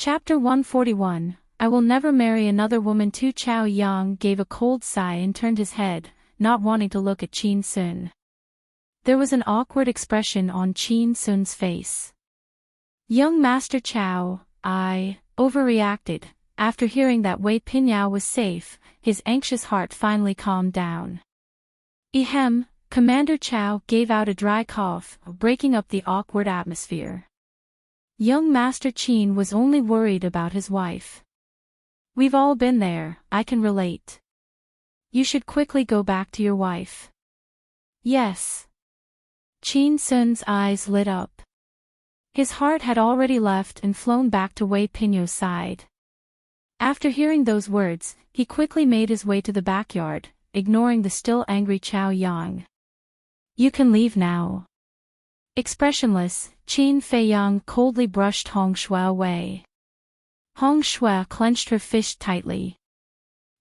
Chapter 141, I Will Never Marry Another Woman. Tu Chao Yang gave a cold sigh and turned his head, not wanting to look at Qin Sun. There was an awkward expression on Qin Sun's face. Young Master Chao, I overreacted. After hearing that Wei Pinyao was safe, his anxious heart finally calmed down. Ehem, Commander Chao gave out a dry cough, breaking up the awkward atmosphere. Young Master Qin was only worried about his wife. We've all been there, I can relate. You should quickly go back to your wife. Yes. Qin Sun's eyes lit up. His heart had already left and flown back to Wei Pinyo's side. After hearing those words, he quickly made his way to the backyard, ignoring the still angry Chao Yang. You can leave now. Expressionless, Qin Feiyang coldly brushed Hong Shui away. Hong Shui clenched her fist tightly.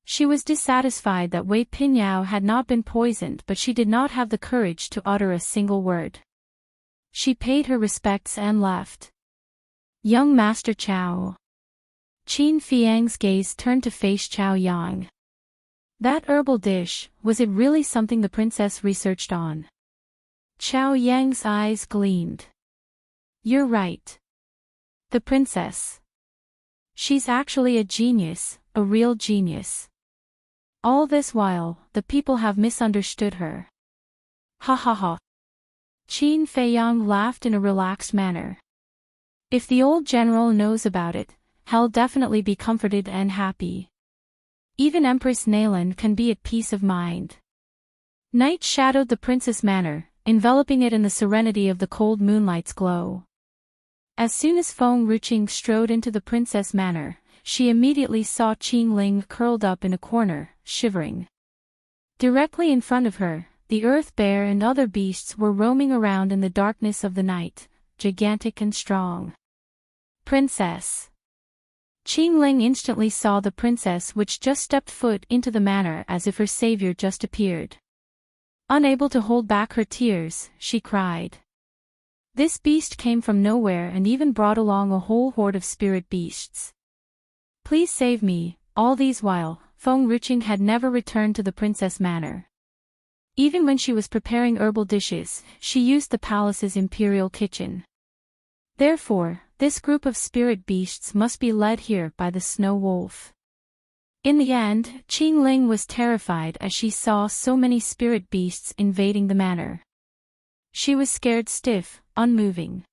She was dissatisfied that Wei Pinyao had not been poisoned, but she did not have the courage to utter a single word. She paid her respects and left. Young Master Chao. Qin Feiyang's gaze turned to face Chao Yang. That herbal dish, was it really something the princess researched on? Chao Yang's eyes gleamed. You're right. The princess. She's actually a genius, a real genius. All this while, the people have misunderstood her. Ha ha ha. Qin Feiyang laughed in a relaxed manner. If the old general knows about it, he'll definitely be comforted and happy. Even Empress Naylan can be at peace of mind. Night shadowed the princess' manor, enveloping it in the serenity of the cold moonlight's glow. As soon as Feng Ruqing strode into the princess' manor, she immediately saw Qing Ling curled up in a corner, shivering. Directly in front of her, the earth bear and other beasts were roaming around in the darkness of the night, gigantic and strong. Princess. Qing Ling instantly saw the princess, which just stepped foot into the manor as if her savior just appeared. Unable to hold back her tears, she cried. This beast came from nowhere and even brought along a whole horde of spirit beasts. Please save me. All these while, Feng Ruqing had never returned to the princess manor. Even when she was preparing herbal dishes, she used the palace's imperial kitchen. Therefore, this group of spirit beasts must be led here by the snow wolf. In the end, Qing Ling was terrified as she saw so many spirit beasts invading the manor. She was scared stiff, unmoving.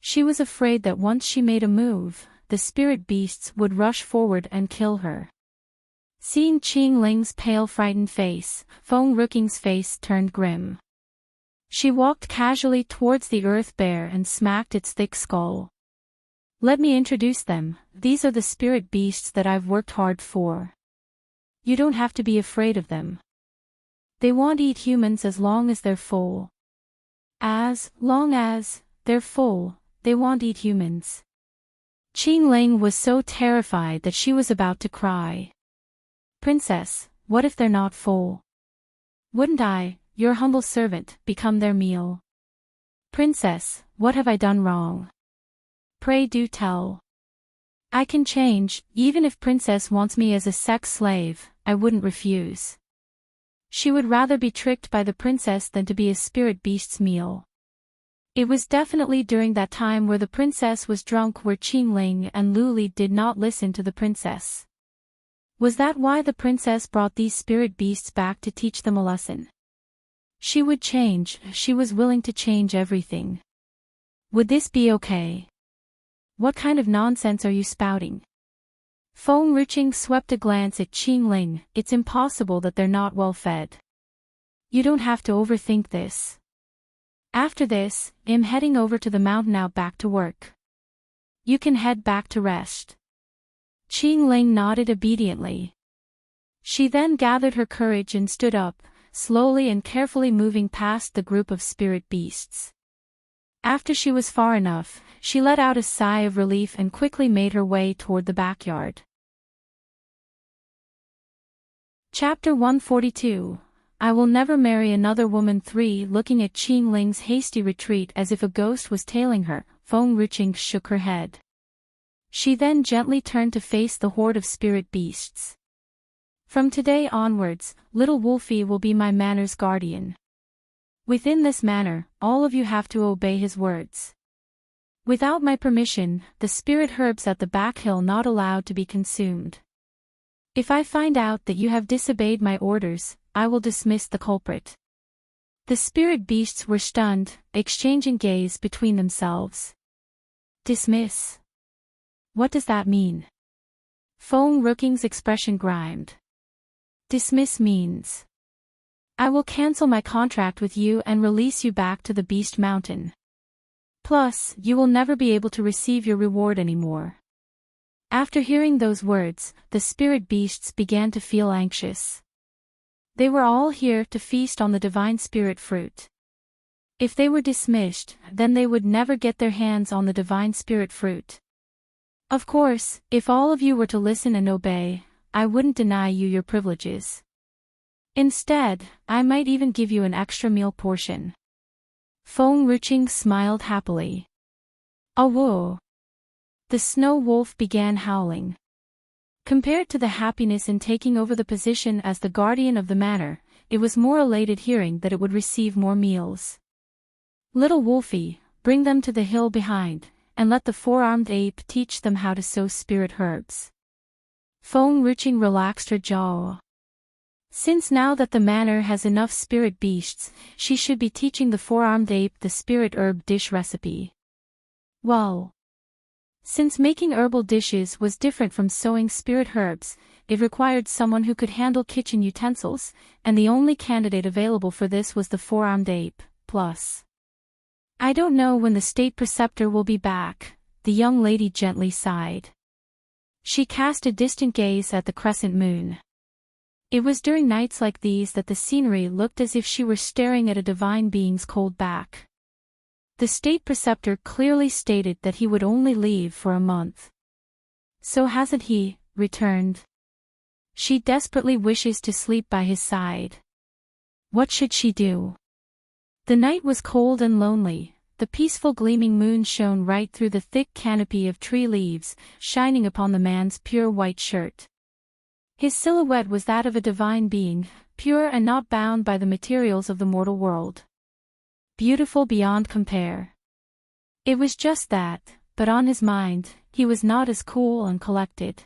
She was afraid that once she made a move, the spirit beasts would rush forward and kill her. Seeing Qing Ling's pale frightened face, Feng Ruqing's face turned grim. She walked casually towards the earth bear and smacked its thick skull. Let me introduce them, these are the spirit beasts that I've worked hard for. You don't have to be afraid of them. They won't eat humans as long as they're full. As long as they're full, they won't eat humans. Qing Ling was so terrified that she was about to cry. Princess, what if they're not full? Wouldn't I, your humble servant, become their meal? Princess, what have I done wrong? Pray do tell. I can change, even if Princess wants me as a sex slave, I wouldn't refuse. She would rather be tricked by the princess than to be a spirit beast's meal. It was definitely during that time where the princess was drunk where Qing Ling and Lu Li did not listen to the princess. Was that why the princess brought these spirit beasts back to teach them a lesson? She would change, she was willing to change everything. Would this be okay? What kind of nonsense are you spouting? Feng Ruqing swept a glance at Qing Ling. It's impossible that they're not well fed. You don't have to overthink this. After this, I'm heading over to the mountain out back to work. You can head back to rest. Qing Ling nodded obediently. She then gathered her courage and stood up, slowly and carefully moving past the group of spirit beasts. After she was far enough, she let out a sigh of relief and quickly made her way toward the backyard. Chapter 142, I Will Never Marry Another Woman. 3. Looking at Qing Ling's hasty retreat as if a ghost was tailing her, Feng Ruqing shook her head. She then gently turned to face the horde of spirit beasts. From today onwards, little Wolfie will be my manor's guardian. Within this manor, all of you have to obey his words. Without my permission, the spirit herbs at the back hill not allowed to be consumed. If I find out that you have disobeyed my orders, I will dismiss the culprit. The spirit beasts were stunned, exchanging gaze between themselves. Dismiss? What does that mean? Fong Rooking's expression grimed. Dismiss means I will cancel my contract with you and release you back to the Beast Mountain. Plus, you will never be able to receive your reward anymore. After hearing those words, the spirit beasts began to feel anxious. They were all here to feast on the divine spirit fruit. If they were dismissed, then they would never get their hands on the divine spirit fruit. Of course, if all of you were to listen and obey, I wouldn't deny you your privileges. Instead, I might even give you an extra meal portion. Fong Ruching smiled happily. Awoo! The snow wolf began howling. Compared to the happiness in taking over the position as the guardian of the manor, it was more elated hearing that it would receive more meals. Little Wolfie, bring them to the hill behind, and let the four-armed ape teach them how to sow spirit herbs. Fong Ruching relaxed her jaw. Since now that the manor has enough spirit beasts, she should be teaching the four-armed ape the spirit herb dish recipe. Well, since making herbal dishes was different from sowing spirit herbs, it required someone who could handle kitchen utensils, and the only candidate available for this was the four-armed ape, plus. I don't know when the state preceptor will be back, the young lady gently sighed. She cast a distant gaze at the crescent moon. It was during nights like these that the scenery looked as if she were staring at a divine being's cold back. The state preceptor clearly stated that he would only leave for a month. So hasn't he returned? She desperately wishes to sleep by his side. What should she do? The night was cold and lonely. The peaceful gleaming moon shone right through the thick canopy of tree leaves, shining upon the man's pure white shirt. His silhouette was that of a divine being, pure and not bound by the materials of the mortal world. Beautiful beyond compare. It was just that, but on his mind, he was not as cool and collected.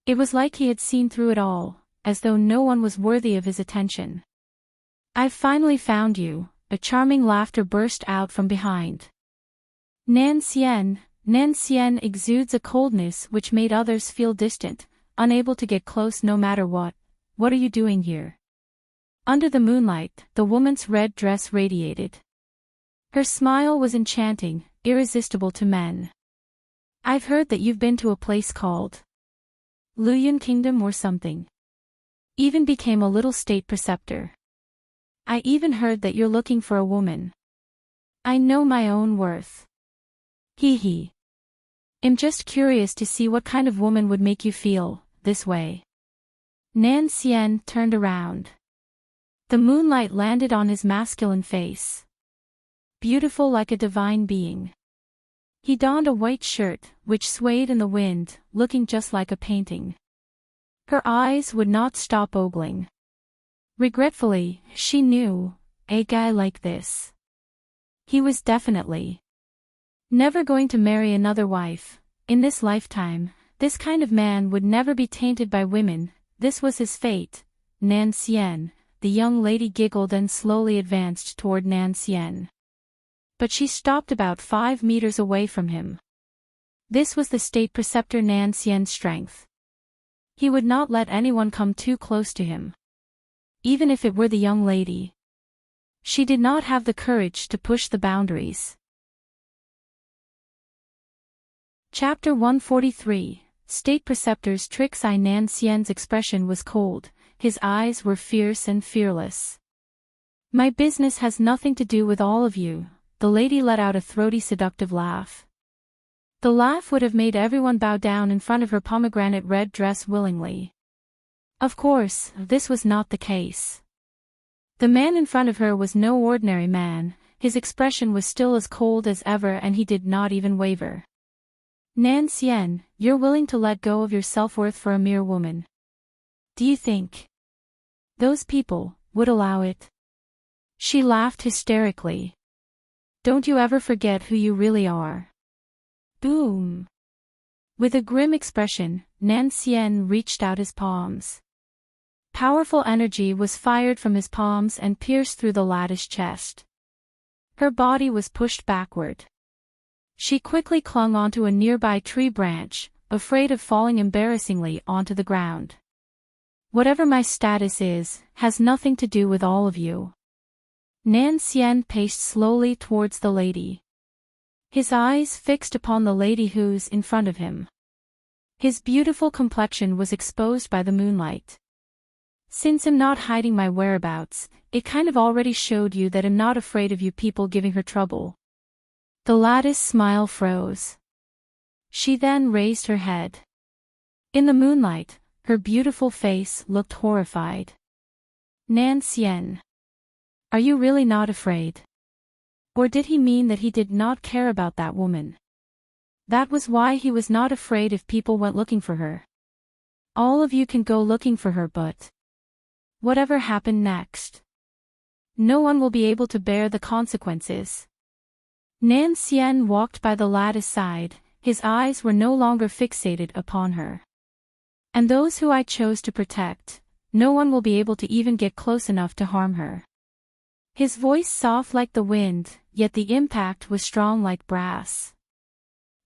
It was like he had seen through it all, as though no one was worthy of his attention. I've finally found you, a charming laughter burst out from behind. Nan Xian exudes a coldness which made others feel distant, unable to get close no matter what. What are you doing here? Under the moonlight, the woman's red dress radiated. Her smile was enchanting, irresistible to men. I've heard that you've been to a place called Luyun Kingdom or something. Even became a little state preceptor. I even heard that you're looking for a woman. I know my own worth. Hee. I'm just curious to see what kind of woman would make you feel this way. Nan Xian turned around. The moonlight landed on his masculine face. Beautiful like a divine being. He donned a white shirt, which swayed in the wind, looking just like a painting. Her eyes would not stop ogling. Regretfully, she knew, a guy like this. He was definitely never going to marry another wife. In this lifetime, this kind of man would never be tainted by women. This was his fate. Nan Xian. The young lady giggled and slowly advanced toward Nan Xian. But she stopped about 5 meters away from him. This was the state preceptor Nan Xian's strength. He would not let anyone come too close to him. Even if it were the young lady. She did not have the courage to push the boundaries. Chapter 143, State Preceptor's Tricks. Nan Xian's expression was cold. His eyes were fierce and fearless. My business has nothing to do with all of you. The lady let out a throaty seductive laugh. The laugh would have made everyone bow down in front of her pomegranate red dress willingly. Of course, this was not the case. The man in front of her was no ordinary man. His expression was still as cold as ever and he did not even waver. Nan Xian, you're willing to let go of your self-worth for a mere woman. Do you think those people would allow it? She laughed hysterically. Don't you ever forget who you really are. Boom. With a grim expression, Nan Xian reached out his palms. Powerful energy was fired from his palms and pierced through the lattice chest. Her body was pushed backward. She quickly clung onto a nearby tree branch, afraid of falling embarrassingly onto the ground. Whatever my status is, has nothing to do with all of you. Nan Xian paced slowly towards the lady. His eyes fixed upon the lady who's in front of him. His beautiful complexion was exposed by the moonlight. Since I'm not hiding my whereabouts, it kind of already showed you that I'm not afraid of you people giving her trouble. The lattice smile froze. She then raised her head. In the moonlight, her beautiful face looked horrified. Nan Xian. Are you really not afraid? Or did he mean that he did not care about that woman? That was why he was not afraid if people went looking for her. All of you can go looking for her, but whatever happened next, no one will be able to bear the consequences. Nan Xian walked by the lattice side, his eyes were no longer fixated upon her. And those who I chose to protect, no one will be able to even get close enough to harm her. His voice soft like the wind, yet the impact was strong like brass.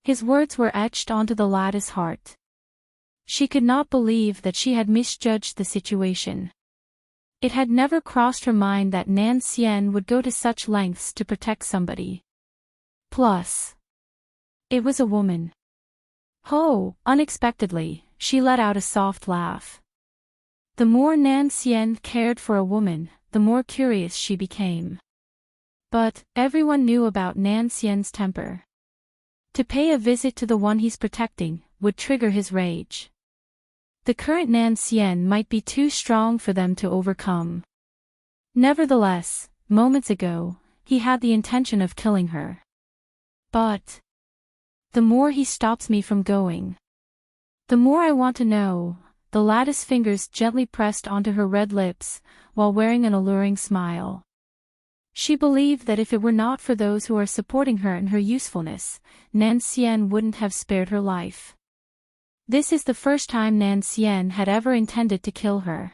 His words were etched onto the lattice heart. She could not believe that she had misjudged the situation. It had never crossed her mind that Nan Xian would go to such lengths to protect somebody. Plus, it was a woman. Oh, unexpectedly, she let out a soft laugh. The more Nan Xian cared for a woman, the more curious she became. But everyone knew about Nan Xian's temper. To pay a visit to the one he's protecting would trigger his rage. The current Nan Xian might be too strong for them to overcome. Nevertheless, moments ago, he had the intention of killing her. But the more he stops me from going, the more I want to know. The lattice fingers gently pressed onto her red lips, while wearing an alluring smile. She believed that if it were not for those who are supporting her and her usefulness, Nan Xian wouldn't have spared her life. This is the first time Nan Xian had ever intended to kill her.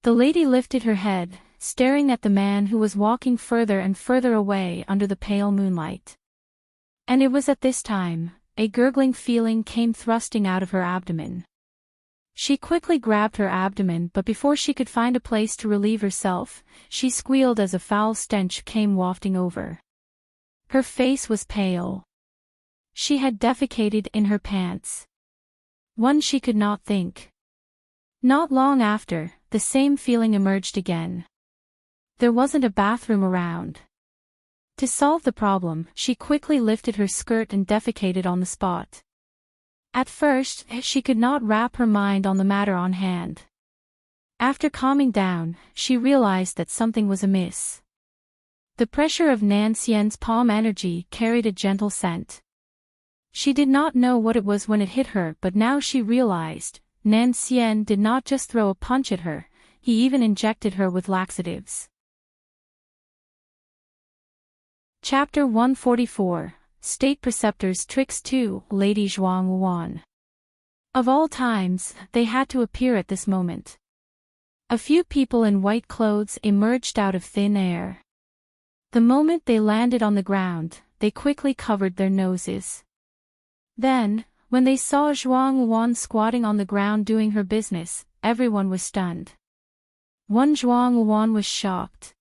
The lady lifted her head, staring at the man who was walking further and further away under the pale moonlight. And it was at this time, a gurgling feeling came thrusting out of her abdomen. She quickly grabbed her abdomen, but before she could find a place to relieve herself, she squealed as a foul stench came wafting over. Her face was pale. She had defecated in her pants. One she could not think. Not long after, the same feeling emerged again. There wasn't a bathroom around. To solve the problem, she quickly lifted her skirt and defecated on the spot. At first, she could not wrap her mind on the matter on hand. After calming down, she realized that something was amiss. The pressure of Nan Xian's palm energy carried a gentle scent. She did not know what it was when it hit her, but now she realized, Nan Xian did not just throw a punch at her, he even injected her with laxatives. Chapter 144, State Preceptor's Tricks 2, Lady Zhuang Wuan. Of all times, they had to appear at this moment. A few people in white clothes emerged out of thin air. The moment they landed on the ground, they quickly covered their noses. Then, when they saw Zhuang Wuan squatting on the ground doing her business, everyone was stunned. One Zhuang Wuan was shocked.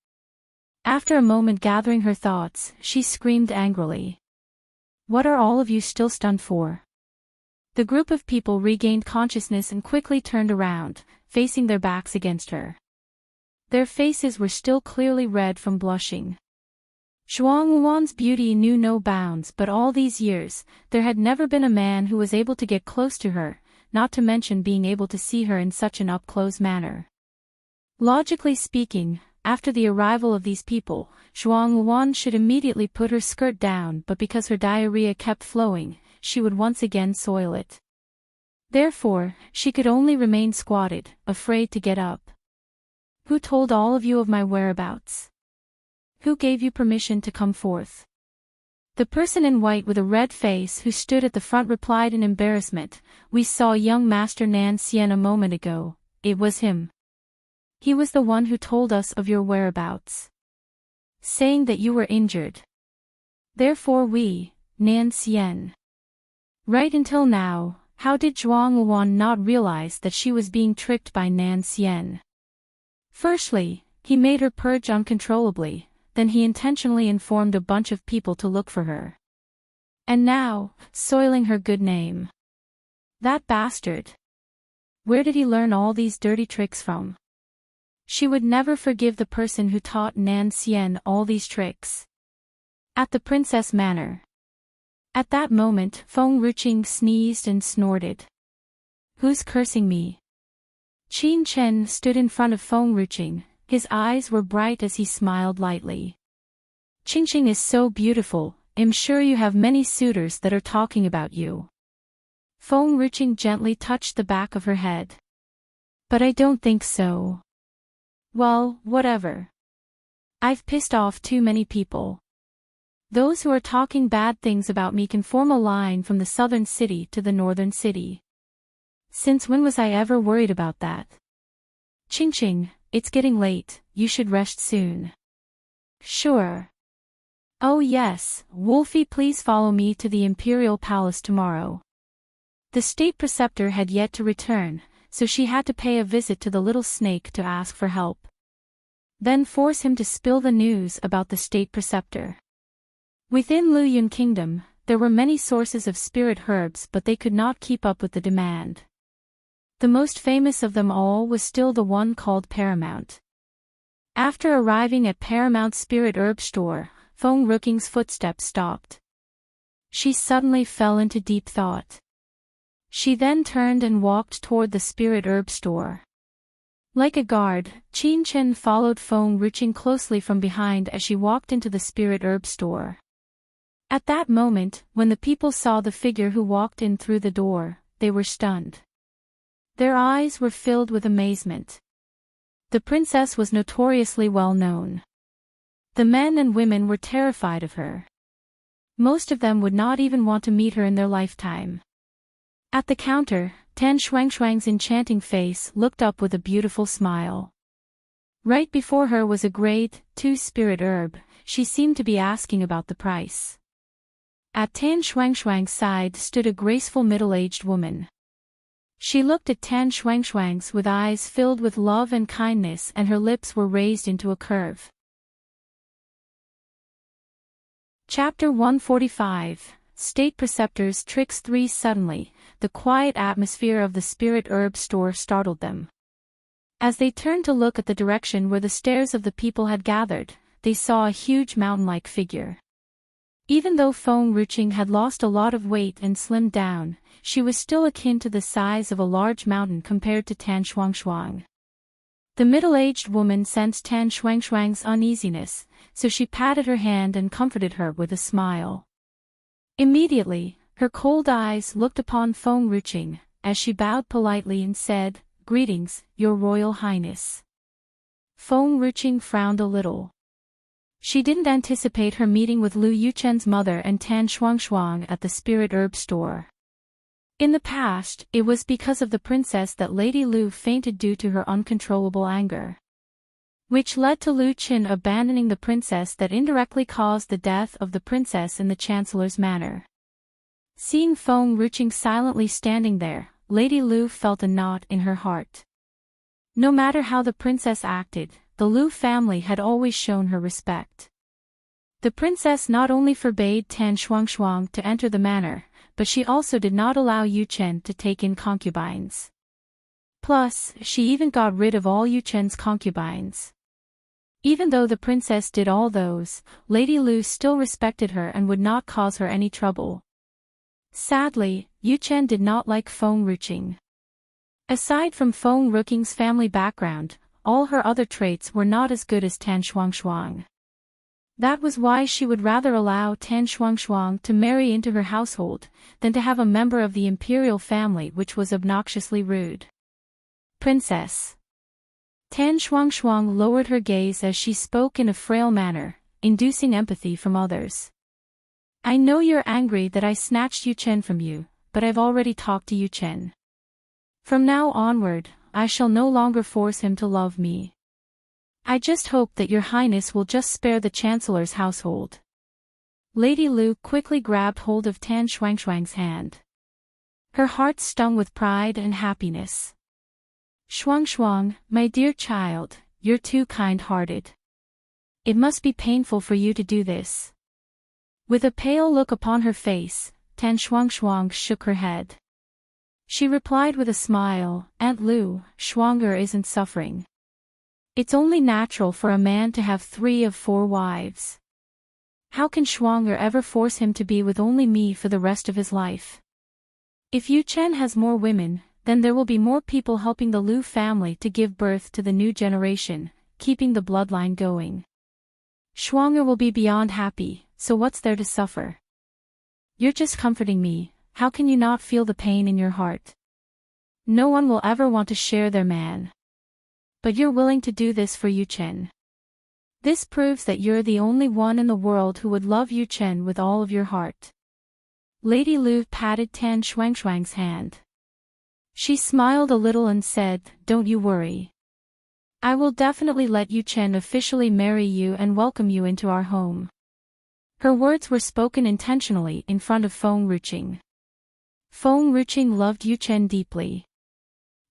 After a moment gathering her thoughts, she screamed angrily. What are all of you still stunned for? The group of people regained consciousness and quickly turned around, facing their backs against her. Their faces were still clearly red from blushing. Zhuang Wuan's beauty knew no bounds, but all these years, there had never been a man who was able to get close to her, not to mention being able to see her in such an up-close manner. Logically speaking, after the arrival of these people, Zhuang Wuan should immediately put her skirt down, but because her diarrhea kept flowing, she would once again soil it. Therefore, she could only remain squatted, afraid to get up. Who told all of you of my whereabouts? Who gave you permission to come forth? The person in white with a red face who stood at the front replied in embarrassment, "We saw young Master Nancien a moment ago, it was him. He was the one who told us of your whereabouts, saying that you were injured. Therefore we, Nancien." Right until now, how did Zhuang Luan not realize that she was being tricked by Nancien? Firstly, he made her purge uncontrollably, then he intentionally informed a bunch of people to look for her. And now, soiling her good name. That bastard. Where did he learn all these dirty tricks from? She would never forgive the person who taught Nancien all these tricks. At the princess manor. At that moment, Feng Ruqing sneezed and snorted. "Who's cursing me?" Qin Chen stood in front of Feng Ruqing. His eyes were bright as he smiled lightly. "Qingqing is so beautiful, I'm sure you have many suitors that are talking about you." Feng Ruqing gently touched the back of her head. "But I don't think so." "Well, whatever. I've pissed off too many people. Those who are talking bad things about me can form a line from the southern city to the northern city. Since when was I ever worried about that? Qingqing, it's getting late, you should rest soon." "Sure. Oh yes, Wolfie, please follow me to the Imperial Palace tomorrow." The state preceptor had yet to return, so she had to pay a visit to the little snake to ask for help. Then force him to spill the news about the state preceptor. Within Luyun Kingdom, there were many sources of spirit herbs, but they could not keep up with the demand. The most famous of them all was still the one called Paramount. After arriving at Paramount's spirit herb store, Feng Ruqing's footsteps stopped. She suddenly fell into deep thought. She then turned and walked toward the spirit herb store. Like a guard, Qin Chen followed Feng Ruqing closely from behind as she walked into the spirit herb store. At that moment, when the people saw the figure who walked in through the door, they were stunned. Their eyes were filled with amazement. The princess was notoriously well known. The men and women were terrified of her. Most of them would not even want to meet her in their lifetime. At the counter, Tan Shuangshuang's enchanting face looked up with a beautiful smile. Right before her was a grade 2 spirit herb. She seemed to be asking about the price. At Tan Shuangshuang's side stood a graceful middle-aged woman. She looked at Tan Shuangshuang's with eyes filled with love and kindness, and her lips were raised into a curve. Chapter 145, State Preceptor's Tricks 3. Suddenly, the quiet atmosphere of the spirit herb store startled them. As they turned to look at the direction where the stares of the people had gathered, they saw a huge mountain-like figure. Even though Feng Ruqing had lost a lot of weight and slimmed down, she was still akin to the size of a large mountain compared to Tan Shuangshuang. The middle-aged woman sensed Tan Shuangshuang's uneasiness, so she patted her hand and comforted her with a smile. Immediately, her cold eyes looked upon Feng Ruqing, as she bowed politely and said, "Greetings, Your Royal Highness." Feng Ruqing frowned a little. She didn't anticipate her meeting with Lu Yuchen's mother and Tan Shuangshuang at the spirit herb store. In the past, it was because of the princess that Lady Lu fainted due to her uncontrollable anger, which led to Lu Qin abandoning the princess, that indirectly caused the death of the princess in the Chancellor's manor. Seeing Feng Ruqing silently standing there, Lady Lu felt a knot in her heart. No matter how the princess acted, the Lu family had always shown her respect. The princess not only forbade Tan Shuangshuang to enter the manor, but she also did not allow Yu Chen to take in concubines. Plus, she even got rid of all Yu Chen's concubines. Even though the princess did all those, Lady Lu still respected her and would not cause her any trouble. Sadly, Yu Chen did not like Feng Ruqing. Aside from Feng Ruqing's family background, all her other traits were not as good as Tan Shuangshuang. That was why she would rather allow Tan Shuangshuang to marry into her household, than to have a member of the imperial family which was obnoxiously rude. Princess. Tan Shuangshuang lowered her gaze as she spoke in a frail manner, inducing empathy from others. I know you're angry that I snatched Yu Chen from you, but I've already talked to Yu Chen. From now onward, I shall no longer force him to love me. I just hope that your highness will just spare the chancellor's household. Lady Lu quickly grabbed hold of Tan Shuangshuang's hand. Her heart stung with pride and happiness. Shuangshuang, my dear child, you're too kind-hearted. It must be painful for you to do this. With a pale look upon her face, Tan Shuangshuang shook her head. She replied with a smile, Aunt Lu, Shuanger isn't suffering. It's only natural for a man to have 3 of 4 wives. How can Shuanger ever force him to be with only me for the rest of his life? If Yu Chen has more women, then there will be more people helping the Lu family to give birth to the new generation, keeping the bloodline going. Shuanger will be beyond happy, so what's there to suffer? You're just comforting me, how can you not feel the pain in your heart? No one will ever want to share their man. But you're willing to do this for Yu Chen. This proves that you're the only one in the world who would love Yu Chen with all of your heart. Lady Lu patted Tan Shuangshuang's hand. She smiled a little and said, Don't you worry. I will definitely let Yu Chen officially marry you and welcome you into our home. Her words were spoken intentionally in front of Feng Ruqing. Feng Ruqing loved Yu Chen deeply.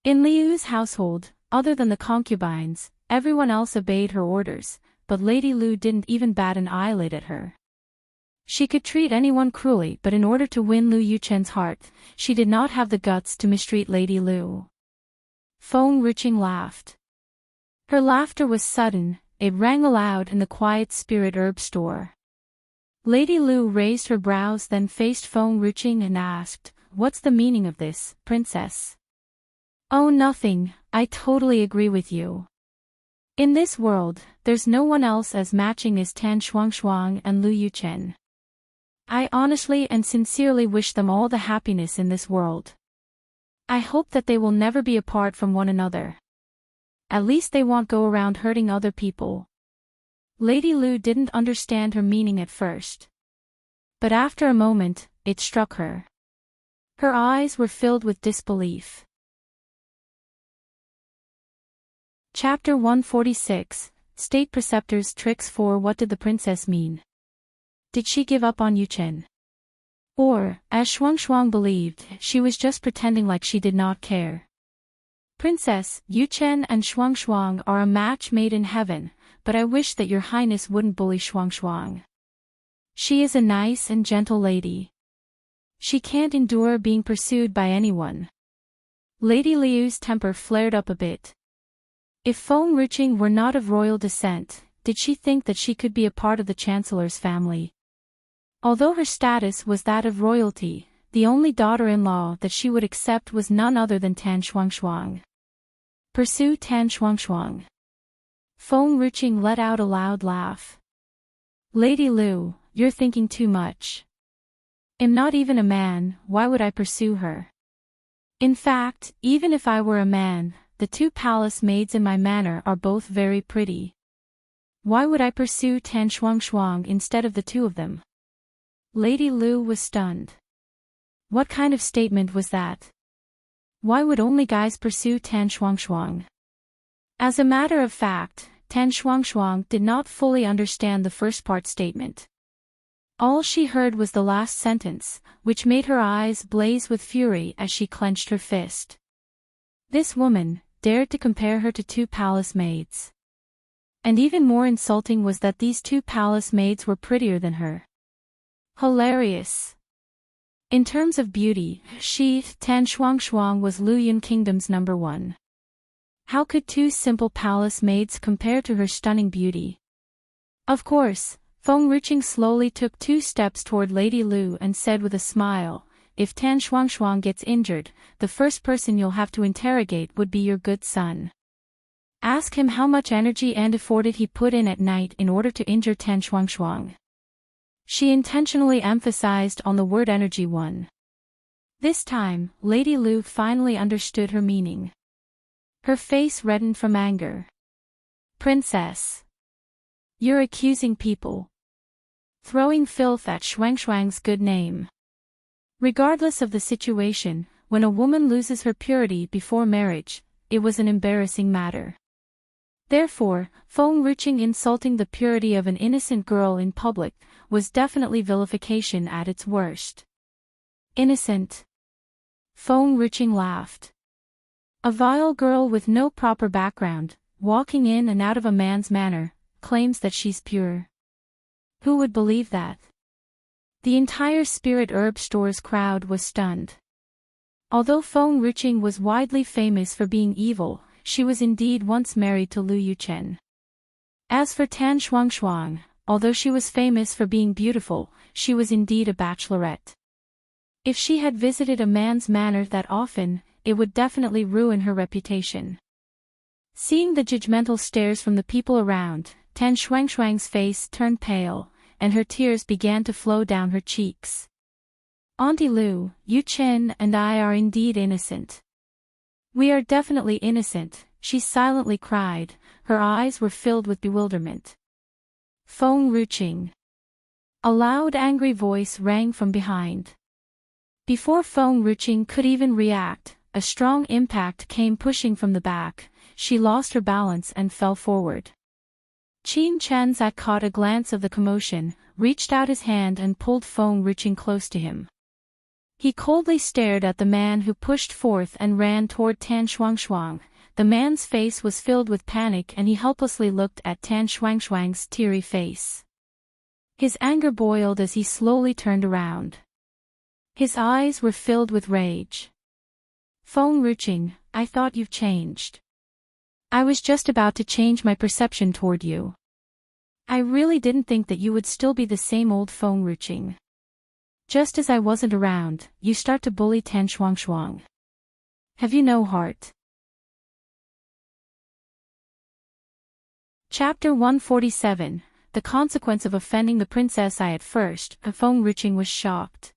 In Liu's household, other than the concubines, everyone else obeyed her orders, but Lady Lu didn't even bat an eyelid at her. She could treat anyone cruelly, but in order to win Lu Yuchen's heart, she did not have the guts to mistreat Lady Lu. Feng Ruqing laughed. Her laughter was sudden, it rang aloud in the quiet spirit herb store. Lady Lu raised her brows, then faced Feng Ruqing and asked, What's the meaning of this, princess? Oh, nothing, I totally agree with you. In this world, there's no one else as matching as Tan Shuangshuang and Lu Yuchen. I honestly and sincerely wish them all the happiness in this world. I hope that they will never be apart from one another. At least they won't go around hurting other people. Lady Lu didn't understand her meaning at first. But after a moment, it struck her. Her eyes were filled with disbelief. Chapter 146, State Preceptor's Tricks for What did the princess mean? Did she give up on Yu Chen? Or, as Shuangshuang believed, she was just pretending like she did not care. Princess, Yu Chen and Shuangshuang are a match made in heaven, but I wish that your highness wouldn't bully Shuangshuang. She is a nice and gentle lady. She can't endure being pursued by anyone. Lady Liu's temper flared up a bit. If Feng Ruqing were not of royal descent, did she think that she could be a part of the chancellor's family? Although her status was that of royalty, the only daughter-in-law that she would accept was none other than Tan Shuangshuang. Pursue Tan Shuangshuang. Feng Ruqing let out a loud laugh. Lady Lu, you're thinking too much. I'm not even a man, why would I pursue her? In fact, even if I were a man, the 2 palace maids in my manor are both very pretty. Why would I pursue Tan Shuangshuang instead of the 2 of them? Lady Lu was stunned. What kind of statement was that? Why would only guys pursue Tan Shuangshuang? As a matter of fact, Tan Shuangshuang did not fully understand the first part statement. All she heard was the last sentence, which made her eyes blaze with fury as she clenched her fist. This woman dared to compare her to 2 palace maids. And even more insulting was that these 2 palace maids were prettier than her. Hilarious. In terms of beauty, Tan Shuangshuang was Luyun Kingdom's #1. How could 2 simple palace maids compare to her stunning beauty? Of course, Feng Ruqing slowly took 2 steps toward Lady Lu and said with a smile, If Tan Shuangshuang gets injured, the first person you'll have to interrogate would be your good son. Ask him how much energy and effort he put in at night in order to injure Tan Shuangshuang. She intentionally emphasized on the word energy one. This time, Lady Lu finally understood her meaning. Her face reddened from anger. Princess. You're accusing people. Throwing filth at Shuangshuang's good name. Regardless of the situation, when a woman loses her purity before marriage, it was an embarrassing matter. Therefore, enriching insulting the purity of an innocent girl in public was definitely vilification at its worst. Innocent. Enriching laughed. A vile girl with no proper background, walking in and out of a man's manor, claims that she's pure. Who would believe that? The entire Spirit Herb Store's crowd was stunned. Although enriching was widely famous for being evil, she was indeed once married to Lu Yuchen. As for Tan Shuangshuang, although she was famous for being beautiful, she was indeed a bachelorette. If she had visited a man's manor that often, it would definitely ruin her reputation. Seeing the judgmental stares from the people around, Tan Shuangshuang's face turned pale, and her tears began to flow down her cheeks. Auntie Lu, Yuchen and I are indeed innocent. We are definitely innocent, she silently cried, her eyes were filled with bewilderment. Enriching. A loud angry voice rang from behind. Before enriching could even react, a strong impact came pushing from the back, she lost her balance and fell forward. Qin Chenza caught a glance of the commotion, reached out his hand and pulled enriching close to him. He coldly stared at the man who pushed forth and ran toward Tan Shuangshuang. The man's face was filled with panic and he helplessly looked at Tan Shuangshuang's teary face. His anger boiled as he slowly turned around. His eyes were filled with rage. Enriching, I thought you've changed. I was just about to change my perception toward you. I really didn't think that you would still be the same old enriching. Just as I wasn't around, you start to bully Tan Shuangshuang. Have you no heart? Chapter 147, The Consequence of Offending the Princess. At first, enriching was shocked.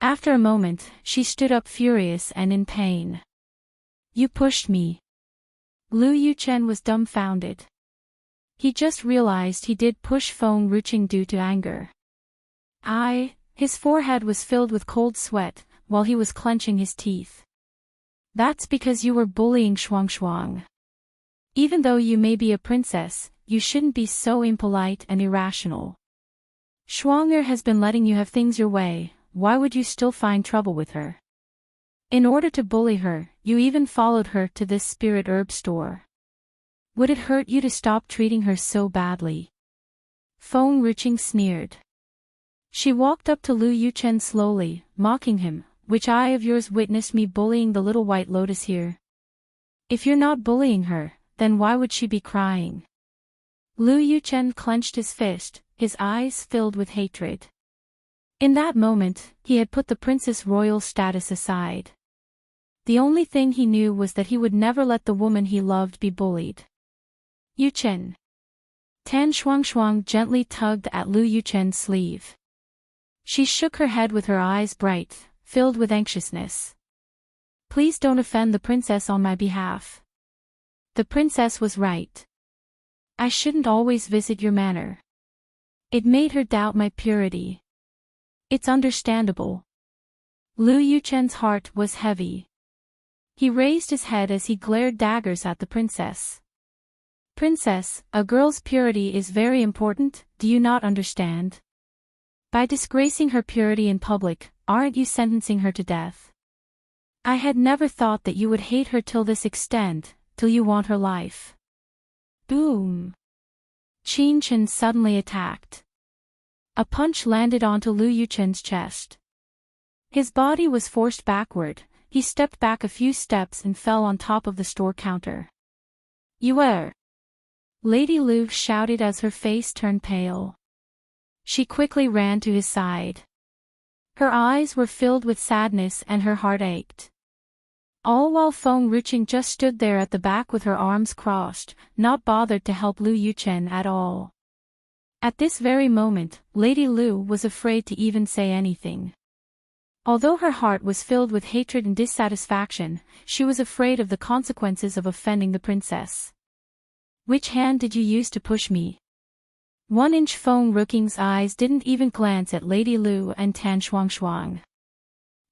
After a moment, she stood up furious and in pain. You pushed me. Lu Yuchen was dumbfounded. He just realized he did push enriching due to anger. His forehead was filled with cold sweat, while he was clenching his teeth. That's because you were bullying Shuangshuang. Even though you may be a princess, you shouldn't be so impolite and irrational. Shuang'er has been letting you have things your way, why would you still find trouble with her? In order to bully her, you even followed her to this Spirit Herb Store. Would it hurt you to stop treating her so badly? Enriching sneered. She walked up to Lu Yuchen slowly, mocking him, which eye of yours witnessed me bullying the little white lotus here? If you're not bullying her, then why would she be crying? Lu Yuchen clenched his fist, his eyes filled with hatred. In that moment, he had put the princess royal status aside. The only thing he knew was that he would never let the woman he loved be bullied. Yuchen. Tan Shuangshuang gently tugged at Lu Yuchen's sleeve. She shook her head with her eyes bright, filled with anxiousness. Please don't offend the princess on my behalf. The princess was right. I shouldn't always visit your manor. It made her doubt my purity. It's understandable. Lu Yuchen's heart was heavy. He raised his head as he glared daggers at the princess. Princess, a girl's purity is very important, do you not understand? By disgracing her purity in public, aren't you sentencing her to death? I had never thought that you would hate her till this extent, till you want her life. Boom! Qin Chen suddenly attacked. A punch landed onto Lu Yuchen's chest. His body was forced backward, he stepped back a few steps and fell on top of the store counter. You are! Lady Lu shouted as her face turned pale. She quickly ran to his side. Her eyes were filled with sadness and her heart ached. All while Feng Ruqing just stood there at the back with her arms crossed, not bothered to help Lu Yuchen at all. At this very moment, Lady Lu was afraid to even say anything. Although her heart was filled with hatred and dissatisfaction, she was afraid of the consequences of offending the princess. "Which hand did you use to push me?" 1-inch Feng Ruqing's eyes didn't even glance at Lady Lu and Tan Shuangshuang.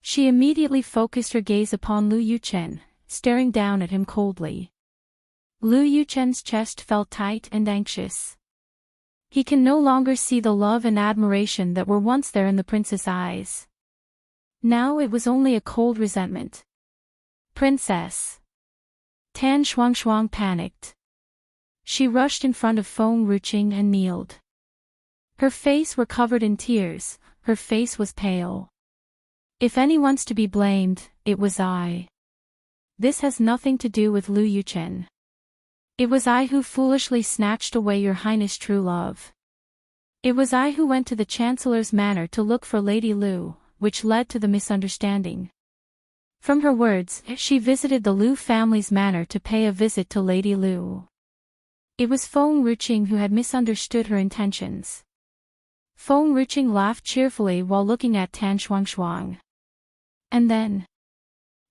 She immediately focused her gaze upon Lu Yuchen, staring down at him coldly. Lu Yuchen's chest felt tight and anxious. He can no longer see the love and admiration that were once there in the prince's eyes. Now it was only a cold resentment. "Princess!" Tan Shuangshuang panicked. She rushed in front of Feng Ruqing and kneeled. Her face was covered in tears, her face was pale. "If anyone's to be blamed, it was I. This has nothing to do with Lu Yuchen. It was I who foolishly snatched away your highness' true love. It was I who went to the Chancellor's manor to look for Lady Lu, which led to the misunderstanding." From her words, she visited the Lu family's manor to pay a visit to Lady Lu. It was Feng Ruqing who had misunderstood her intentions. Feng Ruqing laughed cheerfully while looking at Tan Shuangshuang. And then,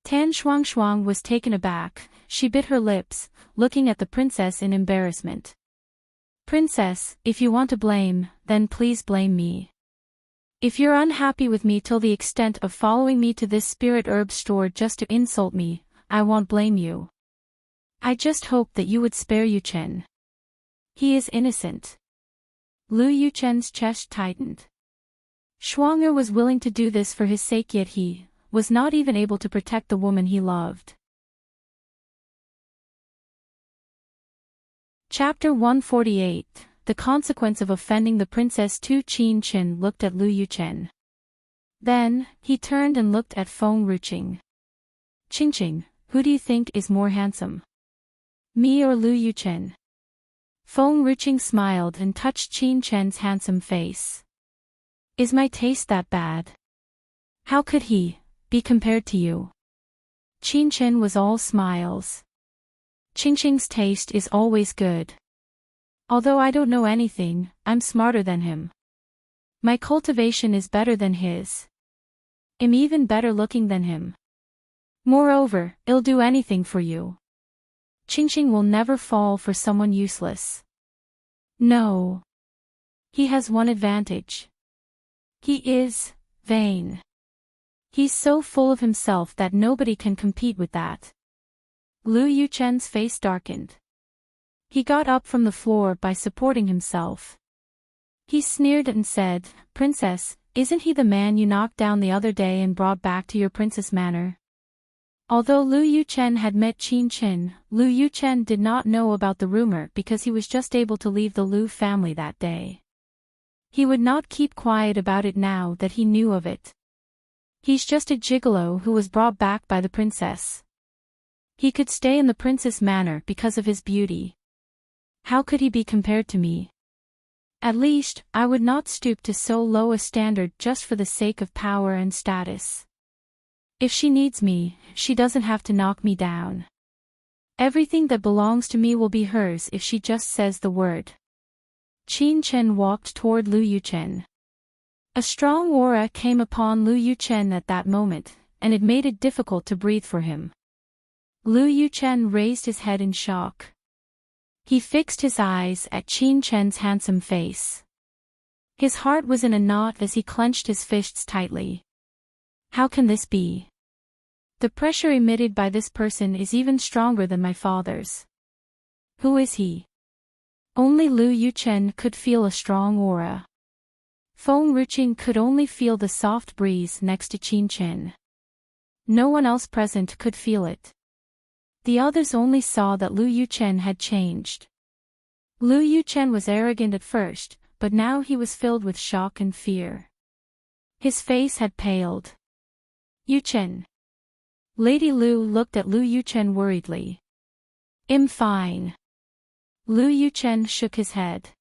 Tan Shuangshuang was taken aback. She bit her lips, looking at the princess in embarrassment. "Princess, if you want to blame, then please blame me. If you're unhappy with me till the extent of following me to this spirit herb store just to insult me, I won't blame you. I just hope that you would spare Yuchen. He is innocent." Lu Yuchen's chest tightened. Shuang'er was willing to do this for his sake, yet he was not even able to protect the woman he loved. Chapter 148. The consequence of offending the princess. Tu Qin looked at Lu Yuchen. Then, he turned and looked at Feng Ruqing. "Qing, who do you think is more handsome? Me or Lu Yuchen?" Feng Ruqing smiled and touched Qin's handsome face. "Is my taste that bad? How could he be compared to you?" Qin was all smiles. "Qing's taste is always good. Although I don't know anything, I'm smarter than him. My cultivation is better than his. I'm even better looking than him. Moreover, I'll do anything for you. Qing will never fall for someone useless. No. He has one advantage. He is vain. He's so full of himself that nobody can compete with that." Lu Yuchen's face darkened. He got up from the floor by supporting himself. He sneered and said, "Princess, isn't he the man you knocked down the other day and brought back to your princess manor?" Although Lu Yuchen had met Qin, Lu Yuchen did not know about the rumor because he was just able to leave the Lu family that day. He would not keep quiet about it now that he knew of it. He's just a gigolo who was brought back by the princess. He could stay in the princess manor because of his beauty. How could he be compared to me? At least, I would not stoop to so low a standard just for the sake of power and status. If she needs me, she doesn't have to knock me down. Everything that belongs to me will be hers if she just says the word." Qin walked toward Lu Yuchen. A strong aura came upon Lu Yuchen at that moment, and it made it difficult to breathe for him. Lu Yuchen raised his head in shock. He fixed his eyes at Qin's handsome face. His heart was in a knot as he clenched his fists tightly. How can this be? The pressure emitted by this person is even stronger than my father's. Who is he? Only Lu Yuchen could feel a strong aura. Feng Ruqing could only feel the soft breeze next to Qin. No one else present could feel it. The others only saw that Lu Yuchen had changed. Lu Yuchen was arrogant at first, but now he was filled with shock and fear. His face had paled. "Yuchen." Lady Lu looked at Lu Yuchen worriedly. "I'm fine." Lu Yuchen shook his head.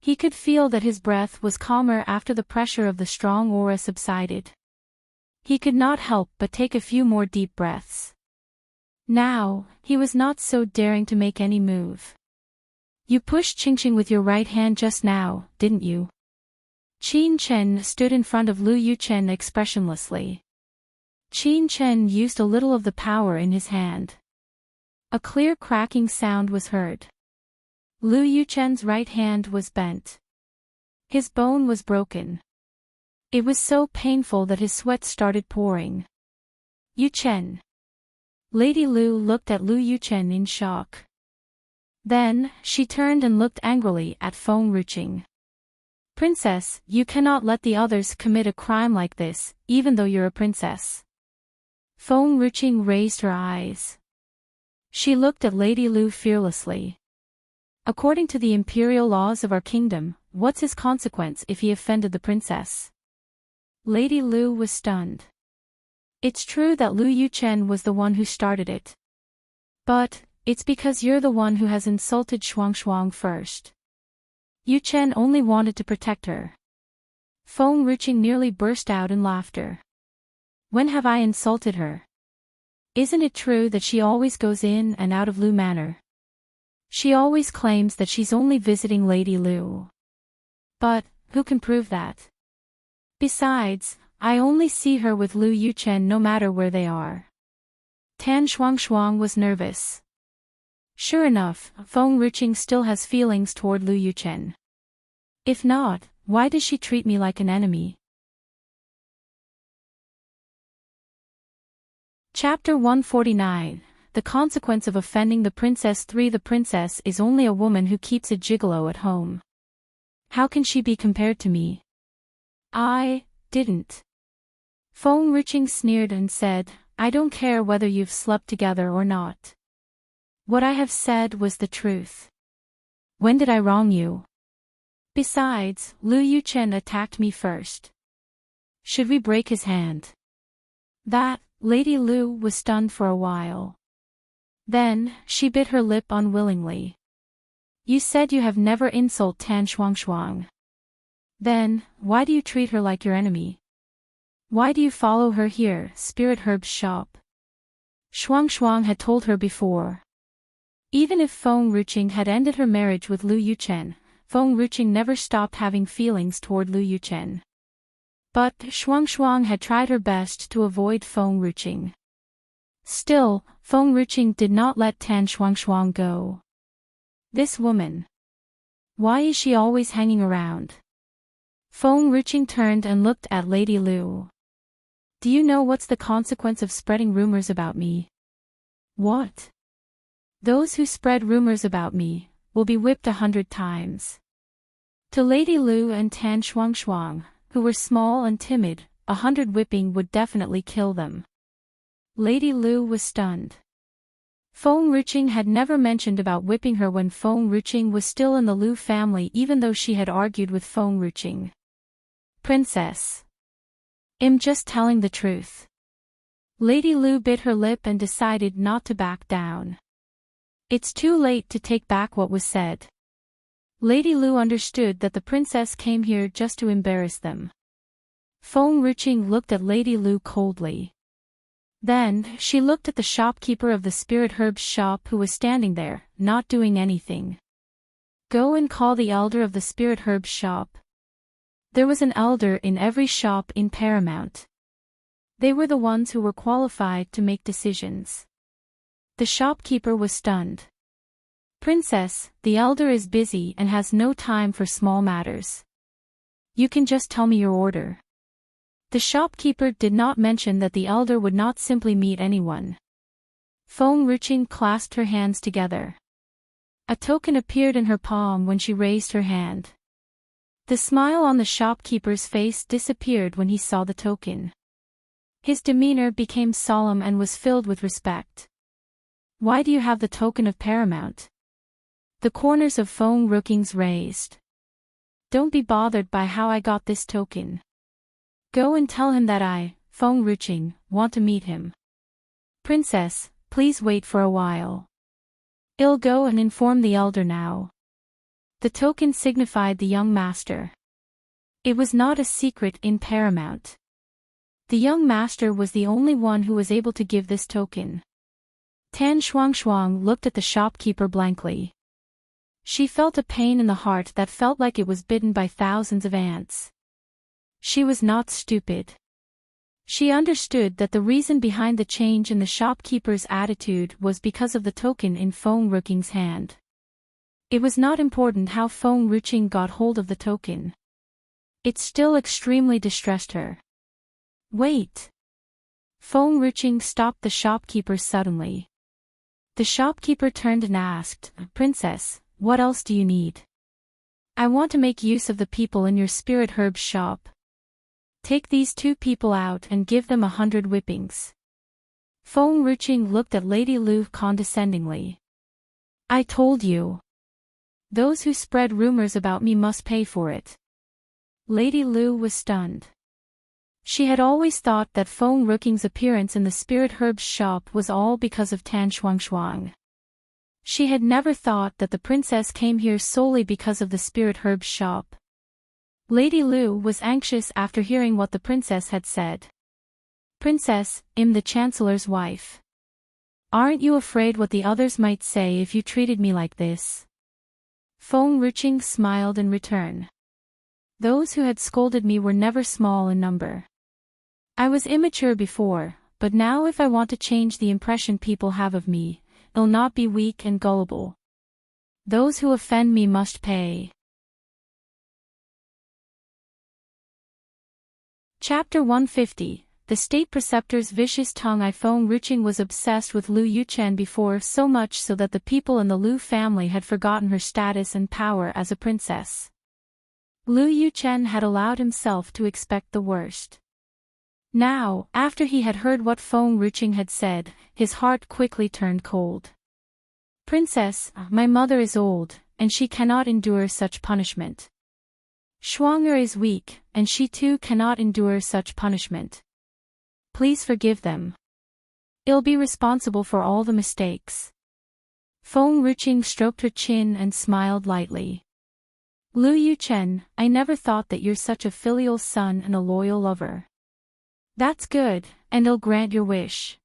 He could feel that his breath was calmer after the pressure of the strong aura subsided. He could not help but take a few more deep breaths. Now, he was not so daring to make any move. You pushed Qingqing with your right hand just now, didn't you? Qin Chen stood in front of Lu Yuchen expressionlessly. Qin Chen used a little of the power in his hand. A clear cracking sound was heard. Lu Yuchen's right hand was bent. His bone was broken. It was so painful that his sweat started pouring. Yuchen. Lady Lu looked at Lu Yuchen in shock. Then, she turned and looked angrily at Feng Ruqing. Princess, you cannot let the others commit a crime like this, even though you're a princess. Feng Ruqing raised her eyes. She looked at Lady Lu fearlessly. According to the imperial laws of our kingdom, what's his consequence if he offended the princess? Lady Lu was stunned. It's true that Lu Yuchen was the one who started it. But, it's because you're the one who has insulted Shuang first. Yuchen only wanted to protect her. Feng Ruqing nearly burst out in laughter. When have I insulted her? Isn't it true that she always goes in and out of Lu Manor? She always claims that she's only visiting Lady Lu. But, who can prove that? Besides, I only see her with Lu Yuchen no matter where they are. Tan Shuang was nervous. Sure enough, Feng Ruqing still has feelings toward Lu Yuchen. If not, why does she treat me like an enemy? Chapter 149, The Consequence of Offending the Princess 3. The princess is only a woman who keeps a gigolo at home. How can she be compared to me? I didn't. Feng Ruqing sneered and said, I don't care whether you've slept together or not. What I have said was the truth. When did I wrong you? Besides, Lu Yuchen attacked me first. Should we break his hand? That, Lady Lu was stunned for a while. Then, she bit her lip unwillingly. You said you have never insulted Tan Shuang. Then, why do you treat her like your enemy? Why do you follow her here, Spirit Herb's shop? Shuang had told her before. Even if Feng Ruqing had ended her marriage with Lu Yuchen, Feng Ruqing never stopped having feelings toward Lu Yuchen. But Shuang had tried her best to avoid Feng Ruqing. Still, Feng Ruqing did not let Tan Shuang go. This woman. Why is she always hanging around? Feng Ruqing turned and looked at Lady Lu. Do you know what's the consequence of spreading rumors about me? What? Those who spread rumors about me will be whipped 100 times. To Lady Lu and Tan Shuang, who were small and timid, 100 whipping would definitely kill them. Lady Lu was stunned. Feng Ruqing had never mentioned about whipping her when Feng Ruqing was still in the Lu family, even though she had argued with Feng Ruqing. Princess. I'm just telling the truth. Lady Lu bit her lip and decided not to back down. It's too late to take back what was said. Lady Lu understood that the princess came here just to embarrass them. Feng Ruqing looked at Lady Lu coldly. Then, she looked at the shopkeeper of the Spirit Herb's shop who was standing there, not doing anything. Go and call the elder of the Spirit Herb's shop. There was an elder in every shop in Paramount. They were the ones who were qualified to make decisions. The shopkeeper was stunned. Princess, the elder is busy and has no time for small matters. You can just tell me your order. The shopkeeper did not mention that the elder would not simply meet anyone. Feng Ruqing clasped her hands together. A token appeared in her palm when she raised her hand. The smile on the shopkeeper's face disappeared when he saw the token. His demeanor became solemn and was filled with respect. Why do you have the token of Paramount? The corners of Feng Ruqing's raised. Don't be bothered by how I got this token. Go and tell him that I, Feng Ruqing, want to meet him. Princess, please wait for a while. I'll go and inform the elder now. The token signified the young master. It was not a secret in Paramount. The young master was the only one who was able to give this token. Tan Shuang looked at the shopkeeper blankly. She felt a pain in the heart that felt like it was bitten by thousands of ants. She was not stupid. She understood that the reason behind the change in the shopkeeper's attitude was because of the token in Feng Ruqing's hand. It was not important how Feng Ruqing got hold of the token. It still extremely distressed her. Wait! Feng Ruqing stopped the shopkeeper suddenly. The shopkeeper turned and asked, "Princess, what else do you need?" "I want to make use of the people in your spirit herbs shop. Take these 2 people out and give them 100 whippings." Feng Ruqing looked at Lady Lu condescendingly. "I told you. Those who spread rumors about me must pay for it." Lady Lu was stunned. She had always thought that Feng Ruqing's appearance in the spirit herbs shop was all because of Tan Shuang. She had never thought that the princess came here solely because of the spirit herbs shop. Lady Lu was anxious after hearing what the princess had said. "Princess, I'm the Chancellor's wife. Aren't you afraid what the others might say if you treated me like this?" Feng Ruqing smiled in return. "Those who had scolded me were never small in number. I was immature before, but now if I want to change the impression people have of me, I'll not be weak and gullible. Those who offend me must pay." Chapter 150, The State Preceptor's Vicious Tongue. Feng Ruqing was obsessed with Lu Yuchen before, so much so that the people in the Lu family had forgotten her status and power as a princess. Lu Yuchen had allowed himself to expect the worst. Now, after he had heard what Feng Ruqing had said, his heart quickly turned cold. "Princess, my mother is old, and she cannot endure such punishment. Shuang'er is weak, and she too cannot endure such punishment. Please forgive them. I'll be responsible for all the mistakes." Feng Ruqing stroked her chin and smiled lightly. "Lu Yuchen, I never thought that you're such a filial son and a loyal lover. That's good, and I'll grant your wish.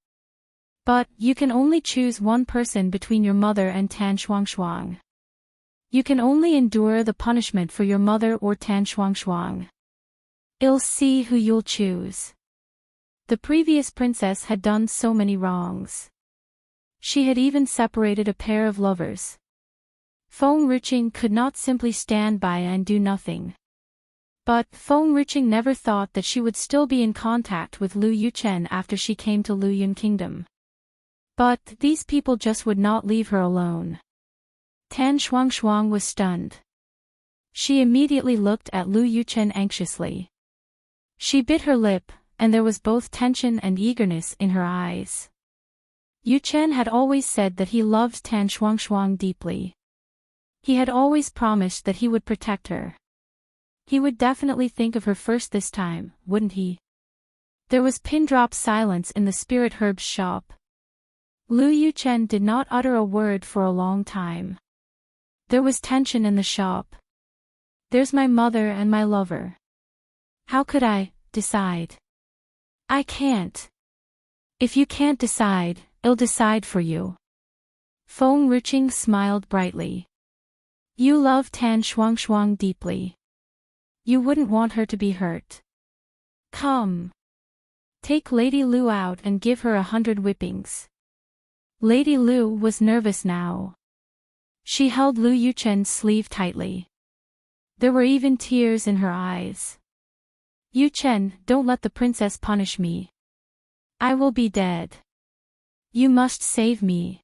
But, you can only choose one person between your mother and Tan Shuang. You can only endure the punishment for your mother or Tan Shuang. I'll see who you'll choose." The previous princess had done so many wrongs. She had even separated a pair of lovers. Feng Ruqing could not simply stand by and do nothing. But Feng Ruqing never thought that she would still be in contact with Lu Yuchen after she came to Luyun Kingdom. But these people just would not leave her alone. Tan Shuang was stunned. She immediately looked at Lu Yuchen anxiously. She bit her lip, and there was both tension and eagerness in her eyes. Yuchen had always said that he loved Tan Shuang deeply. He had always promised that he would protect her. He would definitely think of her first this time, wouldn't he? There was pin-drop silence in the spirit herbs shop. Lu Yuchen did not utter a word for a long time. There was tension in the shop. "There's my mother and my lover. How could I decide? I can't." "If you can't decide, I'll decide for you." Feng Ruqing smiled brightly. "You love Tan Shuang deeply. You wouldn't want her to be hurt. Come. Take Lady Lu out and give her 100 whippings." Lady Lu was nervous now. She held Lu Yuchen's sleeve tightly. There were even tears in her eyes. "Yuchen, don't let the princess punish me. I will be dead. You must save me.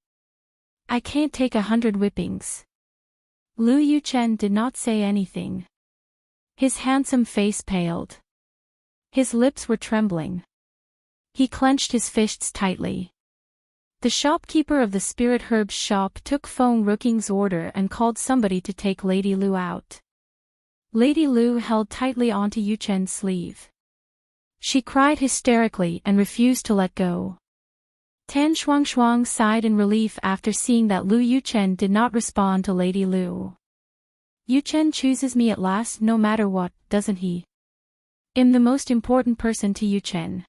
I can't take 100 whippings." Lu Yuchen did not say anything. His handsome face paled. His lips were trembling. He clenched his fists tightly. The shopkeeper of the spirit herbs shop took Feng Ruqing's order and called somebody to take Lady Lu out. Lady Lu held tightly onto Yuchen's sleeve. She cried hysterically and refused to let go. Tan Shuang sighed in relief after seeing that Lu Yuchen did not respond to Lady Lu. "Yuchen chooses me at last no matter what, doesn't he? I'm the most important person to Yuchen.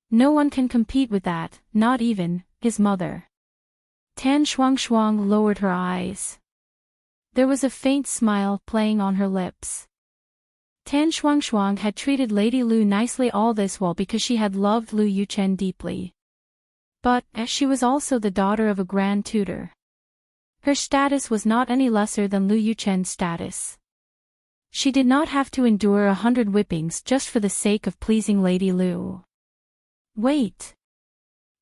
No one can compete with that, not even his mother." Tan Shuang lowered her eyes. There was a faint smile playing on her lips. Tan Shuang had treated Lady Lu nicely all this while because she had loved Lu Yuchen deeply. But, as she was also the daughter of a grand tutor, her status was not any lesser than Lu Yuchen's status. She did not have to endure 100 whippings just for the sake of pleasing Lady Lu. Wait.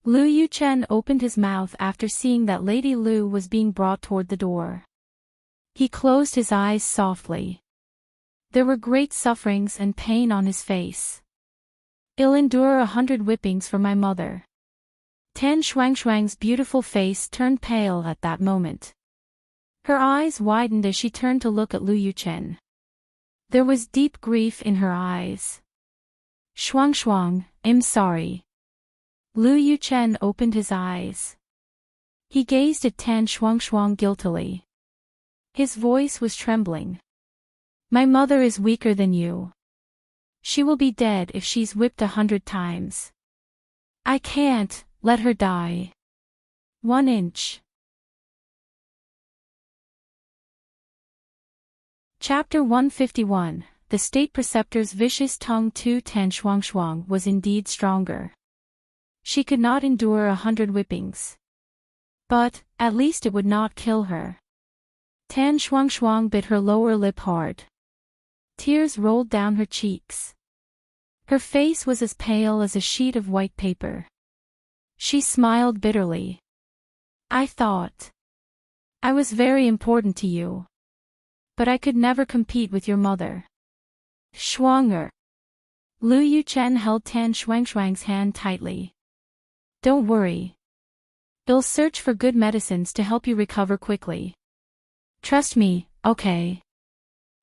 Lu Yuchen opened his mouth after seeing that Lady Lu was being brought toward the door. He closed his eyes softly. There were great sufferings and pain on his face. I'll endure 100 whippings for my mother. Tan Shuang's beautiful face turned pale at that moment. Her eyes widened as she turned to look at Lu Yuchen. There was deep grief in her eyes. Shuang, I'm sorry. Lu Yuchen opened his eyes. He gazed at Tan Shuang guiltily. His voice was trembling. My mother is weaker than you. She will be dead if she's whipped 100 times. I can't let her die. 1 inch. Chapter 151. The State Preceptor's vicious tongue to Tan Shuang was indeed stronger. She could not endure 100 whippings. But, at least it would not kill her. Tan Shuang bit her lower lip hard. Tears rolled down her cheeks. Her face was as pale as a sheet of white paper. She smiled bitterly. I thought I was very important to you. But I could never compete with your mother. Shuanger. Lu Yuchen held Tan Shuang's hand tightly. Don't worry. I'll search for good medicines to help you recover quickly. Trust me, okay?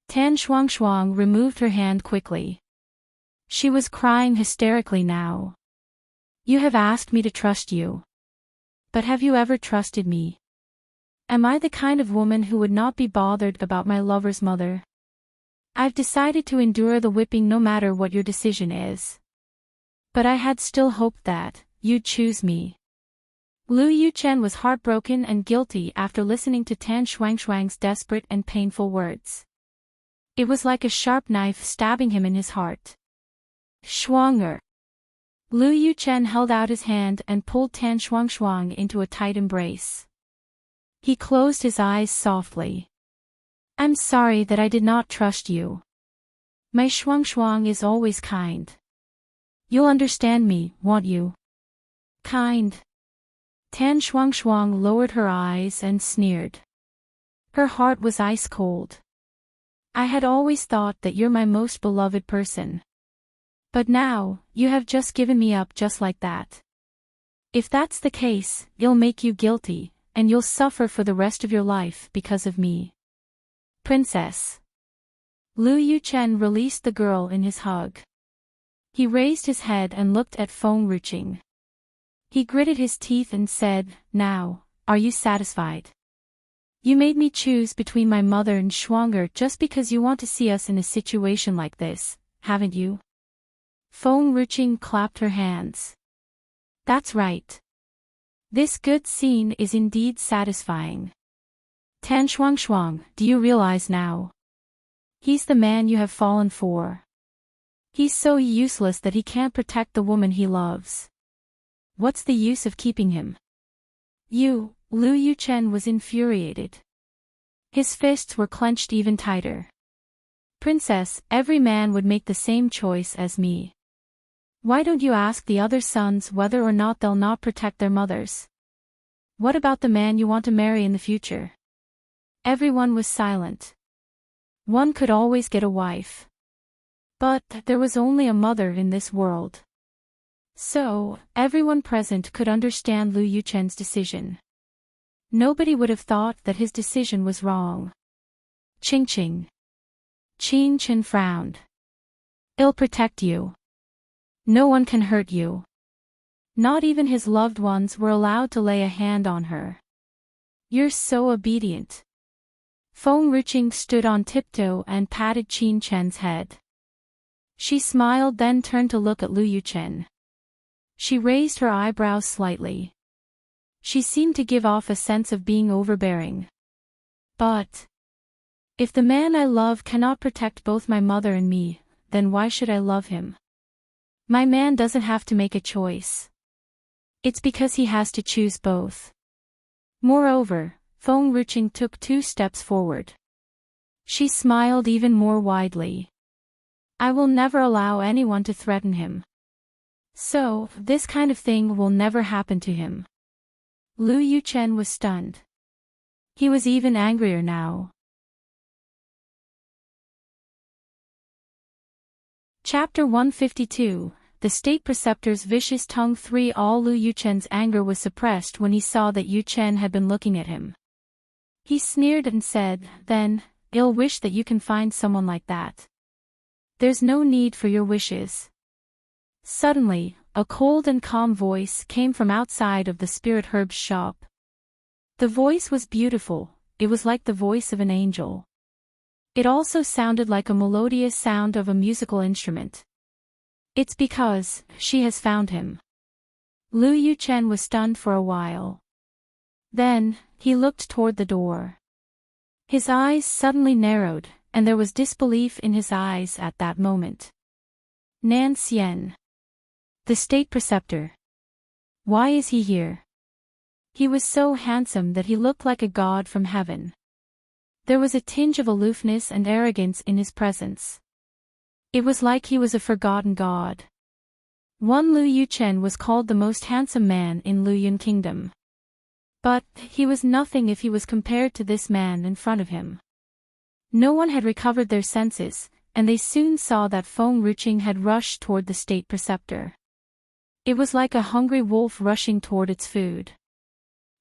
Tan Shuang removed her hand quickly. She was crying hysterically now. You have asked me to trust you. But have you ever trusted me? Am I the kind of woman who would not be bothered about my lover's mother? I've decided to endure the whipping no matter what your decision is. But I had still hoped that you'd choose me. Lu Yuchen was heartbroken and guilty after listening to Tan Shuang's desperate and painful words. It was like a sharp knife stabbing him in his heart. Shuanger. Lu Yuchen held out his hand and pulled Tan Shuang into a tight embrace. He closed his eyes softly. I'm sorry that I did not trust you. My Shuang is always kind. You'll understand me, won't you? Kind. Tan Shuang lowered her eyes and sneered. Her heart was ice cold. I had always thought that you're my most beloved person. But now, you have just given me up just like that. If that's the case, it'll make you guilty, and you'll suffer for the rest of your life because of me. Princess. Lu Yuchen released the girl in his hug. He raised his head and looked at Feng Ruqing. He gritted his teeth and said, Now, are you satisfied? You made me choose between my mother and Shuanger just because you want to see us in a situation like this, haven't you? Feng Ruqing clapped her hands. That's right. This good scene is indeed satisfying. Tan Shuang, do you realize now? He's the man you have fallen for. He's so useless that he can't protect the woman he loves. What's the use of keeping him? You, Lu Yuchen was infuriated. His fists were clenched even tighter. Princess, every man would make the same choice as me. Why don't you ask the other sons whether or not they'll not protect their mothers? What about the man you want to marry in the future? Everyone was silent. One could always get a wife. But there was only a mother in this world. So, everyone present could understand Lu Yuchen's decision. Nobody would have thought that his decision was wrong. Qing. Qin Chen frowned. I'll protect you. No one can hurt you. Not even his loved ones were allowed to lay a hand on her. You're so obedient. Feng Ruqing stood on tiptoe and patted Qin Chen's head. She smiled, then turned to look at Lu Yuchen. She raised her eyebrows slightly. She seemed to give off a sense of being overbearing. But if the man I love cannot protect both my mother and me, then why should I love him? My man doesn't have to make a choice. It's because he has to choose both. Moreover, Feng Ruching took 2 steps forward. She smiled even more widely. I will never allow anyone to threaten him. So, this kind of thing will never happen to him. Lu Yuchen was stunned. He was even angrier now. Chapter 152, The State Preceptor's Vicious Tongue 3. All Lu Yuchen's anger was suppressed when he saw that Yuchen had been looking at him. He sneered and said, "Then, I'll wish that you can find someone like that. There's no need for your wishes." Suddenly, a cold and calm voice came from outside of the spirit herb's shop. The voice was beautiful, it was like the voice of an angel. It also sounded like a melodious sound of a musical instrument. It's because she has found him. Lu Yuchen was stunned for a while. Then, he looked toward the door. His eyes suddenly narrowed, and there was disbelief in his eyes at that moment. Nan Xian. The State Preceptor. Why is he here? He was so handsome that he looked like a god from heaven. There was a tinge of aloofness and arrogance in his presence. It was like he was a forgotten god. One Lu Yuchen was called the most handsome man in Luyun Kingdom. But he was nothing if he was compared to this man in front of him. No one had recovered their senses, and they soon saw that Feng Ruching had rushed toward the State Preceptor. It was like a hungry wolf rushing toward its food.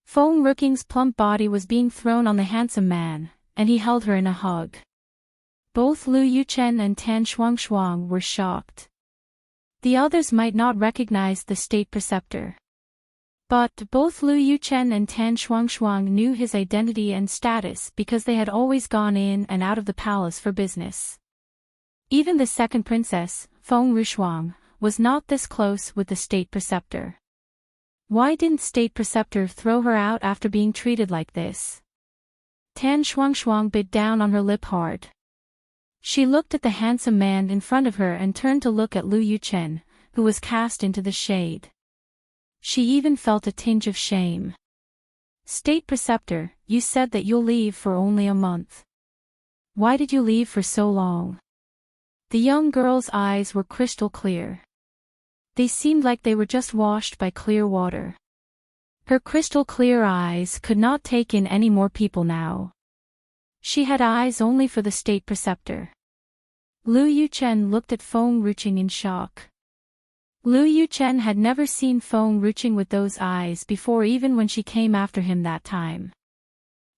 Feng Ruching's plump body was being thrown on the handsome man, and he held her in a hug. Both Lu Yuchen and Tan Shuangshuang were shocked. The others might not recognize the State Preceptor. But both Lu Yuchen and Tan Shuangshuang knew his identity and status because they had always gone in and out of the palace for business. Even the second princess, Feng Rushuang, was not this close with the State Preceptor. Why didn't State Preceptor throw her out after being treated like this? Tan Shuangshuang bit down on her lip hard. She looked at the handsome man in front of her and turned to look at Lu Yuchen, who was cast into the shade. She even felt a tinge of shame. State Preceptor, you said that you'll leave for only a month. Why did you leave for so long? The young girl's eyes were crystal clear. They seemed like they were just washed by clear water. Her crystal clear eyes could not take in any more people now. She had eyes only for the State Preceptor. Lu Yuchen looked at Feng Ruching in shock. Lu Yuchen had never seen Feng Ruching with those eyes before, even when she came after him that time.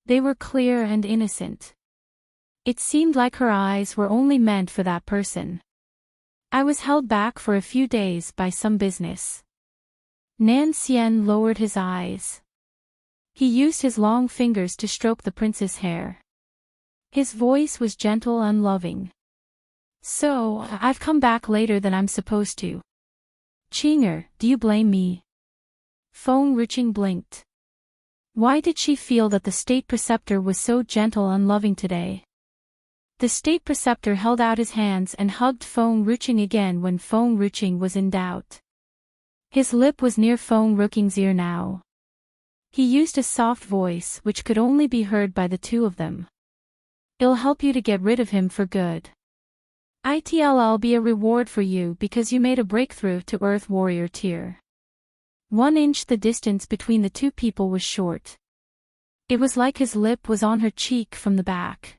They were clear and innocent. It seemed like her eyes were only meant for that person. I was held back for a few days by some business. Nan Xian lowered his eyes. He used his long fingers to stroke the prince's hair. His voice was gentle and loving. So, I've come back later than I'm supposed to. Qinger, do you blame me? Feng Ruching blinked. Why did she feel that the State Preceptor was so gentle and loving today? The State Preceptor held out his hands and hugged Feng Ruching again when Feng Ruching was in doubt. His lip was near Feng Ruching's ear now. He used a soft voice which could only be heard by the two of them. It'll help you to get rid of him for good. It'll be a reward for you because you made a breakthrough to Earth Warrior tier. 1 inch. The distance between the two people was short. It was like his lip was on her cheek from the back.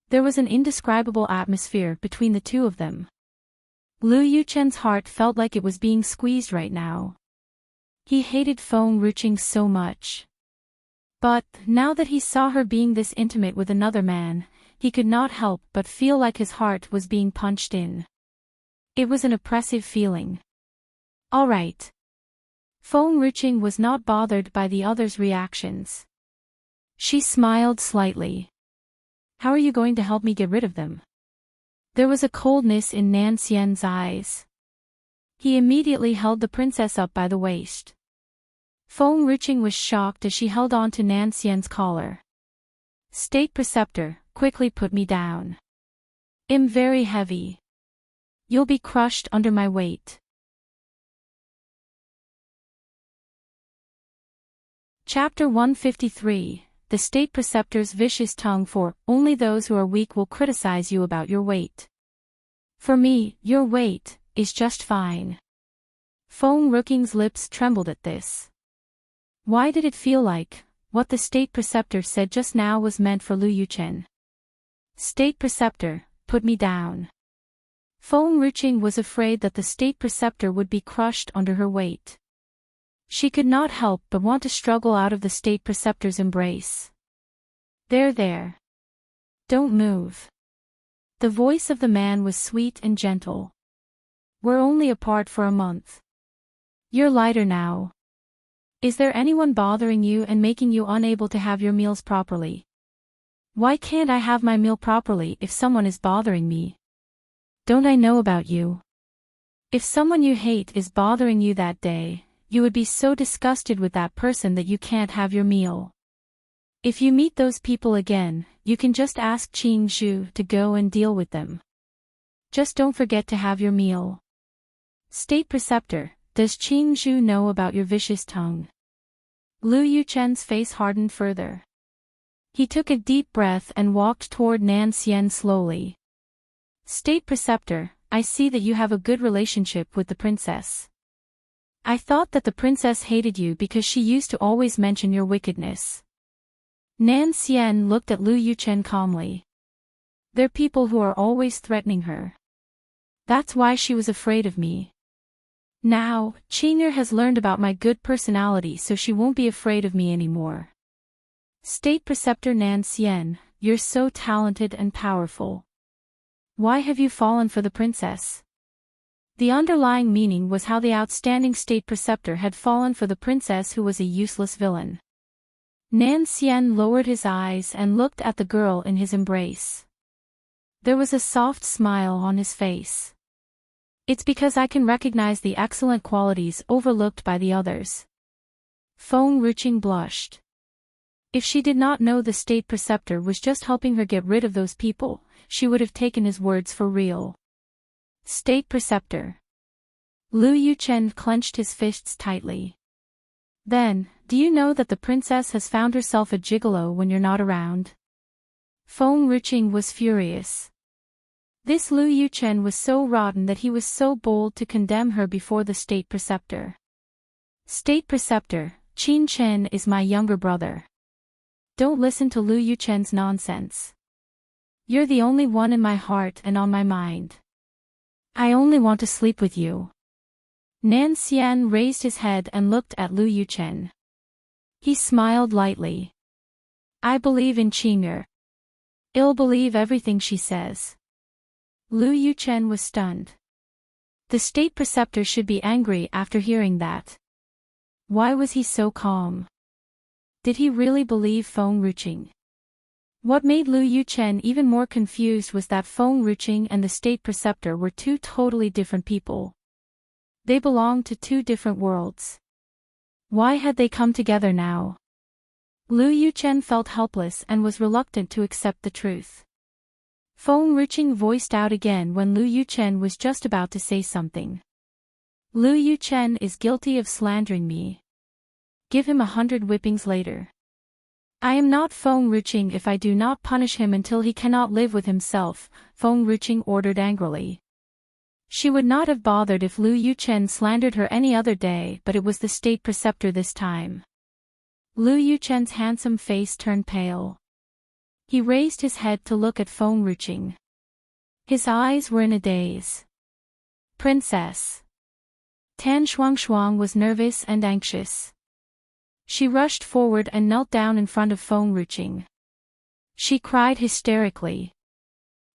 There was an indescribable atmosphere between the two of them. Lu Yuchen's heart felt like it was being squeezed right now. He hated Feng Ruching so much. But, now that he saw her being this intimate with another man, he could not help but feel like his heart was being punched in. It was an oppressive feeling. All right. Feng Ruching was not bothered by the other's reactions. She smiled slightly. How are you going to help me get rid of them? There was a coldness in Nan Xian's eyes. He immediately held the princess up by the waist. Feng Ruqing was shocked as she held on to Nan Xian's collar. State Preceptor, quickly put me down. I'm very heavy. You'll be crushed under my weight. Chapter 153, The State Preceptor's Vicious Tongue. For only those who are weak will criticize you about your weight. For me, your weight is just fine. Feng Ruqing's lips trembled at this. Why did it feel like what the State Preceptor said just now was meant for Lu Yuchen? State Preceptor, put me down. Feng Ruqing was afraid that the State Preceptor would be crushed under her weight. She could not help but want to struggle out of the State Preceptor's embrace. There. Don't move. The voice of the man was sweet and gentle. We're only apart for a month. You're lighter now. Is there anyone bothering you and making you unable to have your meals properly? Why can't I have my meal properly if someone is bothering me? Don't I know about you? If someone you hate is bothering you that day, you would be so disgusted with that person that you can't have your meal. If you meet those people again, you can just ask Qing Zhu to go and deal with them. Just don't forget to have your meal. State Preceptor, does Qing Zhu know about your vicious tongue? Lu Yuchen's face hardened further. He took a deep breath and walked toward Nan Xian slowly. State Preceptor, I see that you have a good relationship with the princess. I thought that the princess hated you because she used to always mention your wickedness. Nan Xian looked at Lu Yuchen calmly. They're people who are always threatening her. That's why she was afraid of me. Now, Qing'er has learned about my good personality, so she won't be afraid of me anymore. State Preceptor Nan Xian, you're so talented and powerful. Why have you fallen for the princess? The underlying meaning was how the outstanding State Preceptor had fallen for the princess who was a useless villain. Nan Xian lowered his eyes and looked at the girl in his embrace. There was a soft smile on his face. It's because I can recognize the excellent qualities overlooked by the others. Feng Ruqing blushed. If she did not know the State Preceptor was just helping her get rid of those people, she would have taken his words for real. State Preceptor. Lu Yuchen clenched his fists tightly. Then, do you know that the princess has found herself a gigolo when you're not around? Feng Ruqing was furious. This Lu Yuchen was so rotten that he was so bold to condemn her before the State Preceptor. State Preceptor, Qin Chen is my younger brother. Don't listen to Lu Yuchen's nonsense. You're the only one in my heart and on my mind. I only want to sleep with you. Nan Xian raised his head and looked at Lu Yuchen. He smiled lightly. I believe in Qing'er. I'll believe everything she says. Lu Yuchen was stunned. The State Preceptor should be angry after hearing that. Why was he so calm? Did he really believe Feng Ruqing? What made Lu Yuchen even more confused was that Feng Ruqing and the State Preceptor were two totally different people. They belonged to two different worlds. Why had they come together now? Lu Yuchen felt helpless and was reluctant to accept the truth. Feng Ruqing voiced out again when Lu Yuchen was just about to say something. Lu Yuchen is guilty of slandering me. Give him 100 whippings later. I am not Feng Ruqing if I do not punish him until he cannot live with himself, Feng Ruqing ordered angrily. She would not have bothered if Lu Yuchen slandered her any other day, but it was the State Preceptor this time. Lu Yuchen's handsome face turned pale. He raised his head to look at Feng Ruqing. His eyes were in a daze. Princess. Tan Shuangshuang was nervous and anxious. She rushed forward and knelt down in front of Feng Ruqing. She cried hysterically.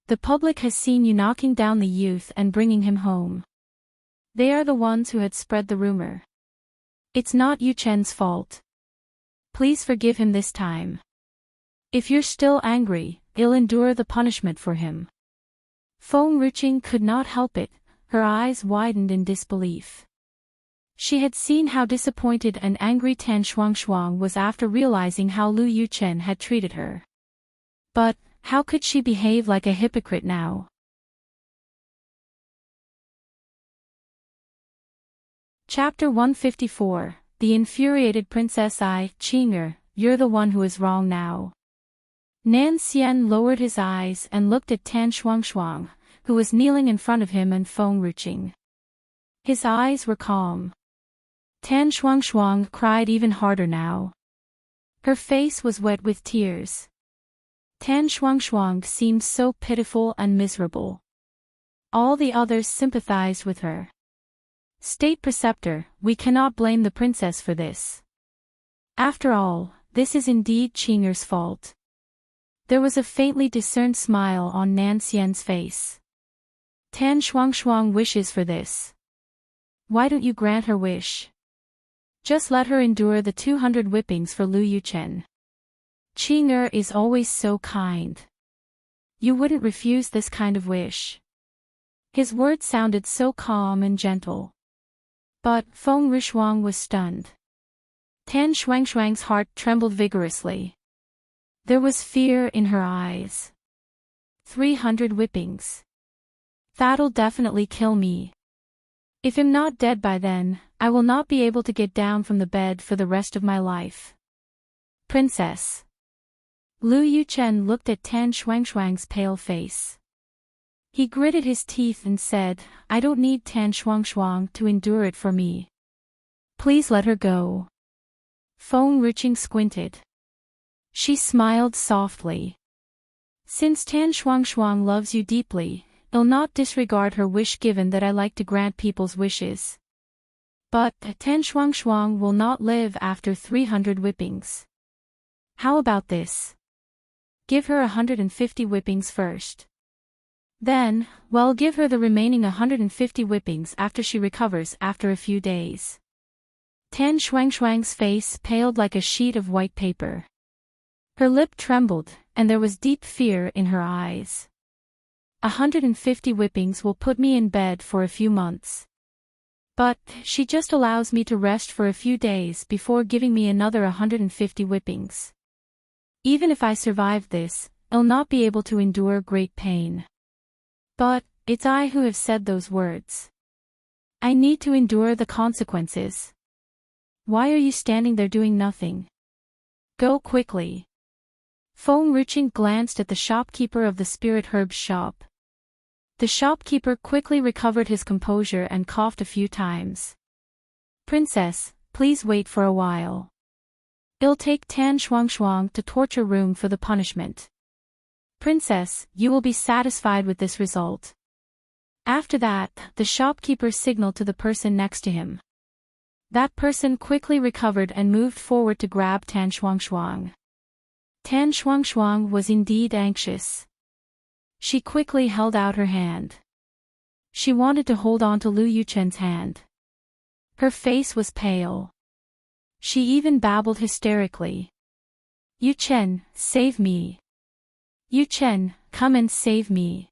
The public has seen you knocking down the youth and bringing him home. They are the ones who had spread the rumor. It's not Yuchen's fault. Please forgive him this time. If you're still angry, I'll endure the punishment for him. Feng Ruqing could not help it, her eyes widened in disbelief. She had seen how disappointed and angry Tan Shuangshuang was after realizing how Lu Yuchen had treated her. But, how could she behave like a hypocrite now? Chapter 154, The Infuriated Princess. Qing'er, you're the one who is wrong now. Nan Xian lowered his eyes and looked at Tan Shuangshuang, who was kneeling in front of him and Feng-ruching. His eyes were calm. Tan Shuangshuang cried even harder now. Her face was wet with tears. Tan Shuangshuang seemed so pitiful and miserable. All the others sympathized with her. State Preceptor, we cannot blame the princess for this. After all, this is indeed Qing'er's fault. There was a faintly discerned smile on Nan Xian's face. Tan Shuangshuang wishes for this. Why don't you grant her wish? Just let her endure the 200 whippings for Lu Yuchen. Qing'er is always so kind. You wouldn't refuse this kind of wish. His words sounded so calm and gentle. But Feng-ruching was stunned. Tan Shuangshuang's heart trembled vigorously. There was fear in her eyes. 300 whippings. That'll definitely kill me. If I'm not dead by then, I will not be able to get down from the bed for the rest of my life. Princess. Lu Yuchen looked at Tan Shuangshuang's pale face. He gritted his teeth and said, I don't need Tan Shuangshuang to endure it for me. Please let her go. Feng-ruching squinted. She smiled softly. Since Tan Shuangshuang loves you deeply, he'll not disregard her wish given that I like to grant people's wishes. But Tan Shuangshuang will not live after 300 whippings. How about this? Give her 150 whippings first. Then, well, give her the remaining 150 whippings after she recovers after a few days. Tan Shuangshuang's face paled like a sheet of white paper. Her lip trembled, and there was deep fear in her eyes. 150 whippings will put me in bed for a few months. But, she just allows me to rest for a few days before giving me another 150 whippings. Even if I survive this, I'll not be able to endure great pain. But, it's I who have said those words. I need to endure the consequences. Why are you standing there doing nothing? Go quickly. Feng-ruching glanced at the shopkeeper of the spirit herbs shop. The shopkeeper quickly recovered his composure and coughed a few times. Princess, please wait for a while. It'll take Tan Shuangshuang to torture room for the punishment. Princess, you will be satisfied with this result. After that, the shopkeeper signaled to the person next to him. That person quickly recovered and moved forward to grab Tan Shuangshuang. Tan Shuangshuang was indeed anxious. She quickly held out her hand. She wanted to hold on to Lu Yuchen's hand. Her face was pale. She even babbled hysterically. Yuchen, save me. Yuchen, come and save me.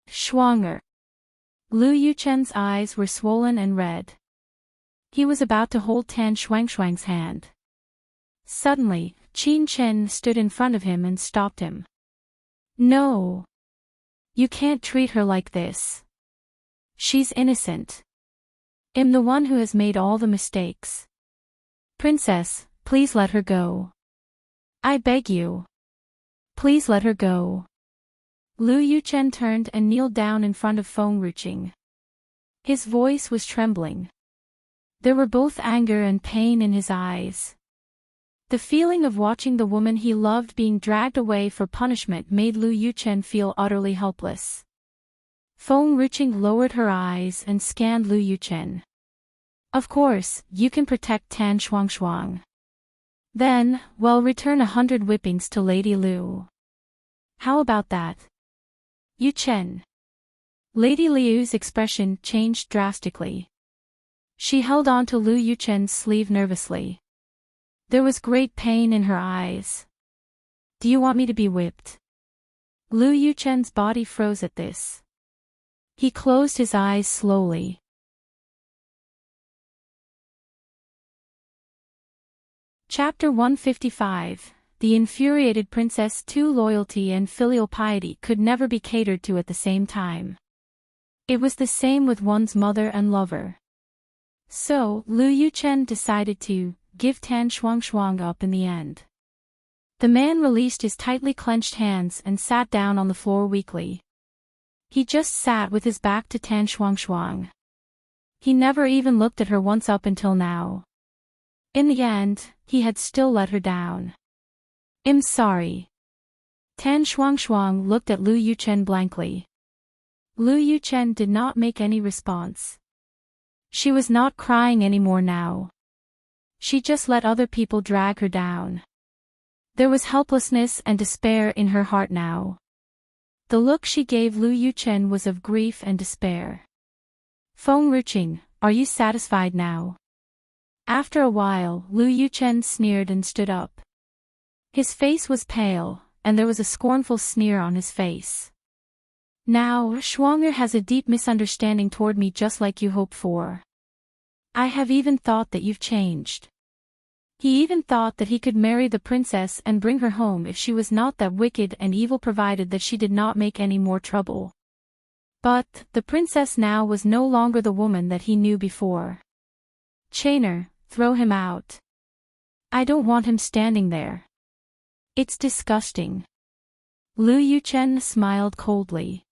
Shuanger. Lu Yuchen's eyes were swollen and red. He was about to hold Tan Shuangshuang's hand. Suddenly, Qin Chen stood in front of him and stopped him. No. You can't treat her like this. She's innocent. I'm the one who has made all the mistakes. Princess, please let her go. I beg you. Please let her go. Lu Yuchen turned and kneeled down in front of Feng-ruching. His voice was trembling. There were both anger and pain in his eyes. The feeling of watching the woman he loved being dragged away for punishment made Lu Yuchen feel utterly helpless. Feng-ruching lowered her eyes and scanned Lu Yuchen. Of course, you can protect Tan Shuangshuang. Then, well, return 100 whippings to Lady Liu. How about that? Yuchen. Lady Liu's expression changed drastically. She held on to Lu Yuchen's sleeve nervously. There was great pain in her eyes. Do you want me to be whipped? Lu Yuchen's body froze at this. He closed his eyes slowly. Chapter 155. The infuriated princess. Too loyalty and filial piety could never be catered to at the same time. It was the same with one's mother and lover. So, Lu Yuchen decided to give Tan Shuangshuang up in the end. The man released his tightly clenched hands and sat down on the floor weakly. He just sat with his back to Tan Shuangshuang. He never even looked at her once up until now. In the end, he had still let her down. I'm sorry. Tan Shuangshuang looked at Lu Yuchen blankly. Lu Yuchen did not make any response. She was not crying anymore now. She just let other people drag her down. There was helplessness and despair in her heart now. The look she gave Lu Yuchen was of grief and despair. Feng Ruqing, are you satisfied now? After a while, Lu Yuchen sneered and stood up. His face was pale, and there was a scornful sneer on his face. Now, Shuang'er has a deep misunderstanding toward me just like you hoped for. I have even thought that you've changed. He even thought that he could marry the princess and bring her home if she was not that wicked and evil, provided that she did not make any more trouble. But, the princess now was no longer the woman that he knew before. Chainer, throw him out. I don't want him standing there. It's disgusting. Lu Yuchen smiled coldly.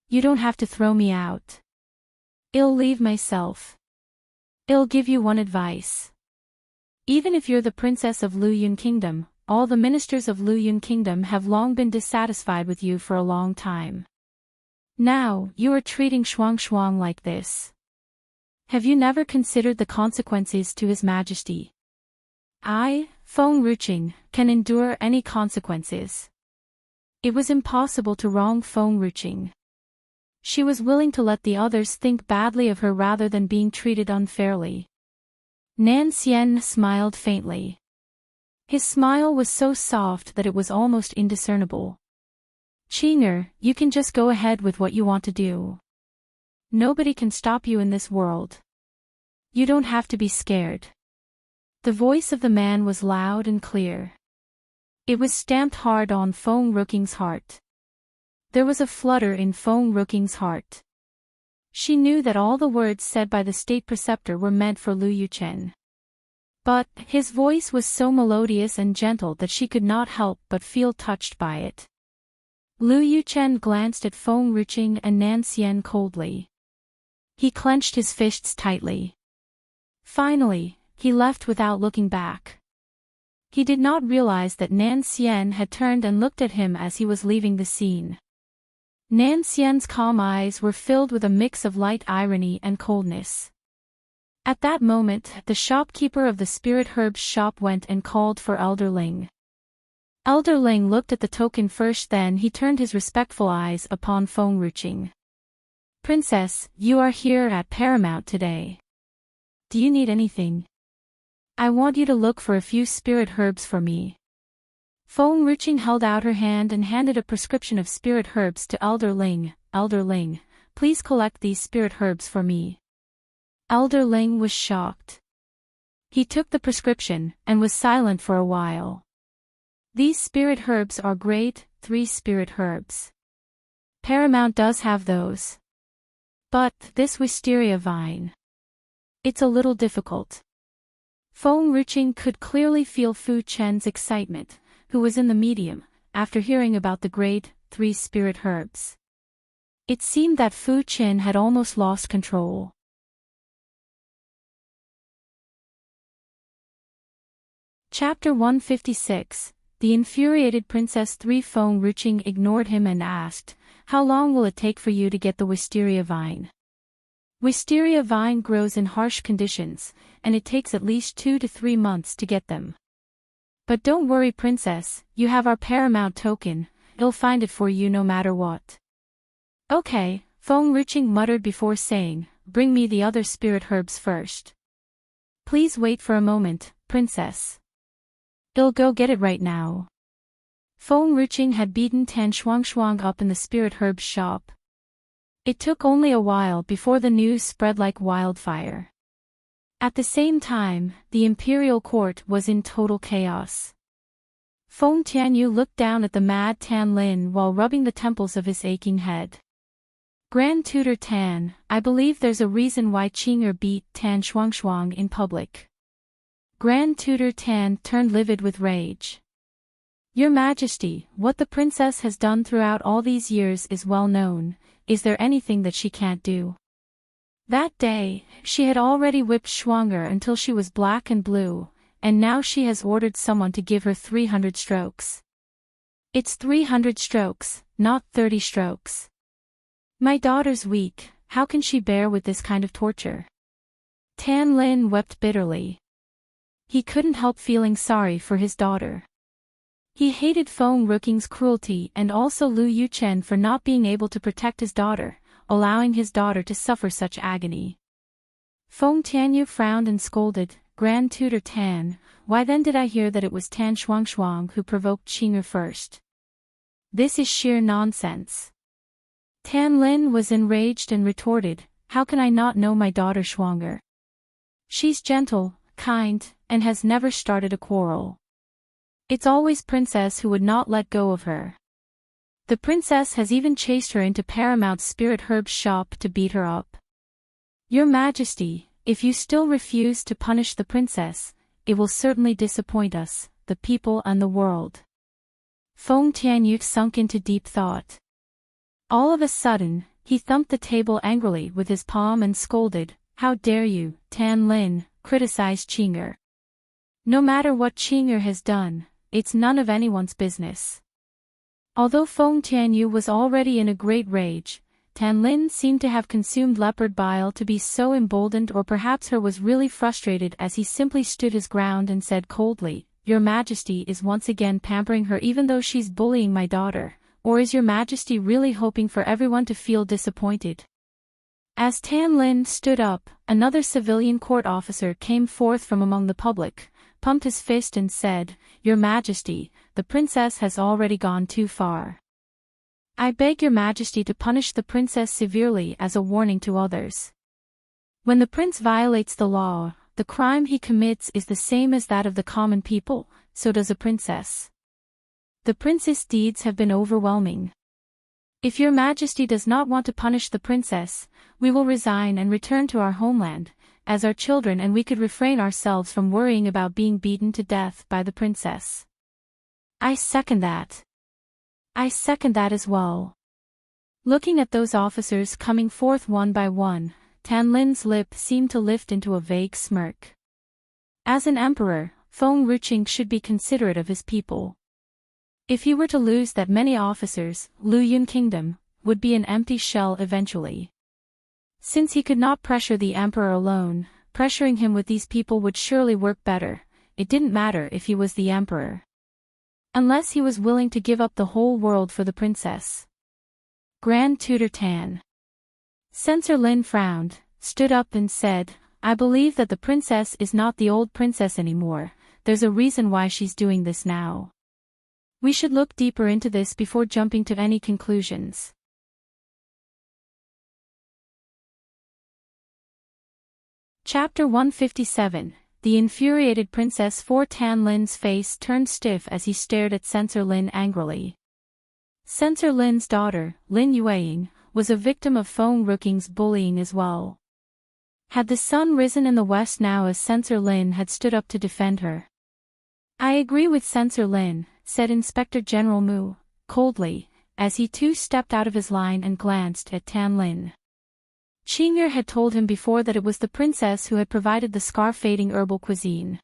You don't have to throw me out. I'll leave myself. I'll give you one advice. Even if you're the princess of Luyun Kingdom, all the ministers of Luyun Kingdom have long been dissatisfied with you for a long time. Now, you are treating Shuang like this. Have you never considered the consequences to His Majesty? I, Feng Ruqing, can endure any consequences. It was impossible to wrong Feng Ruqing. She was willing to let the others think badly of her rather than being treated unfairly. Nan Xian smiled faintly. His smile was so soft that it was almost indiscernible. Qing'er, you can just go ahead with what you want to do. Nobody can stop you in this world. You don't have to be scared. The voice of the man was loud and clear. It was stamped hard on Feng Ruqing's heart. There was a flutter in Feng Ruqing's heart. She knew that all the words said by the state preceptor were meant for Lu Yuchen. But, his voice was so melodious and gentle that she could not help but feel touched by it. Lu Yuchen glanced at Feng Ruqing and Nan Xian coldly. He clenched his fists tightly. Finally, he left without looking back. He did not realize that Nan Xian had turned and looked at him as he was leaving the scene. Nan Xian's calm eyes were filled with a mix of light irony and coldness. At that moment, the shopkeeper of the spirit herbs shop went and called for Elder Ling. Elder Ling looked at the token first, then he turned his respectful eyes upon Feng Ruqing. Princess, you are here at Paramount today. Do you need anything? I want you to look for a few spirit herbs for me. Feng Ruqing held out her hand and handed a prescription of spirit herbs to Elder Ling. Elder Ling, please collect these spirit herbs for me. Elder Ling was shocked. He took the prescription and was silent for a while. These spirit herbs are great, 3 spirit herbs. Paramount does have those. But, this wisteria vine. It's a little difficult. Feng Ruqing could clearly feel Fu Chen's excitement, who was in the medium, after hearing about the great, 3 spirit herbs. It seemed that Fu Chen had almost lost control. Chapter 156. The infuriated Princess 3. Feng Ruqing ignored him and asked, how long will it take for you to get the wisteria vine? Wisteria vine grows in harsh conditions, and it takes at least 2 to 3 months to get them. But don't worry, Princess, you have our Paramount token, I'll find it for you no matter what. Okay, Feng Ruqing muttered before saying, bring me the other spirit herbs first. Please wait for a moment, Princess. I'll go get it right now. Feng Ruqing had beaten Tan Shuangshuang up in the spirit herbs shop. It took only a while before the news spread like wildfire. At the same time, the imperial court was in total chaos. Feng Tianyu looked down at the mad Tan Lin while rubbing the temples of his aching head. Grand Tutor Tan, I believe there's a reason why Qing'er beat Tan Shuangshuang in public. Grand Tutor Tan turned livid with rage. Your Majesty, what the princess has done throughout all these years is well known. Is there anything that she can't do? That day, she had already whipped Shuang'er until she was black and blue, and now she has ordered someone to give her 300 strokes. It's 300 strokes, not 30 strokes. My daughter's weak, how can she bear with this kind of torture? Tan Lin wept bitterly. He couldn't help feeling sorry for his daughter. He hated Feng Ruking's cruelty and also Lu Yuchen for not being able to protect his daughter, allowing his daughter to suffer such agony. Feng Tianyu frowned and scolded, Grand Tutor Tan, why then did I hear that it was Tan Shuangshuang who provoked Qing'er first? This is sheer nonsense. Tan Lin was enraged and retorted, how can I not know my daughter Shuang'er? She's gentle, kind, and has never started a quarrel. It's always Princess who would not let go of her. The princess has even chased her into Paramount Spirit Herb's shop to beat her up. Your Majesty, if you still refuse to punish the princess, it will certainly disappoint us, the people and the world. Feng Tianyu sunk into deep thought. All of a sudden, he thumped the table angrily with his palm and scolded, how dare you, Tan Lin, criticize Qing'er. No matter what Qing'er has done, it's none of anyone's business. Although Feng Tianyu was already in a great rage, Tan Lin seemed to have consumed leopard bile to be so emboldened, or perhaps her was really frustrated, as he simply stood his ground and said coldly, Your Majesty is once again pampering her even though she's bullying my daughter, or is Your Majesty really hoping for everyone to feel disappointed? As Tan Lin stood up, another civilian court officer came forth from among the public, pumped his fist and said, Your Majesty, the princess has already gone too far. I beg Your Majesty to punish the princess severely as a warning to others. When the prince violates the law, the crime he commits is the same as that of the common people, so does a princess. The prince's deeds have been overwhelming. If Your Majesty does not want to punish the princess, we will resign and return to our homeland, as our children, and we could refrain ourselves from worrying about being beaten to death by the princess. I second that. I second that as well. Looking at those officers coming forth one by one, Tan Lin's lip seemed to lift into a vague smirk. As an emperor, Feng Ruqing should be considerate of his people. If he were to lose that many officers, Lu Yun Kingdom would be an empty shell eventually. Since he could not pressure the emperor alone, pressuring him with these people would surely work better. It didn't matter if he was the emperor. Unless he was willing to give up the whole world for the princess. Grand Tutor Tan. Censor Lin frowned, stood up and said, I believe that the princess is not the old princess anymore. There's a reason why she's doing this now. We should look deeper into this before jumping to any conclusions. Chapter 157. The infuriated princess. For Tan Lin's face turned stiff as he stared at Censor Lin angrily. Censor Lin's daughter, Lin Yueying, was a victim of Feng Ruking's bullying as well. Had the sun risen in the west now as Censor Lin had stood up to defend her? I agree with Censor Lin, said Inspector General Mu, coldly, as he too stepped out of his line and glanced at Tan Lin. Qing'er had told him before that it was the princess who had provided the scar-fading herbal cuisine.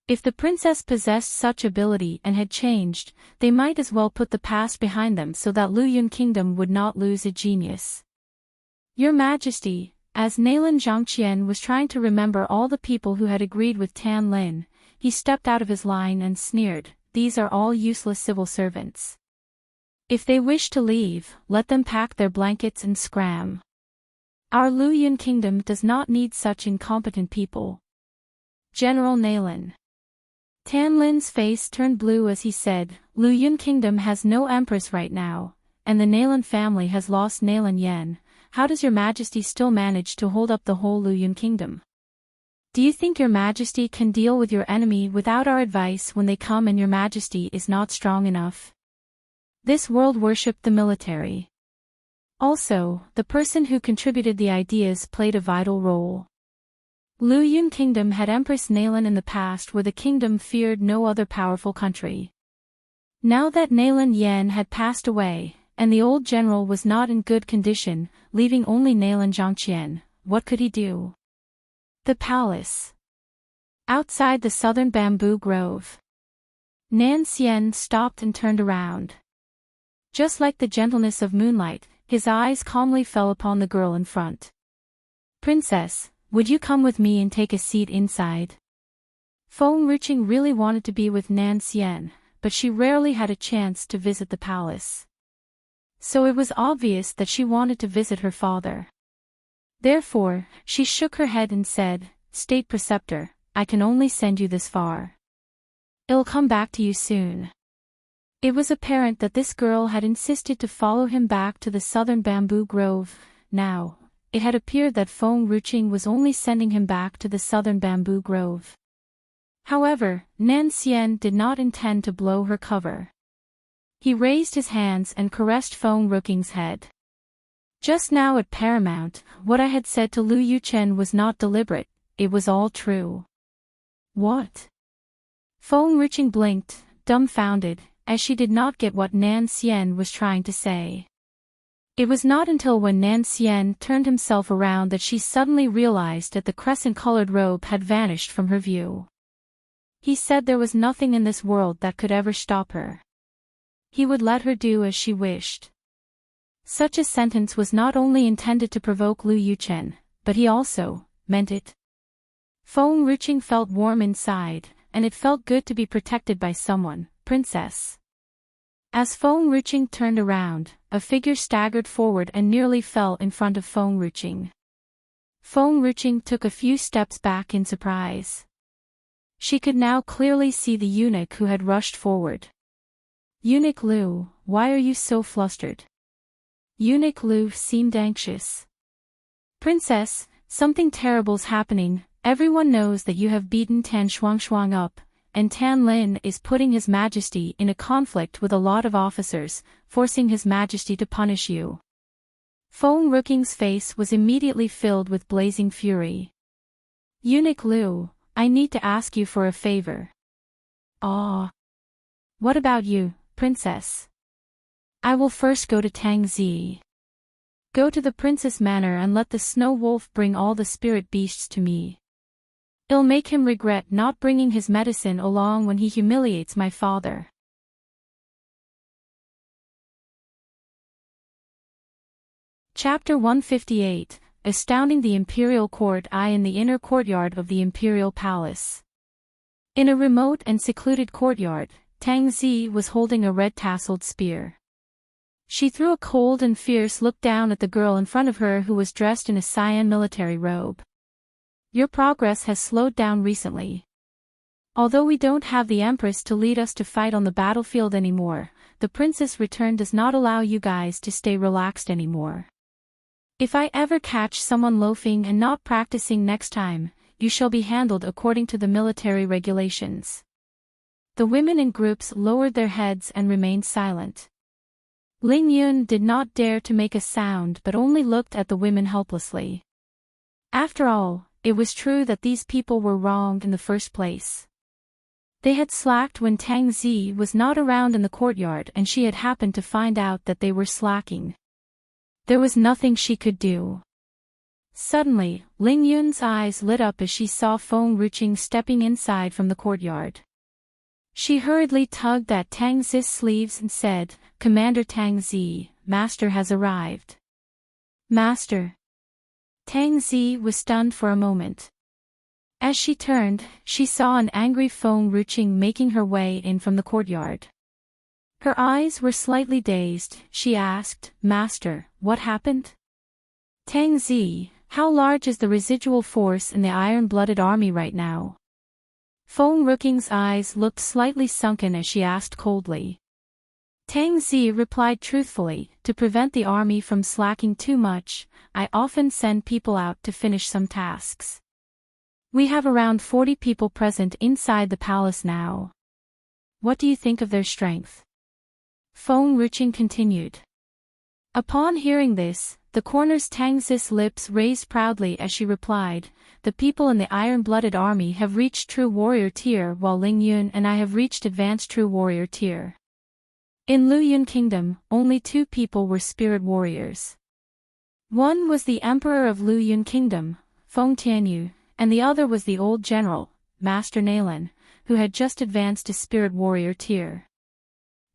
If the princess possessed such ability and had changed, they might as well put the past behind them so that Lu Yun Kingdom would not lose a genius. Your Majesty, as Nalan Zhangqian was trying to remember all the people who had agreed with Tan Lin, he stepped out of his line and sneered, these are all useless civil servants. If they wish to leave, let them pack their blankets and scram. Our Lu Yun Kingdom does not need such incompetent people. General Nalan. Tan Lin's face turned blue as he said, Lu Yun Kingdom has no empress right now, and the Nalan family has lost Nalan Yen. How does Your Majesty still manage to hold up the whole Lu Yun Kingdom? Do you think your majesty can deal with your enemy without our advice when they come and your majesty is not strong enough? This world worshipped the military. Also, the person who contributed the ideas played a vital role. Lu Yun Kingdom had Empress Nalan in the past where the kingdom feared no other powerful country. Now that Nalan Yan had passed away, and the old general was not in good condition, leaving only Nalan Zhangqian, what could he do? The palace. Outside the southern bamboo grove. Nan Xian stopped and turned around. Just like the gentleness of moonlight, his eyes calmly fell upon the girl in front. Princess, would you come with me and take a seat inside? Feng Ruqing really wanted to be with Nan Xian, but she rarely had a chance to visit the palace. So it was obvious that she wanted to visit her father. Therefore, she shook her head and said, State Preceptor, I can only send you this far. I'll come back to you soon. It was apparent that this girl had insisted to follow him back to the southern bamboo grove. Now, it had appeared that Feng Ruqing was only sending him back to the southern bamboo grove. However, Nan Xian did not intend to blow her cover. He raised his hands and caressed Feng Ruqing's head. Just now at Paramount, what I had said to Lu Yuchen was not deliberate, it was all true. What? Feng Ruqing blinked, dumbfounded, as she did not get what Nan Xian was trying to say. It was not until when Nan Xian turned himself around that she suddenly realized that the crescent-colored robe had vanished from her view. He said there was nothing in this world that could ever stop her. He would let her do as she wished. Such a sentence was not only intended to provoke Lu Yuchen, but he also meant it. Feng Ruqing felt warm inside, and it felt good to be protected by someone, Princess. As Feng Ruqing turned around, a figure staggered forward and nearly fell in front of Feng Ruqing. Feng Ruqing took a few steps back in surprise. She could now clearly see the eunuch who had rushed forward. Eunuch Lu, why are you so flustered? Eunuch Lu seemed anxious. Princess, something terrible's happening. Everyone knows that you have beaten Tan Shuangshuang up, and Tan Lin is putting His Majesty in a conflict with a lot of officers, forcing His Majesty to punish you. Feng Ruqing's face was immediately filled with blazing fury. Eunuch Lu, I need to ask you for a favor. Ah. What about you, Princess? I will first go to Tangzi. Go to the Princess Manor and let the Snow Wolf bring all the spirit beasts to me. It'll make him regret not bringing his medicine along when he humiliates my father. Chapter 158, Astounding the Imperial Court. In the inner courtyard of the Imperial Palace. In a remote and secluded courtyard, Tangzi was holding a red-tasseled spear. She threw a cold and fierce look down at the girl in front of her who was dressed in a cyan military robe. Your progress has slowed down recently. Although we don't have the Empress to lead us to fight on the battlefield anymore, the Princess' return does not allow you guys to stay relaxed anymore. If I ever catch someone loafing and not practicing next time, you shall be handled according to the military regulations. The women in groups lowered their heads and remained silent. Ling Yun did not dare to make a sound but only looked at the women helplessly. After all, it was true that these people were wrong in the first place. They had slacked when Tangzi was not around in the courtyard and she had happened to find out that they were slacking. There was nothing she could do. Suddenly, Ling Yun's eyes lit up as she saw Feng Ruqing stepping inside from the courtyard. She hurriedly tugged at Tangzi's sleeves and said, Commander Tangzi, Master has arrived. Master. Tangzi was stunned for a moment. As she turned, she saw an angry Feng Ruqing making her way in from the courtyard. Her eyes were slightly dazed. She asked, Master, what happened? Tangzi, how large is the residual force in the iron-blooded army right now? Feng Ruqing's eyes looked slightly sunken as she asked coldly. Tangzi replied truthfully, to prevent the army from slacking too much, I often send people out to finish some tasks. We have around 40 people present inside the palace now. What do you think of their strength? Feng-Ruching continued. Upon hearing this, the coroner's Tang's lips raised proudly as she replied, the people in the iron-blooded army have reached true warrior tier while Ling Yun and I have reached advanced true warrior tier. In Lu Yun Kingdom, only 2 people were spirit warriors. One was the Emperor of Lu Yun Kingdom, Feng Tianyu, and the other was the old general, Master Nalan, who had just advanced to spirit warrior tier.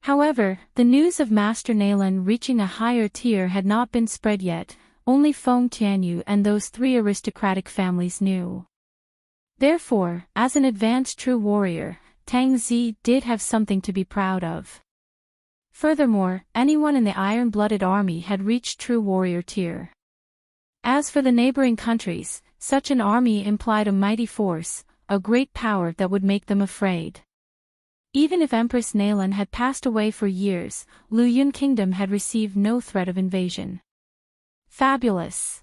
However, the news of Master Nalan reaching a higher tier had not been spread yet, only Feng Tianyu and those 3 aristocratic families knew. Therefore, as an advanced true warrior, Tang Zi did have something to be proud of. Furthermore, anyone in the iron-blooded army had reached true warrior tier. As for the neighboring countries, such an army implied a mighty force, a great power that would make them afraid. Even if Empress Nalan had passed away for years, Lu Yun Kingdom had received no threat of invasion. Fabulous.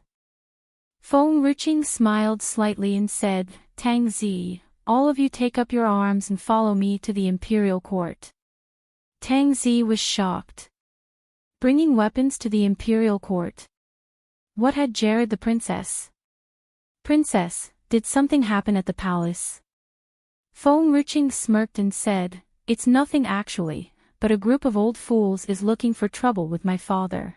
Feng-Ruching smiled slightly and said, Tang Zi, all of you take up your arms and follow me to the imperial court. Tang Zi was shocked. Bringing weapons to the imperial court. What had jarred the princess? Princess, did something happen at the palace? Feng-Ruching smirked and said, it's nothing actually, but a group of old fools is looking for trouble with my father.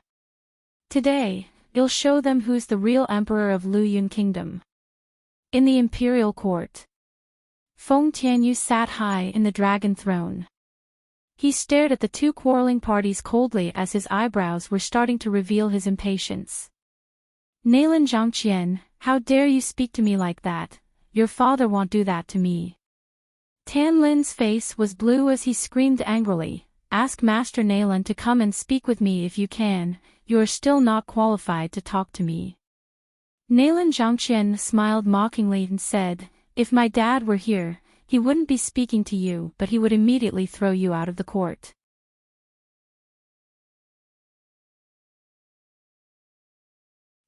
Today, you'll show them who's the real emperor of Lu Yun Kingdom. In the imperial court. Feng Tianyu sat high in the dragon throne. He stared at the 2 quarreling parties coldly as his eyebrows were starting to reveal his impatience. Nalan Zhangqian, how dare you speak to me like that? Your father won't do that to me. Tan Lin's face was blue as he screamed angrily, ask Master Nalan to come and speak with me if you can, you are still not qualified to talk to me. Nalan Zhangqian smiled mockingly and said, if my dad were here, he wouldn't be speaking to you but he would immediately throw you out of the court.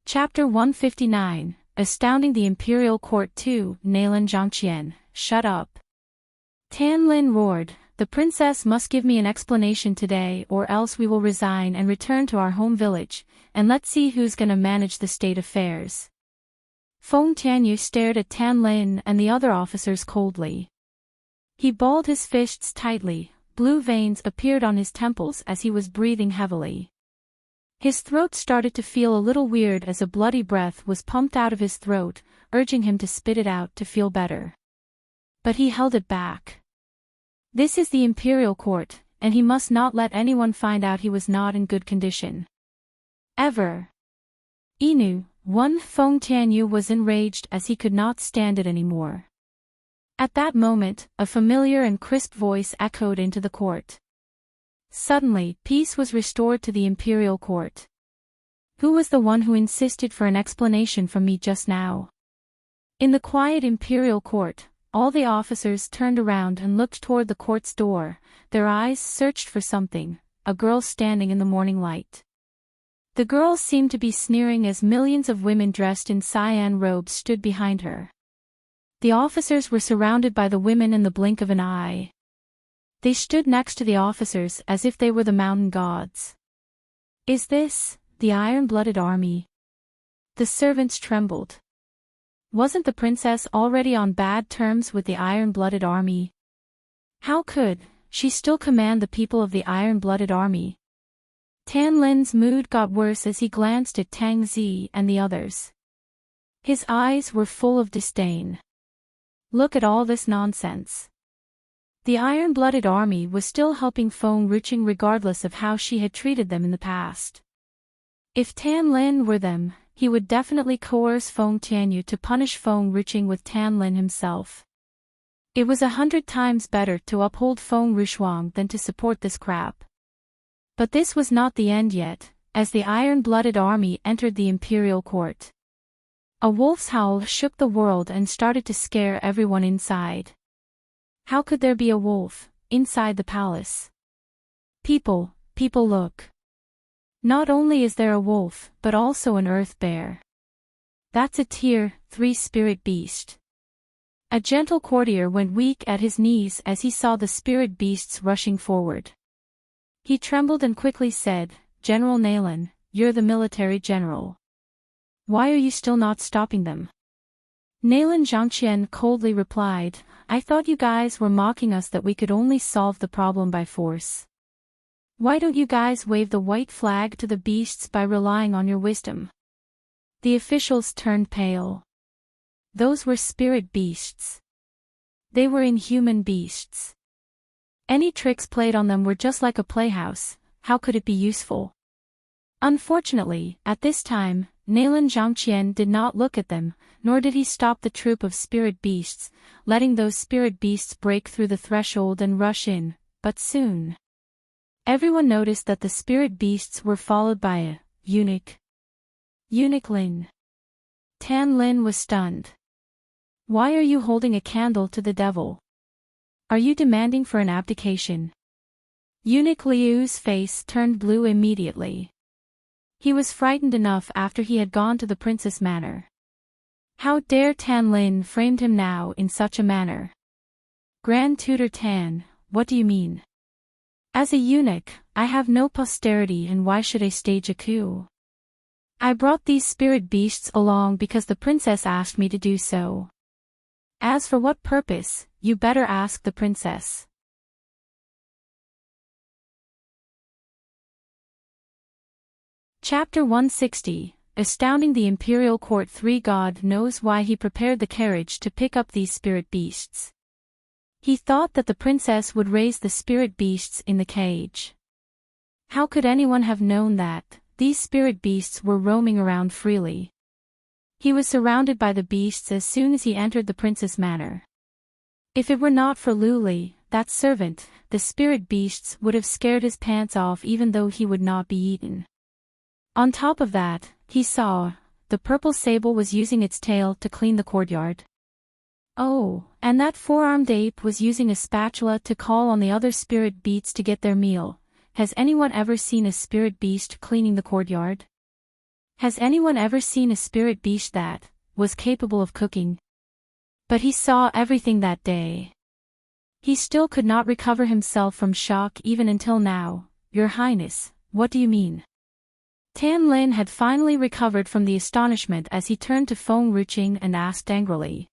Chapter 159, Astounding the Imperial Court 2, Nalan Zhangqian, shut up. Tan Lin roared, the princess must give me an explanation today or else we will resign and return to our home village, and let's see who's gonna manage the state affairs. Feng Tianyu stared at Tan Lin and the other officers coldly. He balled his fists tightly, blue veins appeared on his temples as he was breathing heavily. His throat started to feel a little weird as a bloody breath was pumped out of his throat, urging him to spit it out to feel better. But he held it back. This is the imperial court, and he must not let anyone find out he was not in good condition. Ever. Inu, Feng Tianyu was enraged as he could not stand it anymore. At that moment, a familiar and crisp voice echoed into the court. Suddenly, peace was restored to the imperial court. Who was the one who insisted for an explanation from me just now? In the quiet imperial court, all the officers turned around and looked toward the court's door, their eyes searched for something, a girl standing in the morning light. The girl seemed to be sneering as millions of women dressed in cyan robes stood behind her. The officers were surrounded by the women in the blink of an eye. They stood next to the officers as if they were the mountain gods. Is this the iron-blooded army? The servants trembled. Wasn't the princess already on bad terms with the iron-blooded army? How could she still command the people of the iron-blooded army? Tan Lin's mood got worse as he glanced at Tang Zi and the others. His eyes were full of disdain. Look at all this nonsense. The iron-blooded army was still helping Feng-Ruching regardless of how she had treated them in the past. If Tan Lin were them, he would definitely coerce Feng Tianyu to punish Feng-Ruching with Tan Lin himself. It was 100 times better to uphold Feng-Ruchuang than to support this crap. But this was not the end yet, as the iron-blooded army entered the imperial court. A wolf's howl shook the world and started to scare everyone inside. How could there be a wolf inside the palace? People look. Not only is there a wolf, but also an earth bear. That's a tier 3 spirit beast. A gentle courtier went weak at his knees as he saw the spirit beasts rushing forward. He trembled and quickly said, "General Nalan, you're the military general. Why are you still not stopping them?" Nalan Zhangqian coldly replied, "I thought you guys were mocking us that we could only solve the problem by force. Why don't you guys wave the white flag to the beasts by relying on your wisdom?" The officials turned pale. Those were spirit beasts. They were inhuman beasts. Any tricks played on them were just like a playhouse. How could it be useful? Unfortunately, at this time, Nalan Zhangqian did not look at them, nor did he stop the troop of spirit beasts, letting those spirit beasts break through the threshold and rush in, but soon everyone noticed that the spirit beasts were followed by a eunuch. Eunuch Lin. Tan Lin was stunned. "Why are you holding a candle to the devil? Are you demanding for an abdication?" Eunuch Liu's face turned blue immediately. He was frightened enough after he had gone to the princess manor. How dare Tan Lin framed him now in such a manner? "Grand Tutor Tan, what do you mean? As a eunuch, I have no posterity, and why should I stage a coup? I brought these spirit beasts along because the princess asked me to do so. As for what purpose, you better ask the princess." Chapter 160, Astounding the Imperial Court. 3 God knows why he prepared the carriage to pick up these spirit beasts. He thought that the princess would raise the spirit beasts in the cage. How could anyone have known that these spirit beasts were roaming around freely? He was surrounded by the beasts as soon as he entered the princess manor. If it were not for Luli, that servant, the spirit beasts would have scared his pants off even though he would not be eaten. On top of that, he saw, the purple sable was using its tail to clean the courtyard. Oh, and that four-armed ape was using a spatula to call on the other spirit beasts to get their meal. Has anyone ever seen a spirit beast cleaning the courtyard? Has anyone ever seen a spirit beast that was capable of cooking? But he saw everything that day. He still could not recover himself from shock even until now. "Your Highness, what do you mean?" Tan Lin had finally recovered from the astonishment as he turned to Feng Ruqing and asked angrily.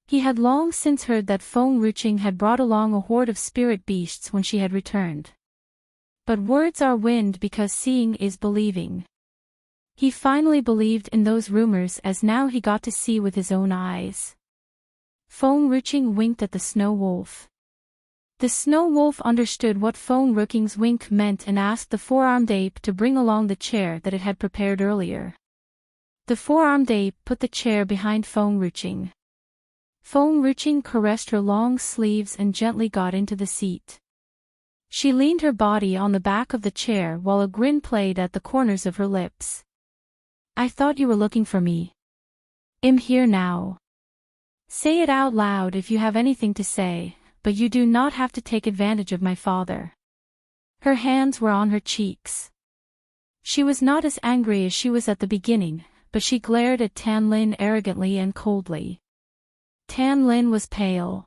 He had long since heard that Feng Ruqing had brought along a horde of spirit beasts when she had returned. But words are wind because seeing is believing. He finally believed in those rumors as now he got to see with his own eyes. Feng Ruqing winked at the snow wolf. The snow wolf understood what Feng Ruqing's wink meant and asked the four-armed ape to bring along the chair that it had prepared earlier. The four-armed ape put the chair behind Feng Ruqing. Feng Ruqing caressed her long sleeves and gently got into the seat. She leaned her body on the back of the chair while a grin played at the corners of her lips. "I thought you were looking for me. I'm here now. Say it out loud if you have anything to say, but you do not have to take advantage of my father." Her hands were on her cheeks. She was not as angry as she was at the beginning, but she glared at Tan Lin arrogantly and coldly. Tan Lin was pale.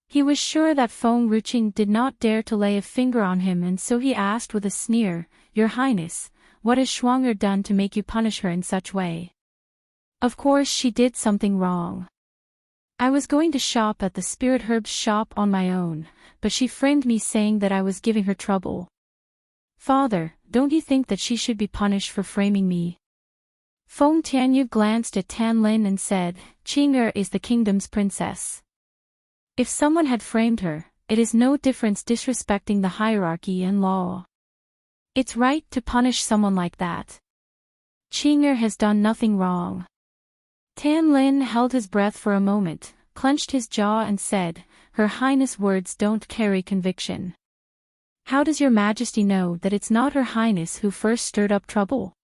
He was sure that Feng Ruqing did not dare to lay a finger on him, and so he asked with a sneer, "Your Highness, what has Shuang'er done to make you punish her in such way?" "Of course she did something wrong. I was going to shop at the spirit herbs shop on my own, but she framed me saying that I was giving her trouble. Father, don't you think that she should be punished for framing me?" Feng Tianyu glanced at Tan Lin and said, "Qing'er is the kingdom's princess. If someone had framed her, it is no difference disrespecting the hierarchy and law. It's right to punish someone like that. Qing'er has done nothing wrong." Tan Lin held his breath for a moment, clenched his jaw and said, "Her Highness' words don't carry conviction. How does your Majesty know that it's not Her Highness who first stirred up trouble?"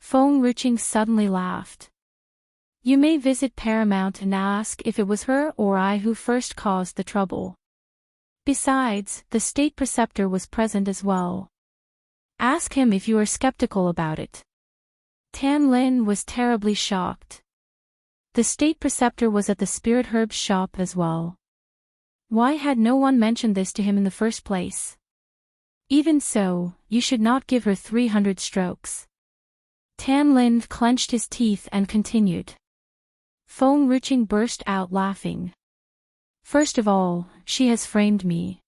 Feng Ruqing suddenly laughed. "You may visit Paramount and ask if it was her or I who first caused the trouble. Besides, the state preceptor was present as well. Ask him if you are skeptical about it." Tan Lin was terribly shocked. The state preceptor was at the spirit herbs shop as well. Why had no one mentioned this to him in the first place? Even so, you should not give her 300 strokes. Tan Lin clenched his teeth and continued. Feng Ruqing burst out laughing. First of all, she has framed me.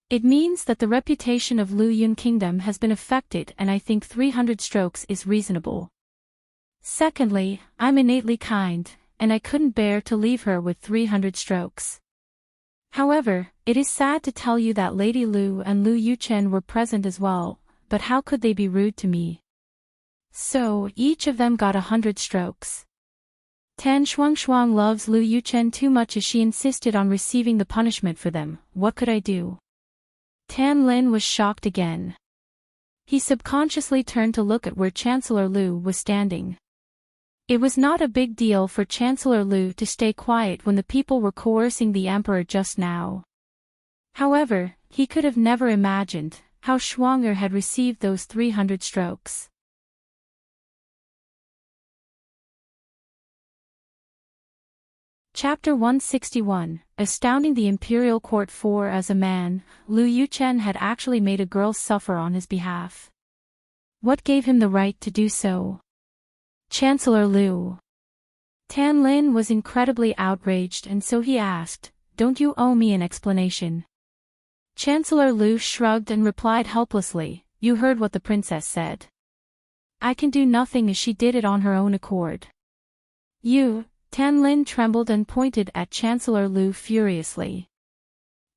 It means that the reputation of Lu Yun Kingdom has been affected, and I think 300 strokes is reasonable. Secondly, I'm innately kind, and I couldn't bear to leave her with 300 strokes. However, it is sad to tell you that Lady Lu and Lu Yuchen were present as well, but how could they be rude to me? So, each of them got 100 strokes. Tan Shuangshuang loves Lu Yuchen too much as she insisted on receiving the punishment for them. What could I do? Tan Lin was shocked again. He subconsciously turned to look at where Chancellor Lu was standing. It was not a big deal for Chancellor Lu to stay quiet when the people were coercing the emperor just now. However, he could have never imagined how Shuang'er had received those 300 strokes. Chapter 161, Astounding the Imperial Court. For as a man, Lu Yuchen had actually made a girl suffer on his behalf. What gave him the right to do so? Chancellor Lu. Tan Lin was incredibly outraged, and so he asked, "Don't you owe me an explanation?" Chancellor Lu shrugged and replied helplessly, "You heard what the princess said. I can do nothing as she did it on her own accord." You. Tan Lin trembled and pointed at Chancellor Lu furiously.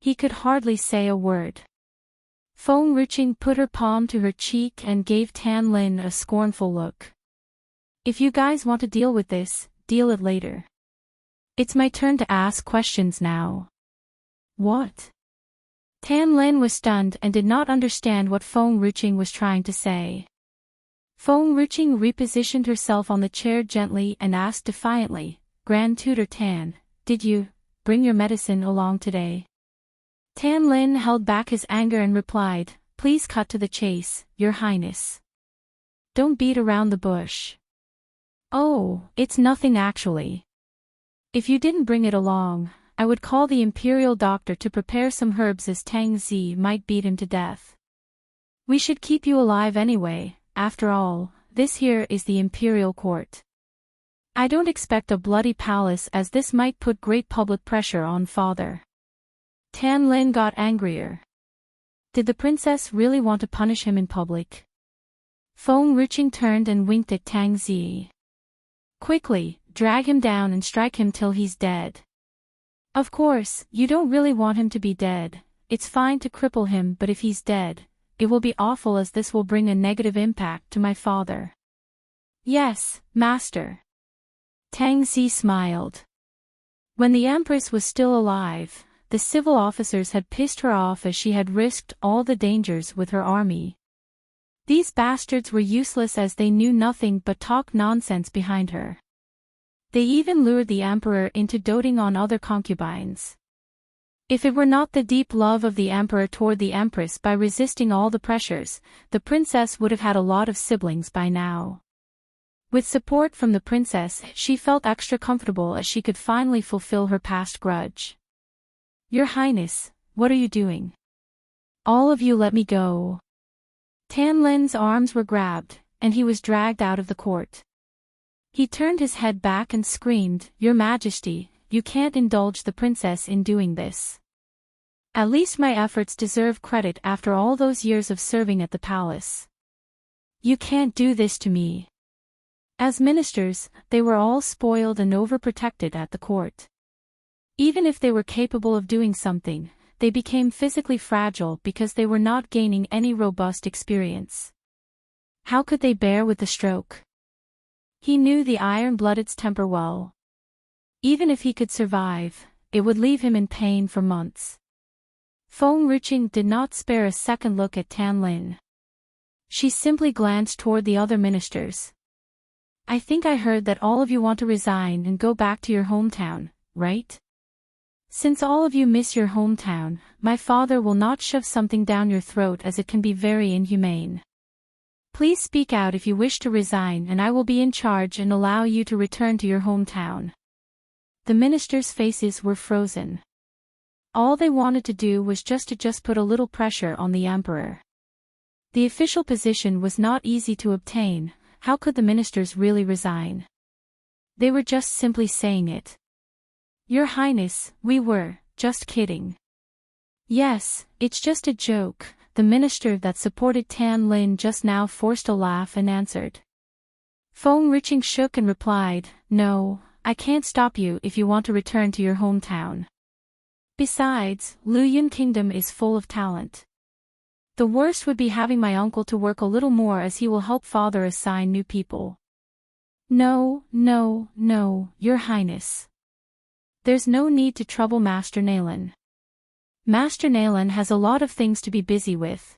He could hardly say a word. Feng Ruqing put her palm to her cheek and gave Tan Lin a scornful look. If you guys want to deal with this, deal it later. It's my turn to ask questions now. What? Tan Lin was stunned and did not understand what Feng Ruqing was trying to say. Feng Ruqing repositioned herself on the chair gently and asked defiantly, Grand Tutor Tan, did you bring your medicine along today? Tan Lin held back his anger and replied, Please cut to the chase, Your Highness. Don't beat around the bush. Oh, it's nothing actually. If you didn't bring it along, I would call the imperial doctor to prepare some herbs as Tang Zi might beat him to death. We should keep you alive anyway, after all, this here is the imperial court. I don't expect a bloody palace as this might put great public pressure on father. Tan Lin got angrier. Did the princess really want to punish him in public? Feng Ruqing turned and winked at Tang Zi. Quickly, drag him down and strike him till he's dead. Of course, you don't really want him to be dead. It's fine to cripple him, but if he's dead, it will be awful as this will bring a negative impact to my father. Yes, master. Tang Zi smiled. When the Empress was still alive, the civil officers had pissed her off as she had risked all the dangers with her army. These bastards were useless as they knew nothing but talk nonsense behind her. They even lured the emperor into doting on other concubines. If it were not the deep love of the emperor toward the empress by resisting all the pressures, the princess would have had a lot of siblings by now. With support from the princess, she felt extra comfortable as she could finally fulfill her past grudge. Your Highness, what are you doing? All of you let me go. Tan Lin's arms were grabbed, and he was dragged out of the court. He turned his head back and screamed, Your Majesty, you can't indulge the princess in doing this. At least my efforts deserve credit after all those years of serving at the palace. You can't do this to me. As ministers, they were all spoiled and overprotected at the court. Even if they were capable of doing something, they became physically fragile because they were not gaining any robust experience. How could they bear with the stroke? He knew the iron-blooded's temper well. Even if he could survive, it would leave him in pain for months. Feng Ruqing did not spare a second look at Tan Lin. She simply glanced toward the other ministers. I think I heard that all of you want to resign and go back to your hometown, right? Since all of you miss your hometown, my father will not shove something down your throat as it can be very inhumane. Please speak out if you wish to resign and I will be in charge and allow you to return to your hometown. The ministers' faces were frozen. All they wanted to do was just put a little pressure on the emperor. The official position was not easy to obtain. How could the ministers really resign? They were just simply saying it. Your Highness, we were just kidding. Yes, it's just a joke. The minister that supported Tan Lin just now forced a laugh and answered. Feng Riching shook and replied, no, I can't stop you if you want to return to your hometown. Besides, Luyun Kingdom is full of talent. The worst would be having my uncle to work a little more as he will help father assign new people. No, Your Highness. There's no need to trouble Master Nalan. Master Nalan has a lot of things to be busy with.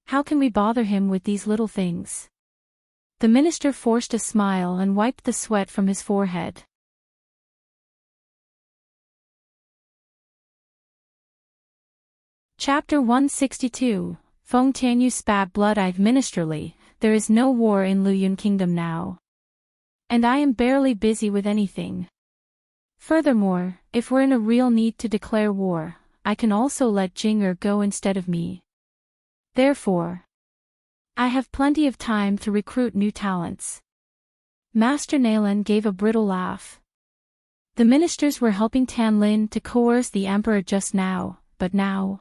How can we bother him with these little things? The minister forced a smile and wiped the sweat from his forehead. Chapter 162, Feng Tianyu spat blood-eyed ministerly, there is no war in Luyun Kingdom now. And I am barely busy with anything. Furthermore, if we're in a real need to declare war, I can also let Jinger go instead of me. Therefore, I have plenty of time to recruit new talents. Master Nalan gave a brittle laugh. The ministers were helping Tan Lin to coerce the emperor just now, but now,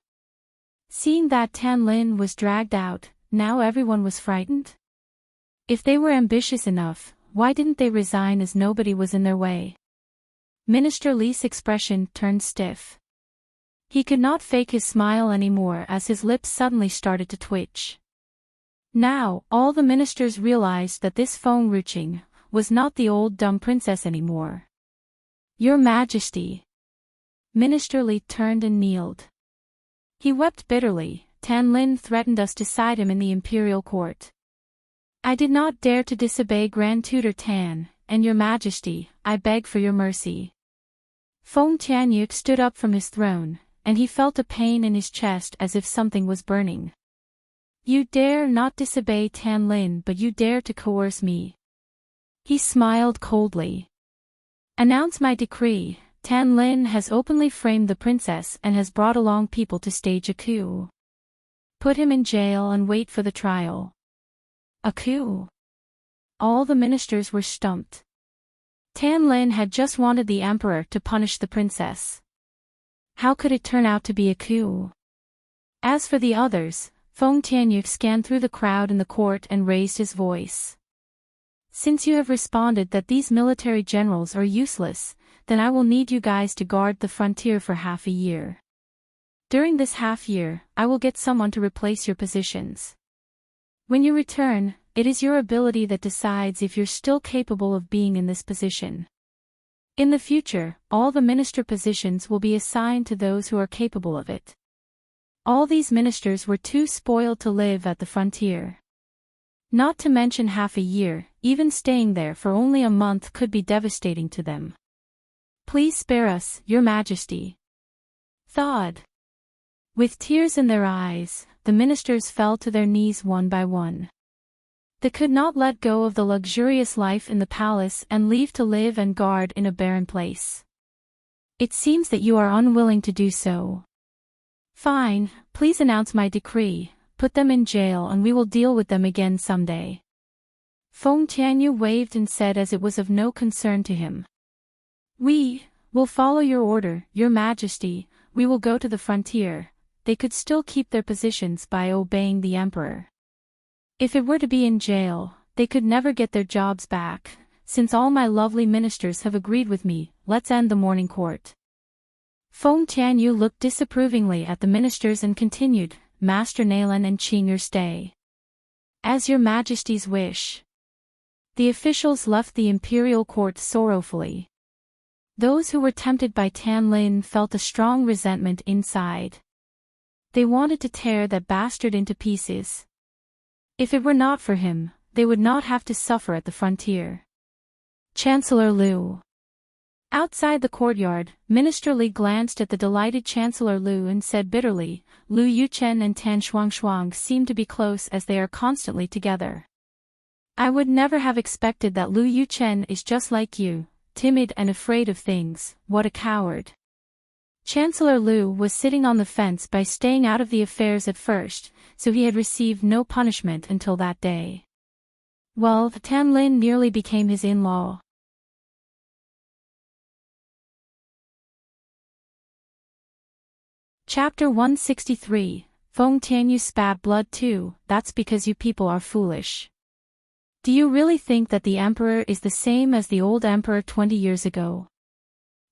seeing that Tan Lin was dragged out, now everyone was frightened? If they were ambitious enough, why didn't they resign as nobody was in their way? Minister Li's expression turned stiff. He could not fake his smile anymore as his lips suddenly started to twitch. Now, all the ministers realized that this Feng Riching was not the old dumb princess anymore. Your Majesty. Minister Li turned and kneeled. He wept bitterly. Tan Lin threatened us to cite him in the imperial court. I did not dare to disobey Grand Tutor Tan, and Your Majesty, I beg for your mercy. Feng Tianyuk stood up from his throne, and he felt a pain in his chest as if something was burning. You dare not disobey Tan Lin, but you dare to coerce me. He smiled coldly. Announce my decree. Tan Lin has openly framed the princess and has brought along people to stage a coup. Put him in jail and wait for the trial. A coup? All the ministers were stumped. Tan Lin had just wanted the emperor to punish the princess. How could it turn out to be a coup? As for the others, Feng Tianyuk scanned through the crowd in the court and raised his voice. Since you have responded that these military generals are useless, then I will need you guys to guard the frontier for half a year. During this half year, I will get someone to replace your positions. When you return, it is your ability that decides if you're still capable of being in this position. In the future, all the minister positions will be assigned to those who are capable of it. All these ministers were too spoiled to live at the frontier. Not to mention half a year, even staying there for only a month could be devastating to them. Please spare us, Your Majesty. Thawed. With tears in their eyes, the ministers fell to their knees one by one. They could not let go of the luxurious life in the palace and leave to live and guard in a barren place. It seems that you are unwilling to do so. Fine, please announce my decree, put them in jail and we will deal with them again someday. Feng Tianyu waved and said as it was of no concern to him. We will follow your order, Your Majesty, we will go to the frontier. They could still keep their positions by obeying the emperor. If it were to be in jail, they could never get their jobs back. Since all my lovely ministers have agreed with me, let's end the morning court. Feng Tianyu looked disapprovingly at the ministers and continued, Master Nalan and Qing'er stay. As Your Majesty's wish. The officials left the imperial court sorrowfully. Those who were tempted by Tan Lin felt a strong resentment inside. They wanted to tear that bastard into pieces. If it were not for him, they would not have to suffer at the frontier. Chancellor Liu. Outside the courtyard, Minister Li glanced at the delighted Chancellor Lu and said bitterly, Lu Yuchen and Tan Shuangshuang seem to be close as they are constantly together. I would never have expected that Lu Yuchen is just like you, timid and afraid of things. What a coward. Chancellor Lu was sitting on the fence by staying out of the affairs at first, so he had received no punishment until that day. Well, Tan Lin nearly became his in-law. Chapter 163, Feng Tianyu spat blood too. That's because you people are foolish. Do you really think that the emperor is the same as the old emperor 20 years ago?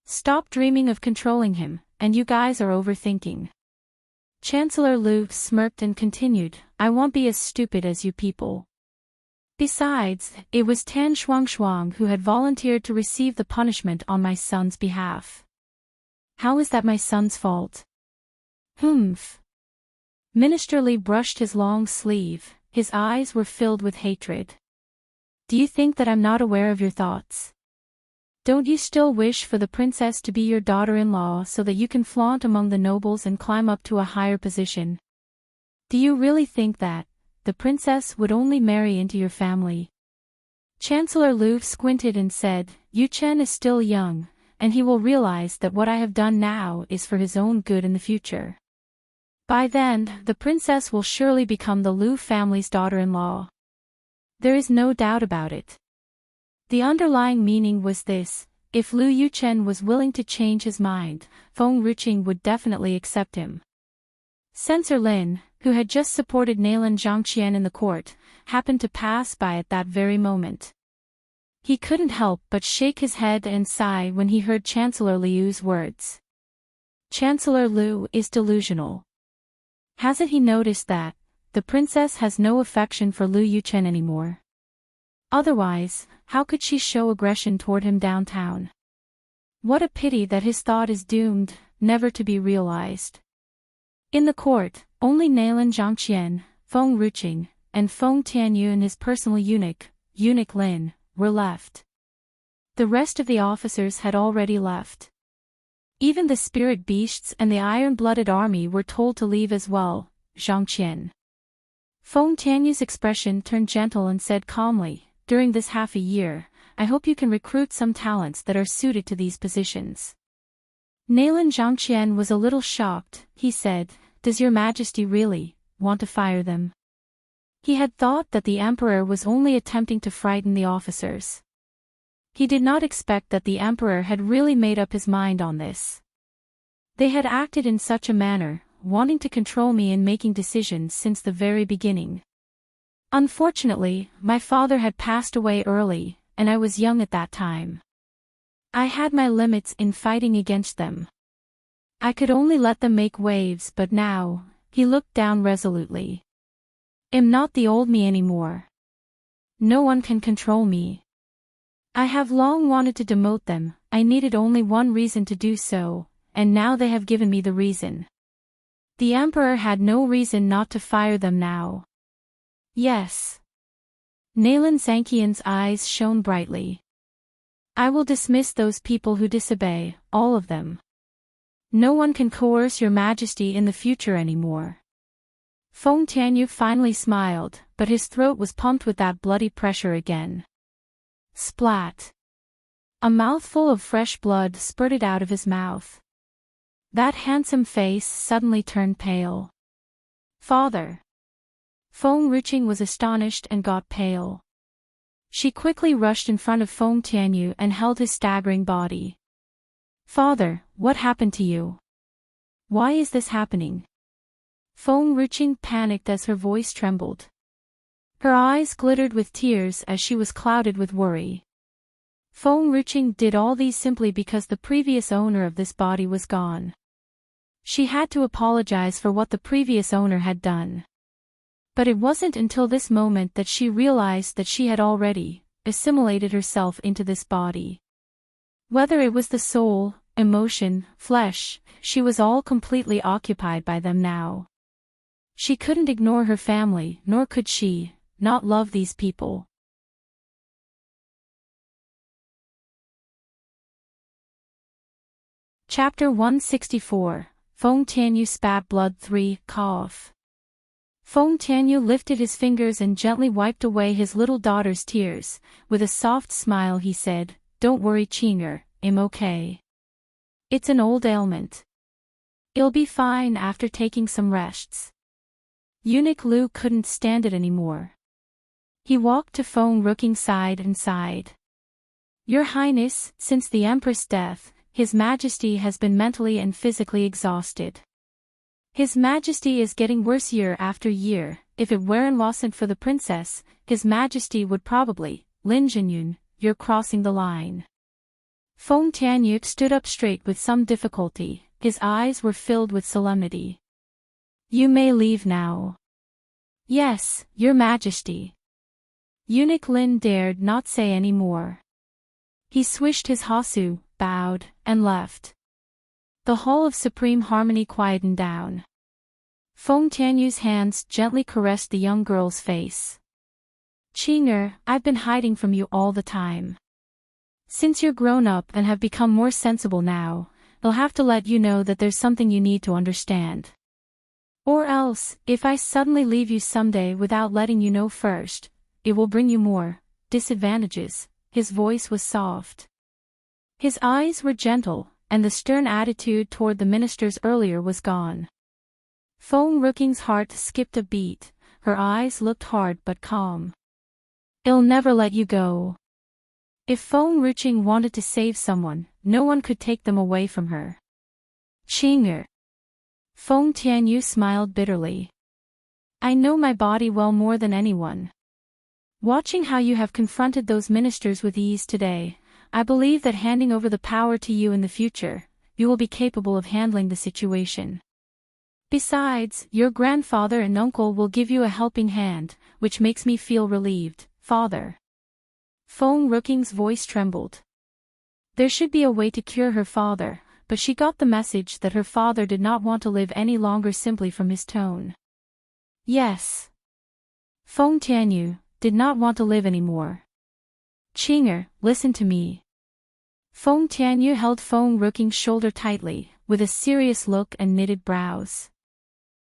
Stop dreaming of controlling him, and you guys are overthinking. Chancellor Lu smirked and continued, I won't be as stupid as you people. Besides, it was Tan Shuangshuang who had volunteered to receive the punishment on my son's behalf. How is that my son's fault? Humph. Minister Li brushed his long sleeve, his eyes were filled with hatred. Do you think that I'm not aware of your thoughts? Don't you still wish for the princess to be your daughter-in-law so that you can flaunt among the nobles and climb up to a higher position? Do you really think that the princess would only marry into your family? Chancellor Lu squinted and said, Yu Chen is still young, and he will realize that what I have done now is for his own good in the future. By then, the princess will surely become the Lu family's daughter-in-law. There is no doubt about it. The underlying meaning was this: if Lu Yuchen was willing to change his mind, Feng Ruqing would definitely accept him. Censor Lin, who had just supported Nailan Zhangqian in the court, happened to pass by at that very moment. He couldn't help but shake his head and sigh when he heard Chancellor Liu's words. Chancellor Liu is delusional. Hasn't he noticed that the princess has no affection for Lu Yuchen anymore? Otherwise, how could she show aggression toward him downtown? What a pity that his thought is doomed, never to be realized. In the court, only Nailan Zhangqian, Feng Ruqing, and Feng Tianyu and his personal eunuch, Eunuch Lin, were left. The rest of the officers had already left. Even the spirit beasts and the iron-blooded army were told to leave as well. Zhangqian. Feng Tianyu's expression turned gentle and said calmly, during this half a year, I hope you can recruit some talents that are suited to these positions. Nailan Zhangqian was a little shocked. He said, Does your majesty really want to fire them? He had thought that the emperor was only attempting to frighten the officers. He did not expect that the emperor had really made up his mind on this. They had acted in such a manner, wanting to control me in making decisions since the very beginning. Unfortunately, my father had passed away early, and I was young at that time. I had my limits in fighting against them. I could only let them make waves, but now, he looked down resolutely. I'm not the old me anymore. No one can control me. I have long wanted to demote them, I needed only one reason to do so, and now they have given me the reason. The emperor had no reason not to fire them now. Yes. Nailan Zhangqian's eyes shone brightly. I will dismiss those people who disobey, all of them. No one can coerce your majesty in the future anymore. Feng Tianyu finally smiled, but his throat was pumped with that bloody pressure again. Splat. A mouthful of fresh blood spurted out of his mouth. That handsome face suddenly turned pale. Father. Feng Ruqing was astonished and got pale. She quickly rushed in front of Feng Tianyu and held his staggering body. Father, what happened to you? Why is this happening? Feng Ruqing panicked as her voice trembled. Her eyes glittered with tears as she was clouded with worry. Feng Ruqing did all these simply because the previous owner of this body was gone. She had to apologize for what the previous owner had done. But it wasn't until this moment that she realized that she had already assimilated herself into this body. Whether it was the soul, emotion, flesh, she was all completely occupied by them now. She couldn't ignore her family, nor could she not love these people. Chapter 164, Feng Tianyu spat blood 3, cough. Feng Tianyu lifted his fingers and gently wiped away his little daughter's tears. With a soft smile he said, "Don't worry, Qing'er, I'm okay. It's an old ailment. It'll be fine after taking some rests." Eunuch Lu couldn't stand it anymore. He walked to Feng Ruking's side and sighed. "Your Highness, since the Empress' death, His Majesty has been mentally and physically exhausted. His Majesty is getting worse year after year. If it wasn't for the princess, His Majesty would probably, Lin Jinyun, you're crossing the line." Feng Tianyu stood up straight with some difficulty, his eyes were filled with solemnity. "You may leave now." "Yes, Your Majesty." Eunuch Lin dared not say any more. He swished his hasu, bowed, and left. The hall of supreme harmony quietened down. Feng Tianyu's hands gently caressed the young girl's face. "Qing'er, I've been hiding from you all the time. Since you're grown up and have become more sensible now, I'll have to let you know that there's something you need to understand. Or else, if I suddenly leave you someday without letting you know first, it will bring you more disadvantages." His voice was soft. His eyes were gentle, and the stern attitude toward the ministers earlier was gone. Feng Ruking's heart skipped a beat, her eyes looked hard but calm. "I'll never let you go." If Feng Ruqing wanted to save someone, no one could take them away from her. "Qing'er." Feng Tianyu smiled bitterly. "I know my body well more than anyone. Watching how you have confronted those ministers with ease today, I believe that handing over the power to you in the future, you will be capable of handling the situation. Besides, your grandfather and uncle will give you a helping hand, which makes me feel relieved, Father." Feng Ruking's voice trembled. There should be a way to cure her father, but she got the message that her father did not want to live any longer simply from his tone. Yes. Feng Tianyu did not want to live anymore. "Qing'er, listen to me." Feng Tianyu held Feng Ruking's shoulder tightly, with a serious look and knitted brows.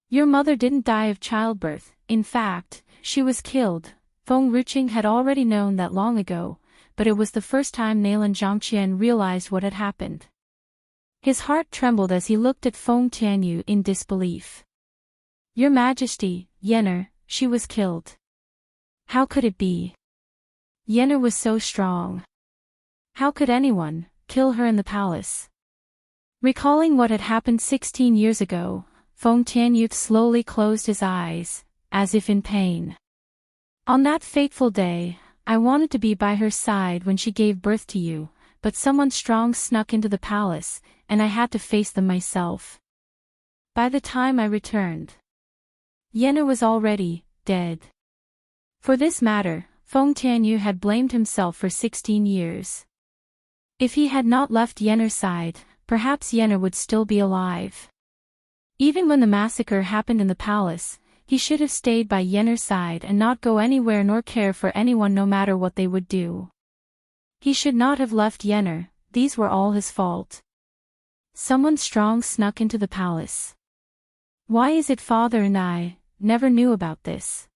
"Your mother didn't die of childbirth, in fact, she was killed." Feng Ruqing had already known that long ago, but it was the first time Nailan Zhangqian realized what had happened. His heart trembled as he looked at Feng Tianyu in disbelief. "Your Majesty, Yen'er, she was killed. How could it be? Yen'er was so strong. How could anyone kill her in the palace?" Recalling what had happened 16 years ago, Feng Tianyu slowly closed his eyes, as if in pain. "On that fateful day, I wanted to be by her side when she gave birth to you, but someone strong snuck into the palace, and I had to face them myself. By the time I returned, Yen'er was already dead." For this matter, Feng Tianyu had blamed himself for 16 years. If he had not left Yen'er's side, perhaps Yen'er would still be alive. Even when the massacre happened in the palace, he should have stayed by Yen'er's side and not go anywhere nor care for anyone no matter what they would do. He should not have left Yen'er, these were all his fault. Someone strong snuck into the palace. Why is it father and I never knew about this?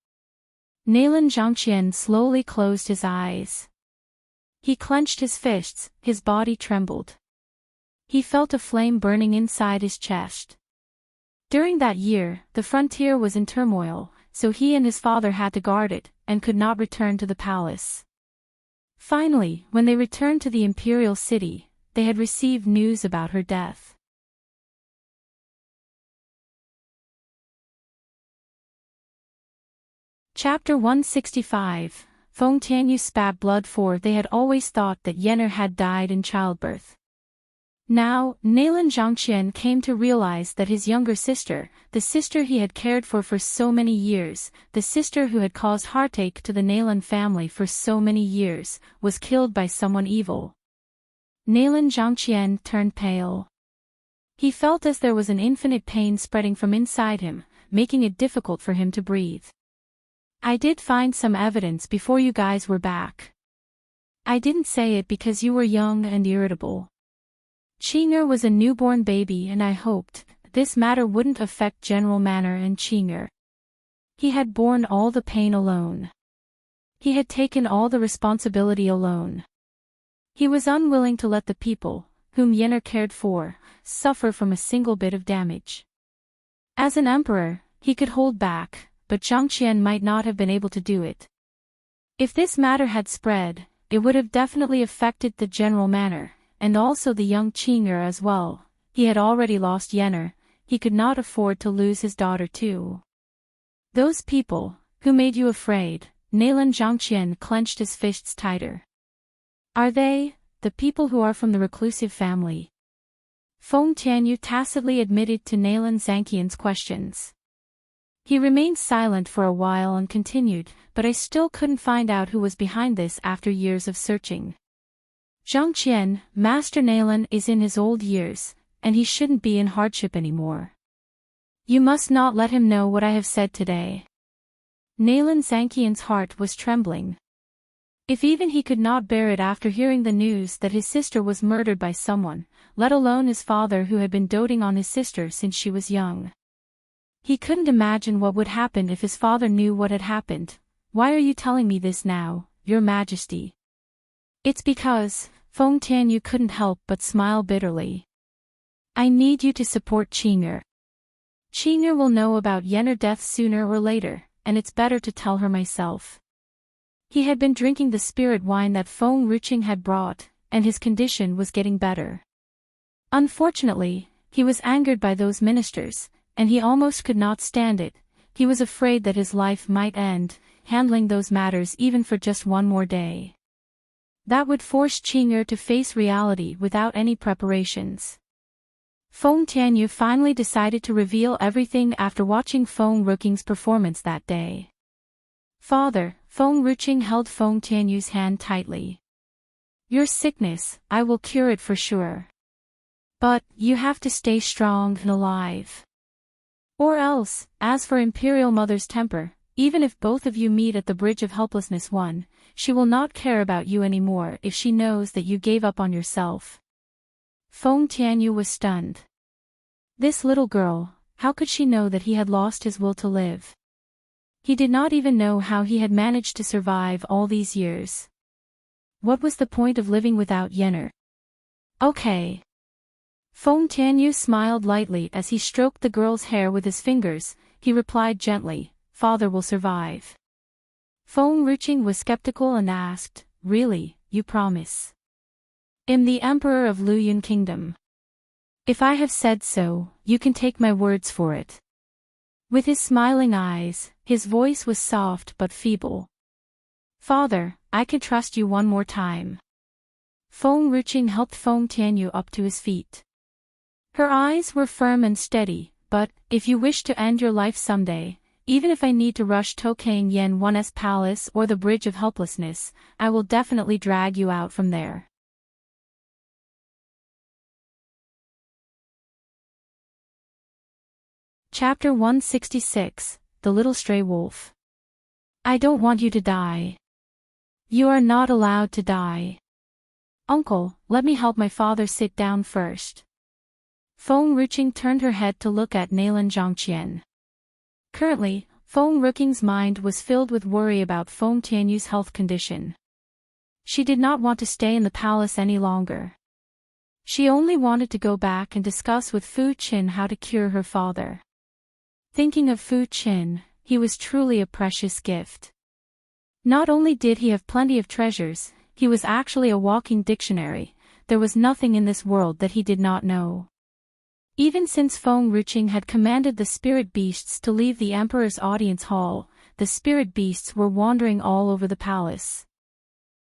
Nailan Zhangqian slowly closed his eyes. He clenched his fists, his body trembled. He felt a flame burning inside his chest. During that year, the frontier was in turmoil, so he and his father had to guard it, and could not return to the palace. Finally, when they returned to the imperial city, they had received news about her death. Chapter 165, Feng Tianyu spat blood. For they had always thought that Yen'er had died in childbirth. Now, Nailan Zhangqian came to realize that his younger sister, the sister he had cared for so many years, the sister who had caused heartache to the Nailan family for so many years, was killed by someone evil. Nailan Zhangqian turned pale. He felt as there was an infinite pain spreading from inside him, making it difficult for him to breathe. "I did find some evidence before you guys were back. I didn't say it because you were young and irritable. Qing'er was a newborn baby and I hoped this matter wouldn't affect General Manor and Qing'er. He had borne all the pain alone. He had taken all the responsibility alone. He was unwilling to let the people, whom Yennefer cared for, suffer from a single bit of damage. As an emperor, he could hold back, but Zhangqian might not have been able to do it. If this matter had spread, it would have definitely affected the General Manor, and also the young Qing'er as well. He had already lost Yennefer, he could not afford to lose his daughter too. Those people, who made you afraid, Nalan Zhangqian clenched his fists tighter. Are they, the people who are from the reclusive family? Feng Tianyu tacitly admitted to Nalan Zhangqian's questions. He remained silent for a while and continued, but I still couldn't find out who was behind this after years of searching. Zhangqian, Master Nalan is in his old years, and he shouldn't be in hardship anymore. You must not let him know what I have said today. Nalan Zhangqian's heart was trembling. If even he could not bear it after hearing the news that his sister was murdered by someone, let alone his father who had been doting on his sister since she was young. He couldn't imagine what would happen if his father knew what had happened. Why are you telling me this now, Your Majesty? It's because, Feng Tianyu couldn't help but smile bitterly. I need you to support Qing'er. Qing'er will know about Yennefer's death sooner or later, and it's better to tell her myself. He had been drinking the spirit wine that Feng Ruqing had brought, and his condition was getting better. Unfortunately, he was angered by those ministers, and he almost could not stand it. He was afraid that his life might end, handling those matters even for just one more day. That would force Qing'er to face reality without any preparations. Feng Tianyu finally decided to reveal everything after watching Feng Ruqing's performance that day. Father, Feng Ruqing held Feng Tianyu's hand tightly. Your sickness, I will cure it for sure. But, you have to stay strong and alive. Or else, as for Imperial Mother's temper, even if both of you meet at the Bridge of Helplessness 1, she will not care about you anymore if she knows that you gave up on yourself. Feng Tianyu was stunned. This little girl, how could she know that he had lost his will to live? He did not even know how he had managed to survive all these years. What was the point of living without Yennefer? Okay. Feng Tianyu smiled lightly as he stroked the girl's hair with his fingers. He replied gently, Father will survive. Feng Ruqing was skeptical and asked, Really, you promise? I'm the Emperor of Luyun Kingdom. If I have said so, you can take my words for it. With his smiling eyes, his voice was soft but feeble. Father, I can trust you one more time. Feng Ruqing helped Feng Tianyu up to his feet. Her eyes were firm and steady, but, if you wish to end your life someday, even if I need to rush Tokang Yen 1's palace or the Bridge of Helplessness, I will definitely drag you out from there. Chapter 166, The Little Stray Wolf. I don't want you to die. You are not allowed to die. Uncle, let me help my father sit down first. Feng Ruqing turned her head to look at Nalan Zhangqian. Currently, Feng Ruqing's mind was filled with worry about Feng Tianyu's health condition. She did not want to stay in the palace any longer. She only wanted to go back and discuss with Fu Qin how to cure her father. Thinking of Fu Qin, he was truly a precious gift. Not only did he have plenty of treasures, he was actually a walking dictionary. There was nothing in this world that he did not know. Even since Feng Ruqing had commanded the spirit beasts to leave the emperor's audience hall, the spirit beasts were wandering all over the palace.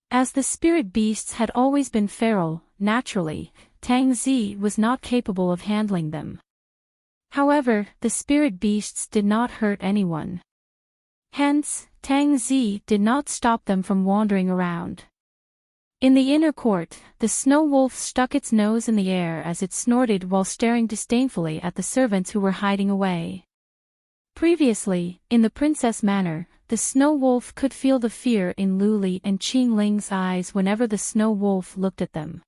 As the spirit beasts had always been feral, naturally, Tang Zi was not capable of handling them. However, the spirit beasts did not hurt anyone. Hence, Tang Zi did not stop them from wandering around. In the inner court, the snow wolf stuck its nose in the air as it snorted while staring disdainfully at the servants who were hiding away. Previously, in the princess manor, the snow wolf could feel the fear in Lu Li and Qing Ling's eyes whenever the snow wolf looked at them.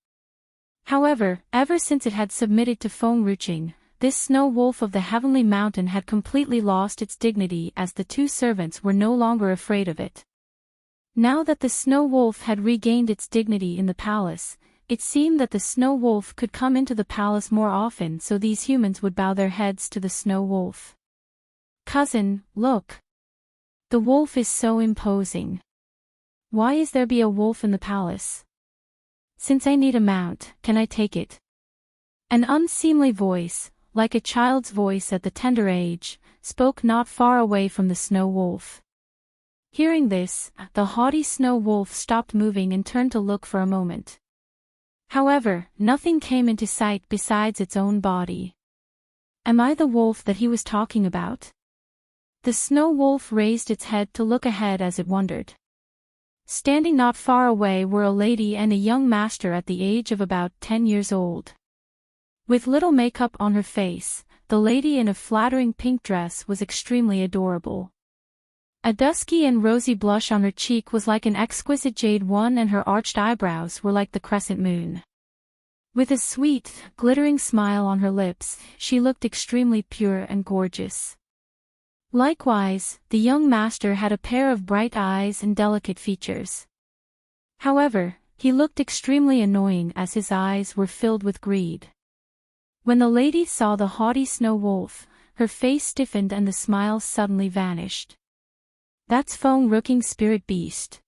However, ever since it had submitted to enriching, this snow wolf of the heavenly mountain had completely lost its dignity, as the two servants were no longer afraid of it. Now that the snow wolf had regained its dignity in the palace, it seemed that the snow wolf could come into the palace more often, so these humans would bow their heads to the snow wolf. "Cousin, look. The wolf is so imposing. Why is there be a wolf in the palace? Since I need a mount, can I take it?" An unseemly voice, like a child's voice at the tender age, spoke not far away from the snow wolf. Hearing this, the haughty snow wolf stopped moving and turned to look for a moment. However, nothing came into sight besides its own body. Am I the wolf that he was talking about? The snow wolf raised its head to look ahead as it wondered. Standing not far away were a lady and a young master at the age of about 10 years old. With little makeup on her face, the lady in a flattering pink dress was extremely adorable. A dusky and rosy blush on her cheek was like an exquisite jade one, and her arched eyebrows were like the crescent moon. With a sweet, glittering smile on her lips, she looked extremely pure and gorgeous. Likewise, the young master had a pair of bright eyes and delicate features. However, he looked extremely annoying as his eyes were filled with greed. When the lady saw the haughty snow wolf, her face stiffened and the smile suddenly vanished. "That's enriching's spirit beast."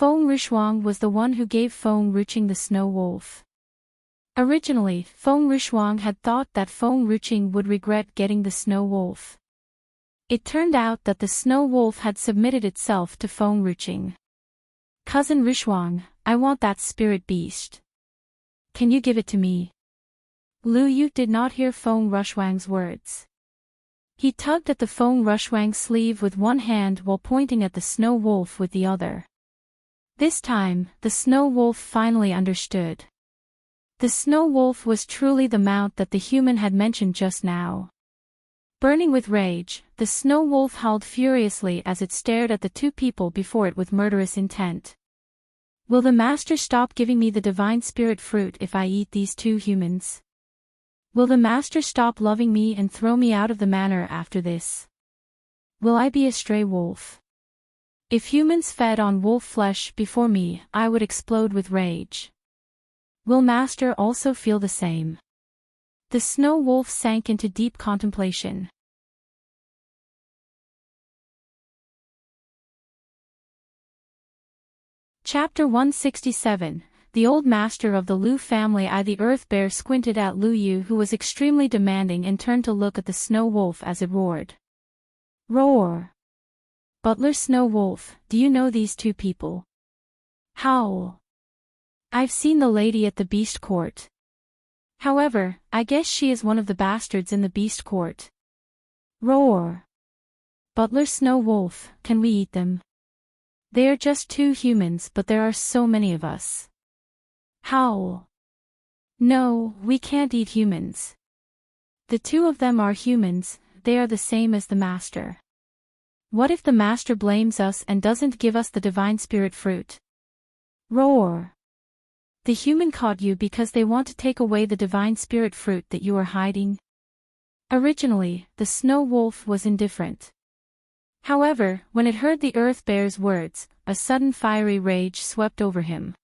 Enriching was the one who gave enriching the snow wolf. Originally, enriching had thought that enriching would regret getting the snow wolf. It turned out that the snow wolf had submitted itself to enriching. "Cousin Enriching, I want that spirit beast. Can you give it to me?" Lu Yu did not hear Enriching's words. He tugged at the Enriching's sleeve with one hand while pointing at the snow wolf with the other. This time, the snow wolf finally understood. The snow wolf was truly the mount that the human had mentioned just now. Burning with rage, the snow wolf howled furiously as it stared at the two people before it with murderous intent. "Will the master stop giving me the divine spirit fruit if I eat these two humans? Will the master stop loving me and throw me out of the manor after this? Will I be a stray wolf? If humans fed on wolf flesh before me, I would explode with rage. Will master also feel the same?" The snow wolf sank into deep contemplation. Chapter 167. The old master of the Lu family. The earth bear squinted at Lu Yu, who was extremely demanding, and turned to look at the snow wolf as it roared. "Roar! Butler Snow Wolf, do you know these two people?" "Howl! I've seen the lady at the beast court. However, I guess she is one of the bastards in the beast court." "Roar! Butler Snow Wolf, can we eat them? They are just two humans, but there are so many of us." "Howl! No, we can't eat humans. The two of them are humans, they are the same as the master. What if the master blames us and doesn't give us the divine spirit fruit?" "Roar! The human caught you because they want to take away the divine spirit fruit that you are hiding." Originally, the snow wolf was indifferent. However, when it heard the earth bear's words, a sudden fiery rage swept over him.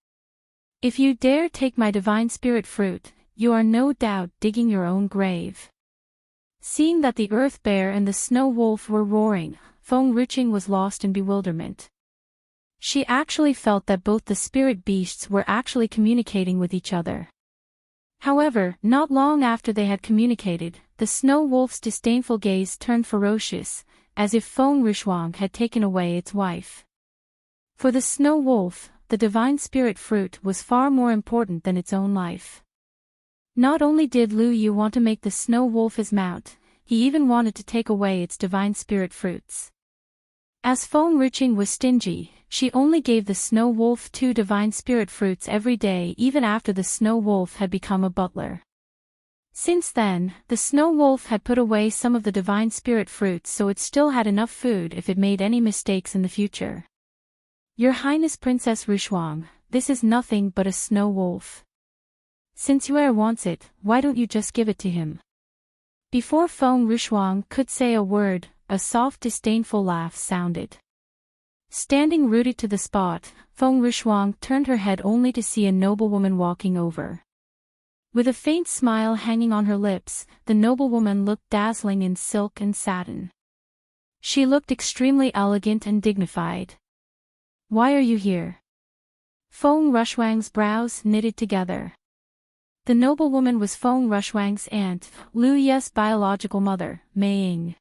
"If you dare take my divine spirit fruit, you are no doubt digging your own grave." Seeing that the earth bear and the snow wolf were roaring, enriching was lost in bewilderment. She actually felt that both the spirit beasts were actually communicating with each other. However, not long after they had communicated, the snow wolf's disdainful gaze turned ferocious, as if enriching had taken away its wife. For the snow wolf, the divine spirit fruit was far more important than its own life. Not only did Lu Yu want to make the snow wolf his mount, he even wanted to take away its divine spirit fruits. As enriching was stingy, she only gave the snow wolf 2 divine spirit fruits every day, even after the snow wolf had become a butler. Since then, the snow wolf had put away some of the divine spirit fruits, so it still had enough food if it made any mistakes in the future. "Your Highness Princess Enriching, this is nothing but a snow wolf. Since Yue wants it, why don't you just give it to him? Before Feng Rishuang could say a word, a soft disdainful laugh sounded. Standing rooted to the spot, Feng Rishuang turned her head only to see a noblewoman walking over. With a faint smile hanging on her lips, the noblewoman looked dazzling in silk and satin. She looked extremely elegant and dignified. Why are you here? Feng Rishuang's brows knitted together. The noblewoman was Feng Rishuang's aunt, Lu Ye's biological mother, Mei Ying.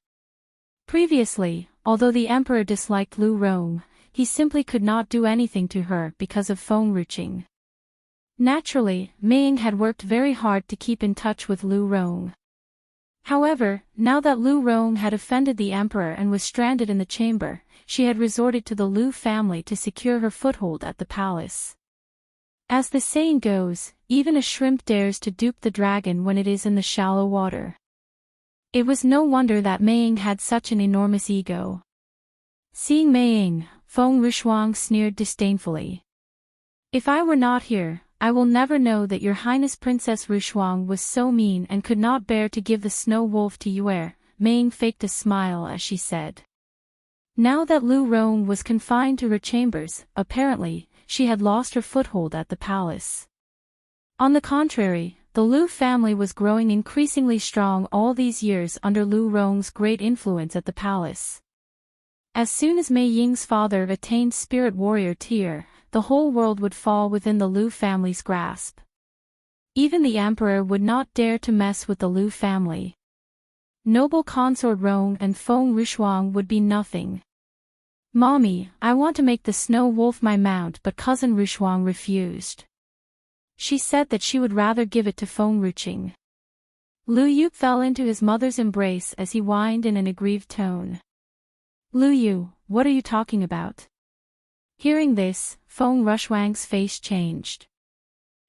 Previously, although the emperor disliked Lu Rong, he simply could not do anything to her because of Feng Ruqing. Naturally, Mei Ying had worked very hard to keep in touch with Lu Rong. However, now that Lu Rong had offended the emperor and was stranded in the chamber, she had resorted to the Lu family to secure her foothold at the palace. As the saying goes, even a shrimp dares to dupe the dragon when it is in the shallow water. It was no wonder that Mei Ying had such an enormous ego. Seeing Mei Ying, Feng Rishuang sneered disdainfully. If I were not here, I will never know that your Highness Princess Rishuang was so mean and could not bear to give the snow wolf to Yue. Mei Ying faked a smile as she said. Now that Lu Rong was confined to her chambers, apparently, she had lost her foothold at the palace. On the contrary, the Lu family was growing increasingly strong all these years under Lu Rong's great influence at the palace. As soon as Mei Ying's father attained spirit warrior tier, the whole world would fall within the Lu family's grasp. Even the emperor would not dare to mess with the Lu family. Noble consort Rong and Feng Rishuang would be nothing. Mommy, I want to make the snow wolf my mount, but cousin Rishuang refused. She said that she would rather give it to Feng Ruqing. Lu Yu fell into his mother's embrace as he whined in an aggrieved tone. Lu Yu, what are you talking about? Hearing this, Feng Rishuang's face changed.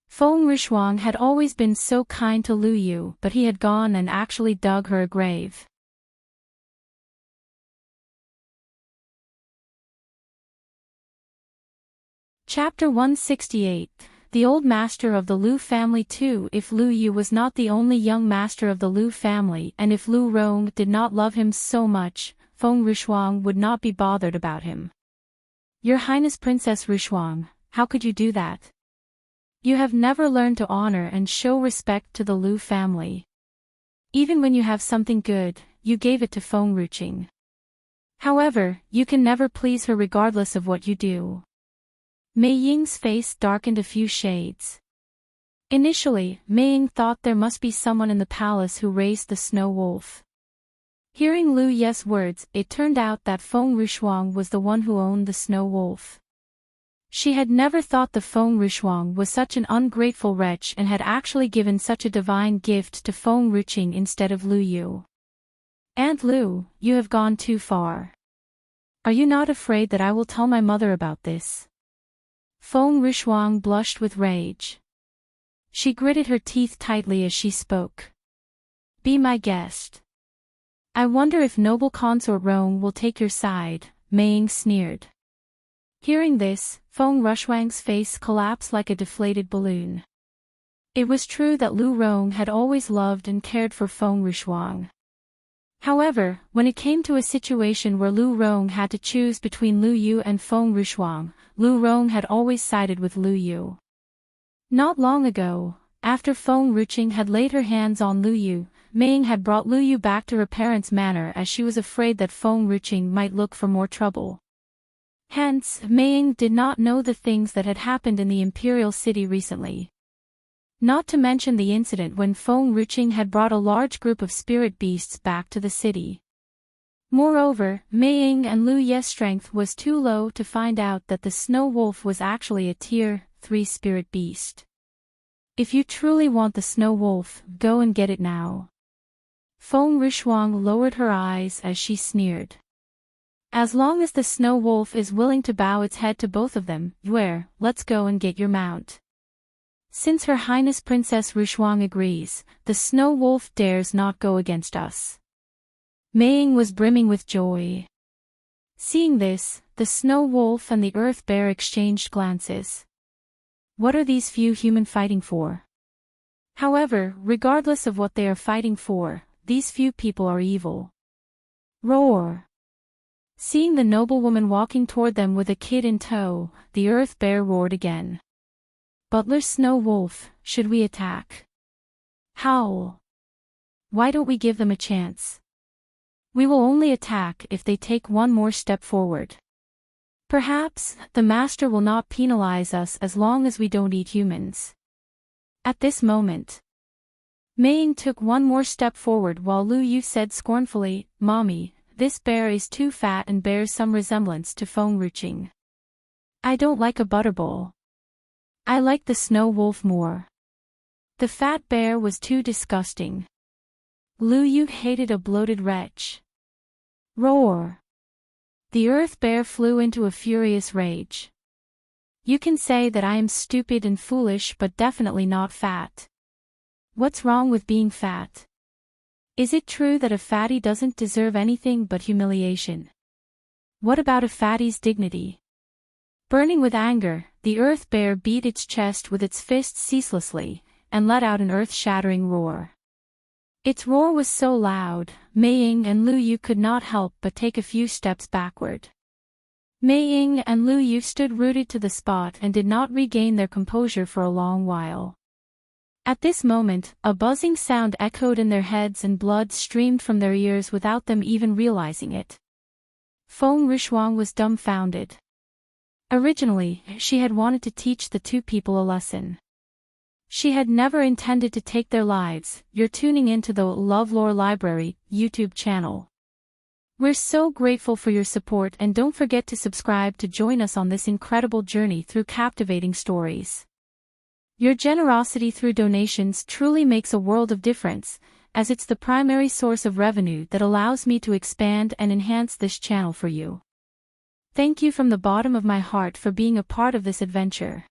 Feng Rishuang had always been so kind to Lu Yu, but he had gone and actually dug her a grave. Chapter 168. The Old Master of the Lu Family too. If Lu Yu was not the only young master of the Lu family and if Lu Rong did not love him so much, Feng Rishuang would not be bothered about him. Your Highness Princess Rishuang, how could you do that? You have never learned to honor and show respect to the Lu family. Even when you have something good, you gave it to Feng Ruqing. However, you can never please her regardless of what you do. Mei Ying's face darkened a few shades. Initially, Mei Ying thought there must be someone in the palace who raised the snow wolf. Hearing Lu Ye's words, it turned out that Feng Rishuang was the one who owned the snow wolf. She had never thought the Feng Rishuang was such an ungrateful wretch and had actually given such a divine gift to Feng Ruqing instead of Lu Yu. Aunt Lu, you have gone too far. Are you not afraid that I will tell my mother about this? Feng Rishuang blushed with rage. She gritted her teeth tightly as she spoke. Be my guest. I wonder if noble consort Rong will take your side, Mei Ying sneered. Hearing this, Feng Rishuang's face collapsed like a deflated balloon. It was true that Lu Rong had always loved and cared for Feng Rishuang. However, when it came to a situation where Lu Rong had to choose between Lu Yu and Feng Rishuang, Lu Rong had always sided with Lu Yu. Not long ago, after Feng Ruqing had laid her hands on Lu Yu, Mei Ying had brought Lu Yu back to her parents' manor as she was afraid that Feng Ruqing might look for more trouble. Hence, Mei Ying did not know the things that had happened in the imperial city recently. Not to mention the incident when Feng Ruqing had brought a large group of spirit beasts back to the city. Moreover, Mei Ying and Lu Ye's strength was too low to find out that the snow wolf was actually a tier 3 spirit beast. If you truly want the snow wolf, go and get it now. Feng Rishuang lowered her eyes as she sneered. As long as the snow wolf is willing to bow its head to both of them, Yue, let's go and get your mount. Since Her Highness Princess Rishuang agrees, the snow wolf dares not go against us. Mei Ying was brimming with joy. Seeing this, the snow wolf and the earth bear exchanged glances. What are these few human fighting for? However, regardless of what they are fighting for, these few people are evil. Roar! Seeing the noblewoman walking toward them with a kid in tow, the earth bear roared again. Butler Snow Wolf, should we attack? Howl! Why don't we give them a chance? We will only attack if they take one more step forward. Perhaps, the master will not penalize us as long as we don't eat humans. At this moment, Mei took one more step forward while Lu Yu said scornfully, "Mommy, this bear is too fat and bears some resemblance to Feng Ruching. I don't like a butterball. I like the snow wolf more. The fat bear was too disgusting. Lu Yu hated a bloated wretch." Roar! The earth bear flew into a furious rage. You can say that I am stupid and foolish but definitely not fat. What's wrong with being fat? Is it true that a fatty doesn't deserve anything but humiliation? What about a fatty's dignity? Burning with anger, the earth bear beat its chest with its fists ceaselessly, and let out an earth-shattering roar. Its roar was so loud, Mei and Lu Yu could not help but take a few steps backward. Mei and Lu Yu stood rooted to the spot and did not regain their composure for a long while. At this moment, a buzzing sound echoed in their heads and blood streamed from their ears without them even realizing it. Feng Rishuang was dumbfounded. Originally, she had wanted to teach the two people a lesson. She had never intended to take their lives. You're tuning into the LoveLore Library YouTube channel. We're so grateful for your support and don't forget to subscribe to join us on this incredible journey through captivating stories. Your generosity through donations truly makes a world of difference, as it's the primary source of revenue that allows me to expand and enhance this channel for you. Thank you from the bottom of my heart for being a part of this adventure.